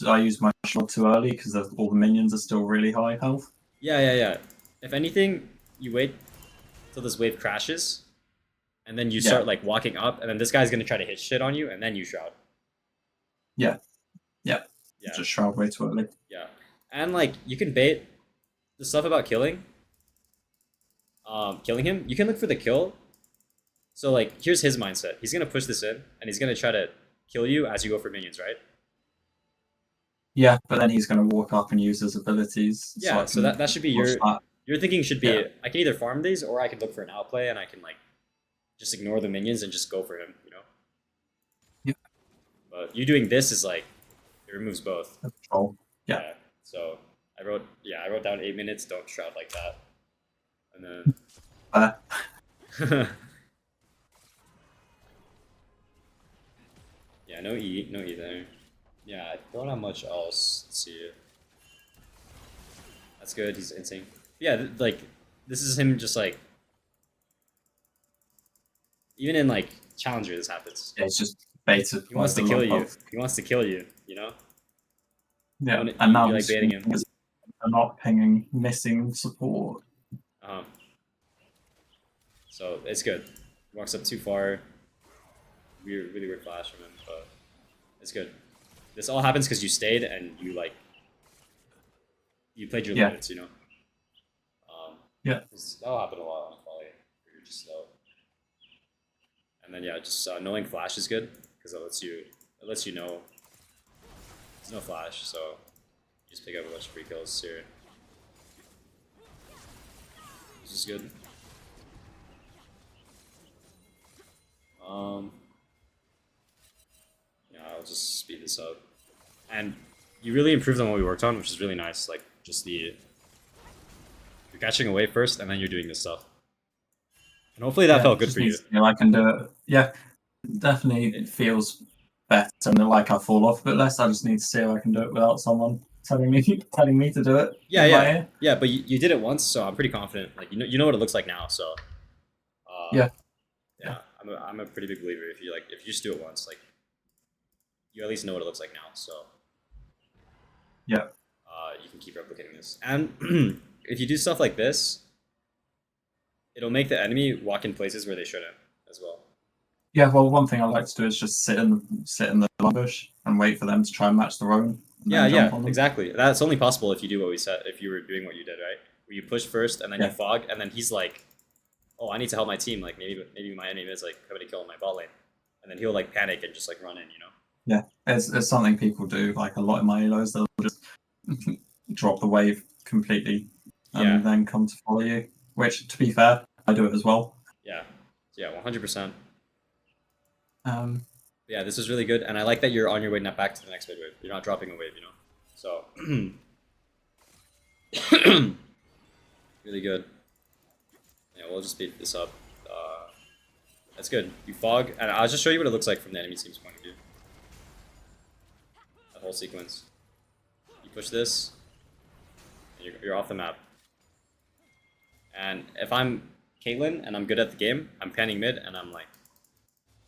I used my shot too early because all the minions are still really high health. Yeah. If anything, you wait till this wave crashes, and then you start like walking up, and then this guy's gonna try to hit shit on you, and then you shroud. Yeah. Yeah. Just shroud way too early. Yeah. And like you can bait the stuff about killing him. You can look for the kill. So like here's his mindset. He's gonna push this in, and he's gonna try to kill you as you go for minions, right? Yeah, but then he's going to walk up and use his abilities. Yeah, so that should be your thinking should be I can either farm these or I can look for an outplay and I can like just ignore the minions and just go for him, you know? Yeah. But you doing this is like it removes both. Control. Yeah. So I wrote down 8 minutes, don't shroud like that. And then yeah, no E there. Yeah, I don't have much else. Let's see. That's good. He's insane. Yeah, like this is him just like even in like Challenger this happens. Yeah, it's just beta. He wants to kill you. He wants to kill you, you know? Yeah, and now like baiting him. I'm not pinging missing support. So it's good. He walks up too far. Really weird flash from him, but it's good. This all happens because you stayed and you like you played your limits, you know. That'll happen a lot on quality. You're just slow. And then yeah, just knowing flash is good because it lets you know there's no flash, so you just pick up a bunch of free kills here. This is good. Yeah, I'll just speed this up. And you really improved on what we worked on, which is really nice. Like just you're catching away first, and then you're doing this stuff. And hopefully that Yeah, felt good just for need you. to feel I can do it. Yeah, definitely it feels better and like I fall off a bit less. I just need to see if I can do it without someone telling me to do it Yeah, in my yeah, ear. yeah. But you did it once, so I'm pretty confident. Like you know what it looks like now. So Yeah, yeah, I'm a pretty big believer. If you just do it once, like you at least know what it looks like now. So yeah. you can keep replicating this. And if you do stuff like this, it'll make the enemy walk in places where they shouldn't as well. Yeah, well, one thing I like to do is just sit in the bush and wait for them to try and match their own, and Yeah, then jump yeah, on them. exactly. That's only possible if you do what we said. If you were doing what you did, right? Where you push first and then you Yeah. fog, and then he's like, "Oh, I need to help my team. Like maybe my enemy is like coming to kill my bot lane," and then he'll like panic and just like run in. You know? Yeah, it's something people do like a lot in my elos. They'll just drop the wave completely Yeah, and then come to follow you. Which, to be fair, I do it as well. yeah, yeah, 100%. Um, Yeah, this is really good, and I like that you're on your way not back to the next mid wave. You're not dropping a wave, you know. So really good. Yeah, we'll just speed this up. That's good. You fog, and I'll just show you what it looks like from the enemy team's point of view. That whole sequence. You push this, and you're off the map. And if I'm Caitlyn and I'm good at the game, I'm panning mid, and I'm like,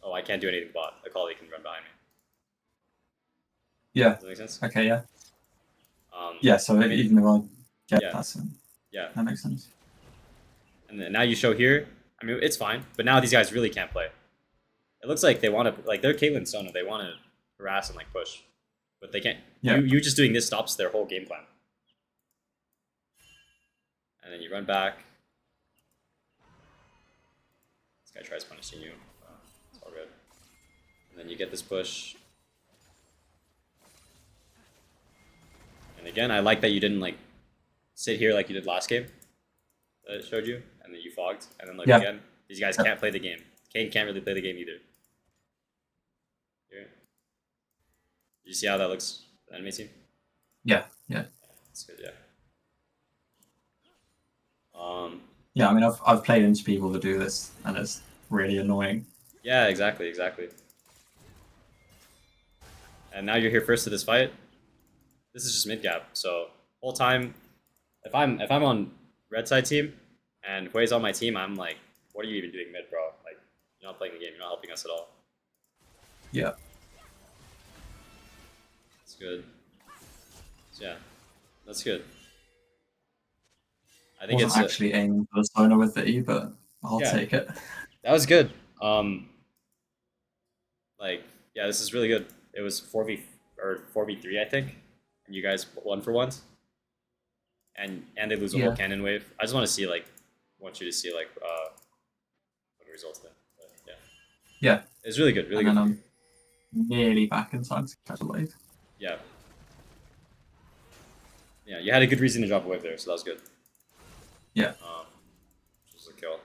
oh, I can't do anything bot. Akali can run behind me. yeah. Does that make sense? Okay. Yeah. Um, Yeah. So I mean, even if I get yeah, yeah. that makes sense. And then now you show here. I mean, it's fine, but now these guys really can't play. It looks like they want to, like, they're Caitlyn Sona. They want to harass and like push, but they can't. Yeah. You just doing this stops their whole game plan. And then you run back. This guy tries punishing you. It's all good. And then you get this push. And again, I like that you didn't like sit here like you did last game that it showed you, and then you fogged, and then look Yeah. again. These guys can't play the game. Kane can't really play the game either. Here. You see how that looks, the enemy team? Yeah. Yeah. That's good, yeah. Yeah. I mean, I've played into people that do this, and it's really annoying. Yeah, exactly, exactly. And now you're here first to this fight. This is just mid gap, so whole time, if I'm on red side team and Hui's on my team, I'm like, what are you even doing mid, bro? Like, you're not playing the game. You're not helping us at all. Yeah. That's good. So, yeah, that's good. I think Wasn't it's actually aiming for the Sona with the E, but I'll Yeah. take it. that was good. Like, yeah, this is really good. It was 4v3, I think, and you guys won for once. And they lose a whole Yeah. cannon wave. I just want to see want you to see what the results then. But, yeah, Yeah. it's really good, really And good. then I'm nearly back in time to catch a wave. Yeah. Yeah, you had a good reason to drop a wave there, so that was good. Yeah. Just a kill.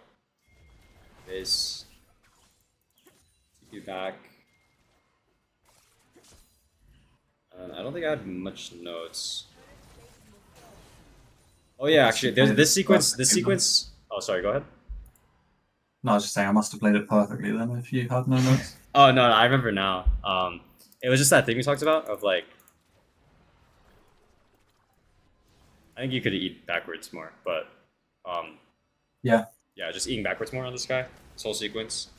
Base. Keep you back. I don't think I had much notes. Oh yeah, actually, there's this sequence. This sequence. Oh, sorry. Go ahead. No, I was just saying I must have played it perfectly then if you had no notes. Oh no, I remember now. It was just that thing we talked about of like. I think you could eat backwards more, but Yeah. yeah, just eating backwards more on this guy. This whole sequence.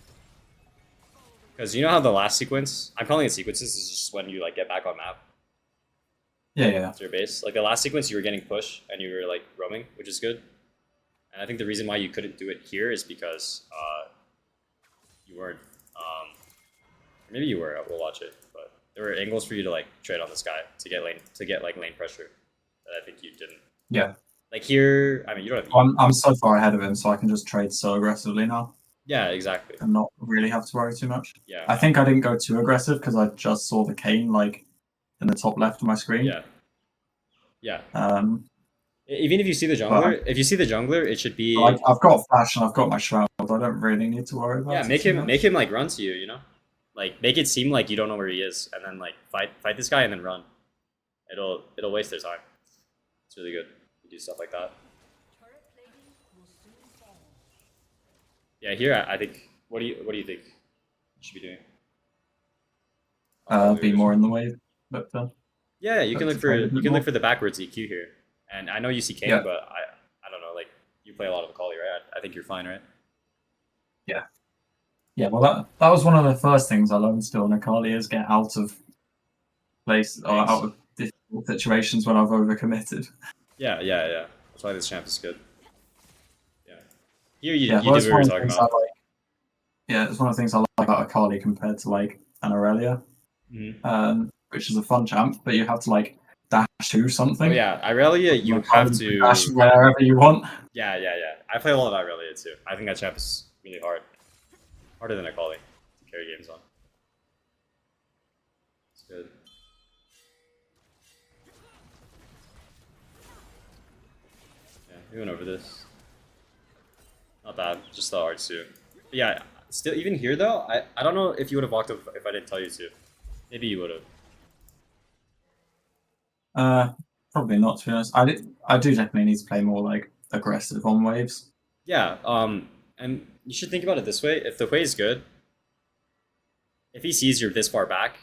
Because you know how the last sequence, I'm calling it sequences, is just when you like get back on map Yeah. to your base. Like the last sequence, you were getting push and you were like roaming, which is good. And I think the reason why you couldn't do it here is because you weren't. Maybe you were. We'll watch it, but there were angles for you to like trade on this guy to get lane pressure that I think you didn't. Yeah. Like here, I mean, you don't have. I'm so far ahead of him, so I can just trade so aggressively now Yeah, exactly. and not really have to worry too much. Yeah. I think I didn't go too aggressive because I just saw the cane like in the top left of my screen. Yeah. Yeah. Even if you see the jungler, it should be. I've got flash and I've got my shroud. I don't really need to worry about. Yeah, it make too him much. like run to you. You know, like make it seem like you don't know where he is, and then like fight this guy and then run. It'll waste their time. It's really good. You do stuff like that. Turret plating will soon fall. Yeah, here I think. What do you think you should be doing? I'll follow your Be more vision. in the wave. But Yeah, hope to trade a bit more. the backwards EQ here, and I know you see Kane, Yeah. but I don't know. Like you play a lot of Akali, right? I think you're fine, right? Yeah. Yeah, well, that was one of the first things I learned still in Akali is get out of place or Thanks. out of difficult situations when I've overcommitted. Yeah. That's why this champ is good. Yeah. Here you Yeah, you well, do it's what we one were of the talking things I about. like. Yeah, it's one of the things I like about Akali compared to like an Aurelia, which is a fun champ, but you have to like dash to Oh something. yeah, Irelia, you Like, have you can dash to. wherever you want. Yeah. I play a lot of Irelia too. I think that champ is really hard, harder than Akali to carry games on. It's good. Yeah, we went over this. Not bad, just the art suit. But yeah, still even here though, I don't know if you would have walked up if I didn't tell you to. Maybe you would have. Probably not, to be honest. I do definitely need to play more like aggressive on waves. Yeah, and you should think about it this way: if the way is good, if he sees you're this far back,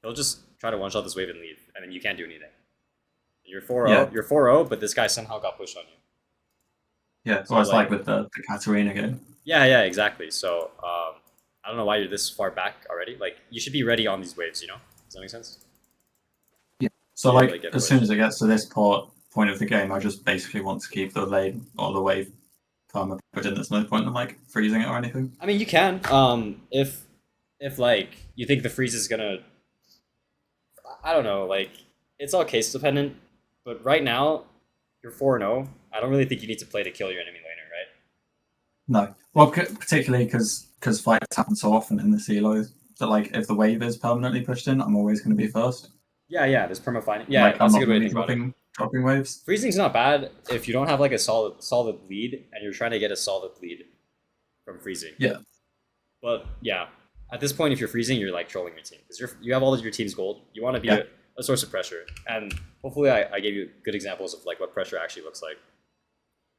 he'll just try to one shot this wave and leave, and then you can't do anything. You're 4-0, Yeah. you're 4-0, but this guy somehow got pushed on you. Yeah, So well, it's like like, with the Katarina game. yeah, exactly. So I don't know why you're this far back already. Like you should be ready on these waves, you know? Does that make sense? Yeah. So Yeah, like get as soon pushed. as it gets to this point of the game, I just basically want to keep the lane or the wave perma put in. There's no point in like freezing it or anything. I mean, you can. If like you think the freeze is gonna, I don't know. Like it's all case dependent. But right now, you're 4-0. I don't really think you need to play to kill your enemy laner, right? No, well, particularly because fights happen so often in the silos that like if the wave is permanently pushed in, I'm always going to be first. Yeah. There's perma finding. Yeah, Like I'm that's a not good way going to to be think about it. dropping waves. Freezing's not bad if you don't have like a solid lead and you're trying to get a solid lead from freezing. Yeah. But yeah, at this point, if you're freezing, you're like trolling your team because you have all of your team's gold. You want to be Yeah. a source of pressure, and hopefully, I gave you good examples of like what pressure actually looks like.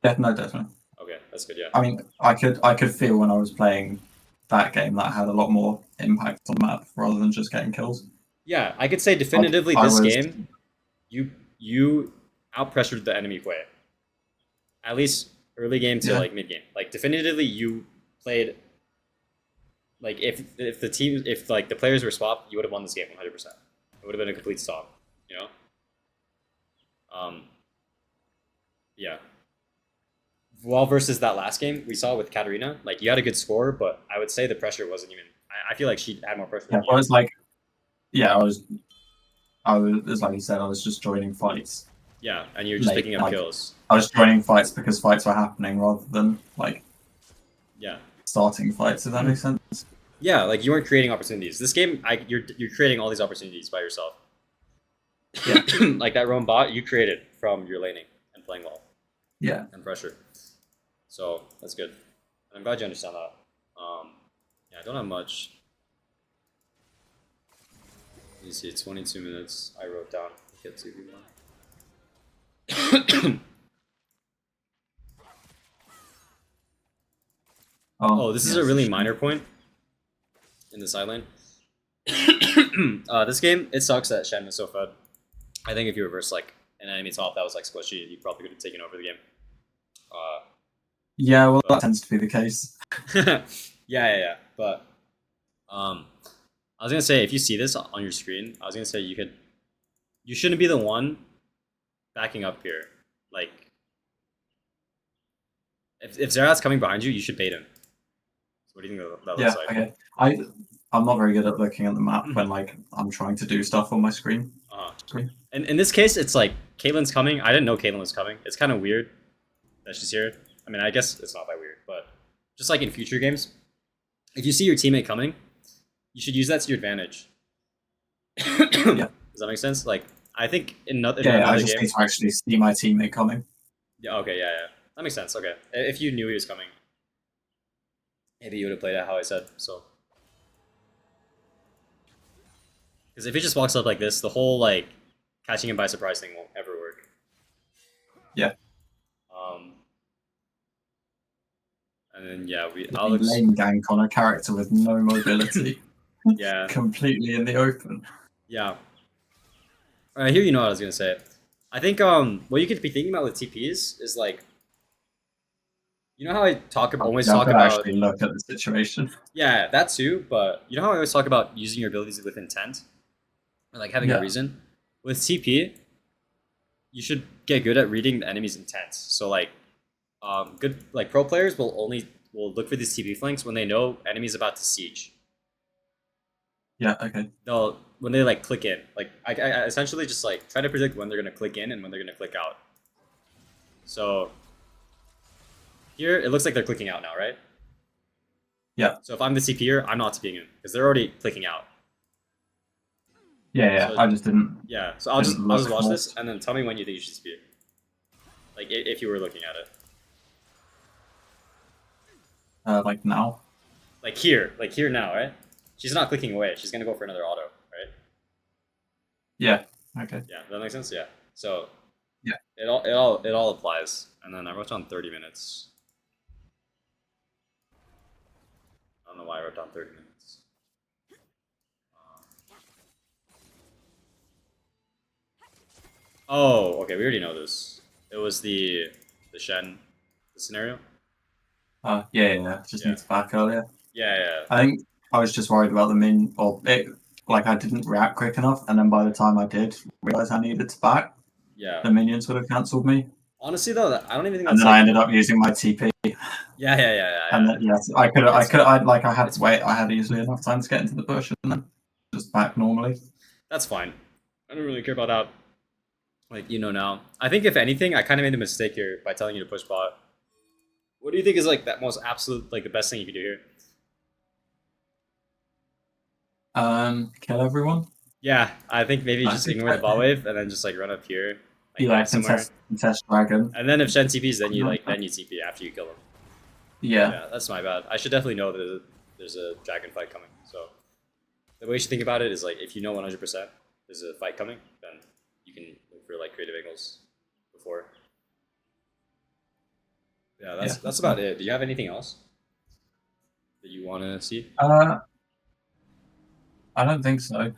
Yeah, no, definitely. Okay, that's good. Yeah. I mean, I could feel when I was playing that game that had a lot more impact on the map rather than just getting kills. Yeah, I could say Like, definitively I this was game, you out pressured the enemy Quay. At least early game to Yeah. like mid game. Like definitively, you played. Like if the team if like the players were swapped, you would have won this game 100%. It would have been a complete stop, you know. Yeah. Well, versus that last game we saw with Katarina, like you had a good score, but I would say the pressure wasn't even. I feel like she had more pressure Yeah, than well, you. it's like yeah, it's like you said, I was just joining fights. Yeah, and you're just Late, picking up like, kills. I was joining fights because fights were happening rather than like Yeah. starting fights. If that makes sense. Yeah, like you weren't creating opportunities. This game, you're creating all these opportunities by yourself. Yeah. Like that roam bot you created from your laning and playing well Yeah. and pressure. So that's good. And I'm glad you understand that. Yeah, I don't have much. You see, 22 minutes. I wrote down. Get 2v1. Oh, this is a really minor point in the side lane. This game, it sucks that Shen was so fed. I think if you reverse like an enemy top that was like squishy, you probably could have taken over the game. Yeah, well, that tends to be the case. Yeah. But I was gonna say if you see this on your screen, I was gonna say you shouldn't be the one backing up here. Like if Zerat's coming behind you, you should bait him. So what do you think that looks like? Okay. I'm not very good at looking at the map when like I'm trying to do stuff on my screen. And in this case, it's like Caitlyn's coming. I didn't know Caitlyn was coming. It's kind of weird that she's here. I mean, I guess it's not that weird, but just like in future games, if you see your teammate coming, you should use that to your advantage. Yeah. Does that make sense? Like, I think in another, I another just game. need to actually see my teammate coming. Yeah. Okay. Yeah. That makes sense. Okay. If you knew he was coming, maybe you would have played it how I said. So. Because if he just walks up like this, the whole like catching him by surprise thing won't ever work. Yeah. And then yeah, Like lane gank on a character with no mobility. Yeah. Completely in the open. Yeah. Alright, here you know what I was gonna say. I think what you could be thinking about with TPs is like, you know how I always Yeah, I've talk got to about, actually look at the situation. yeah, that too, but you know how I always talk about using your abilities with intent? Or like having a Yeah. reason? With TP, you should get good at reading the enemy's intent. So like good like pro players will look for these TP flanks when they know enemy's about to siege. Yeah, okay. They'll when they like click in. Like I essentially just like try to predict when they're gonna click in and when they're gonna click out. So here it looks like they're clicking out now, right? Yeah. So if I'm the TPer, I'm not TPing in because they're already clicking out. Yeah, So, I just didn't. Yeah, so I'll just look watch for this it. and then tell me when you think you should TP. Like if you were looking at it. Like now. Like here now, right? She's not clicking away. She's gonna go for another auto, right? Yeah. Okay. Yeah, that makes sense. Yeah. So Yeah. it all applies. And then I wrote down 30 minutes. I don't know why I wrote down 30 minutes. Oh, okay. We already know this. It was the Shen scenario. Yeah. Just Yeah. needs back earlier. Yeah. I think I was just worried about the min, or it, like I didn't react quick enough, and then by the time I did realize I needed to back, Yeah. the minions would have cancelled me, Honestly, though, I don't even think and that's then I like. ended up using my TP. And Yeah. then yes, I could, I had It's to wait. I had easily enough time to get into the bush, and then just back normally. That's fine. I don't really care about that. Like, you know now. I think if anything, I kind of made a mistake here by telling you to push bot. What do you think is like that most absolute, like the best thing you could do here? Kill everyone. Yeah, I think maybe I just think ignore the bot wave and then just like run up here, like Yeah, dive somewhere. contest dragon. And then if Shen TPs, then you TP after you kill him. Yeah. Yeah, that's my bad. I should definitely know that there's a dragon fight coming. So the way you should think about it is like if you know 100% there's a fight coming, then you can look for like creative angles before. Yeah, that's about it. Do you have anything else that you want to see? I don't think so.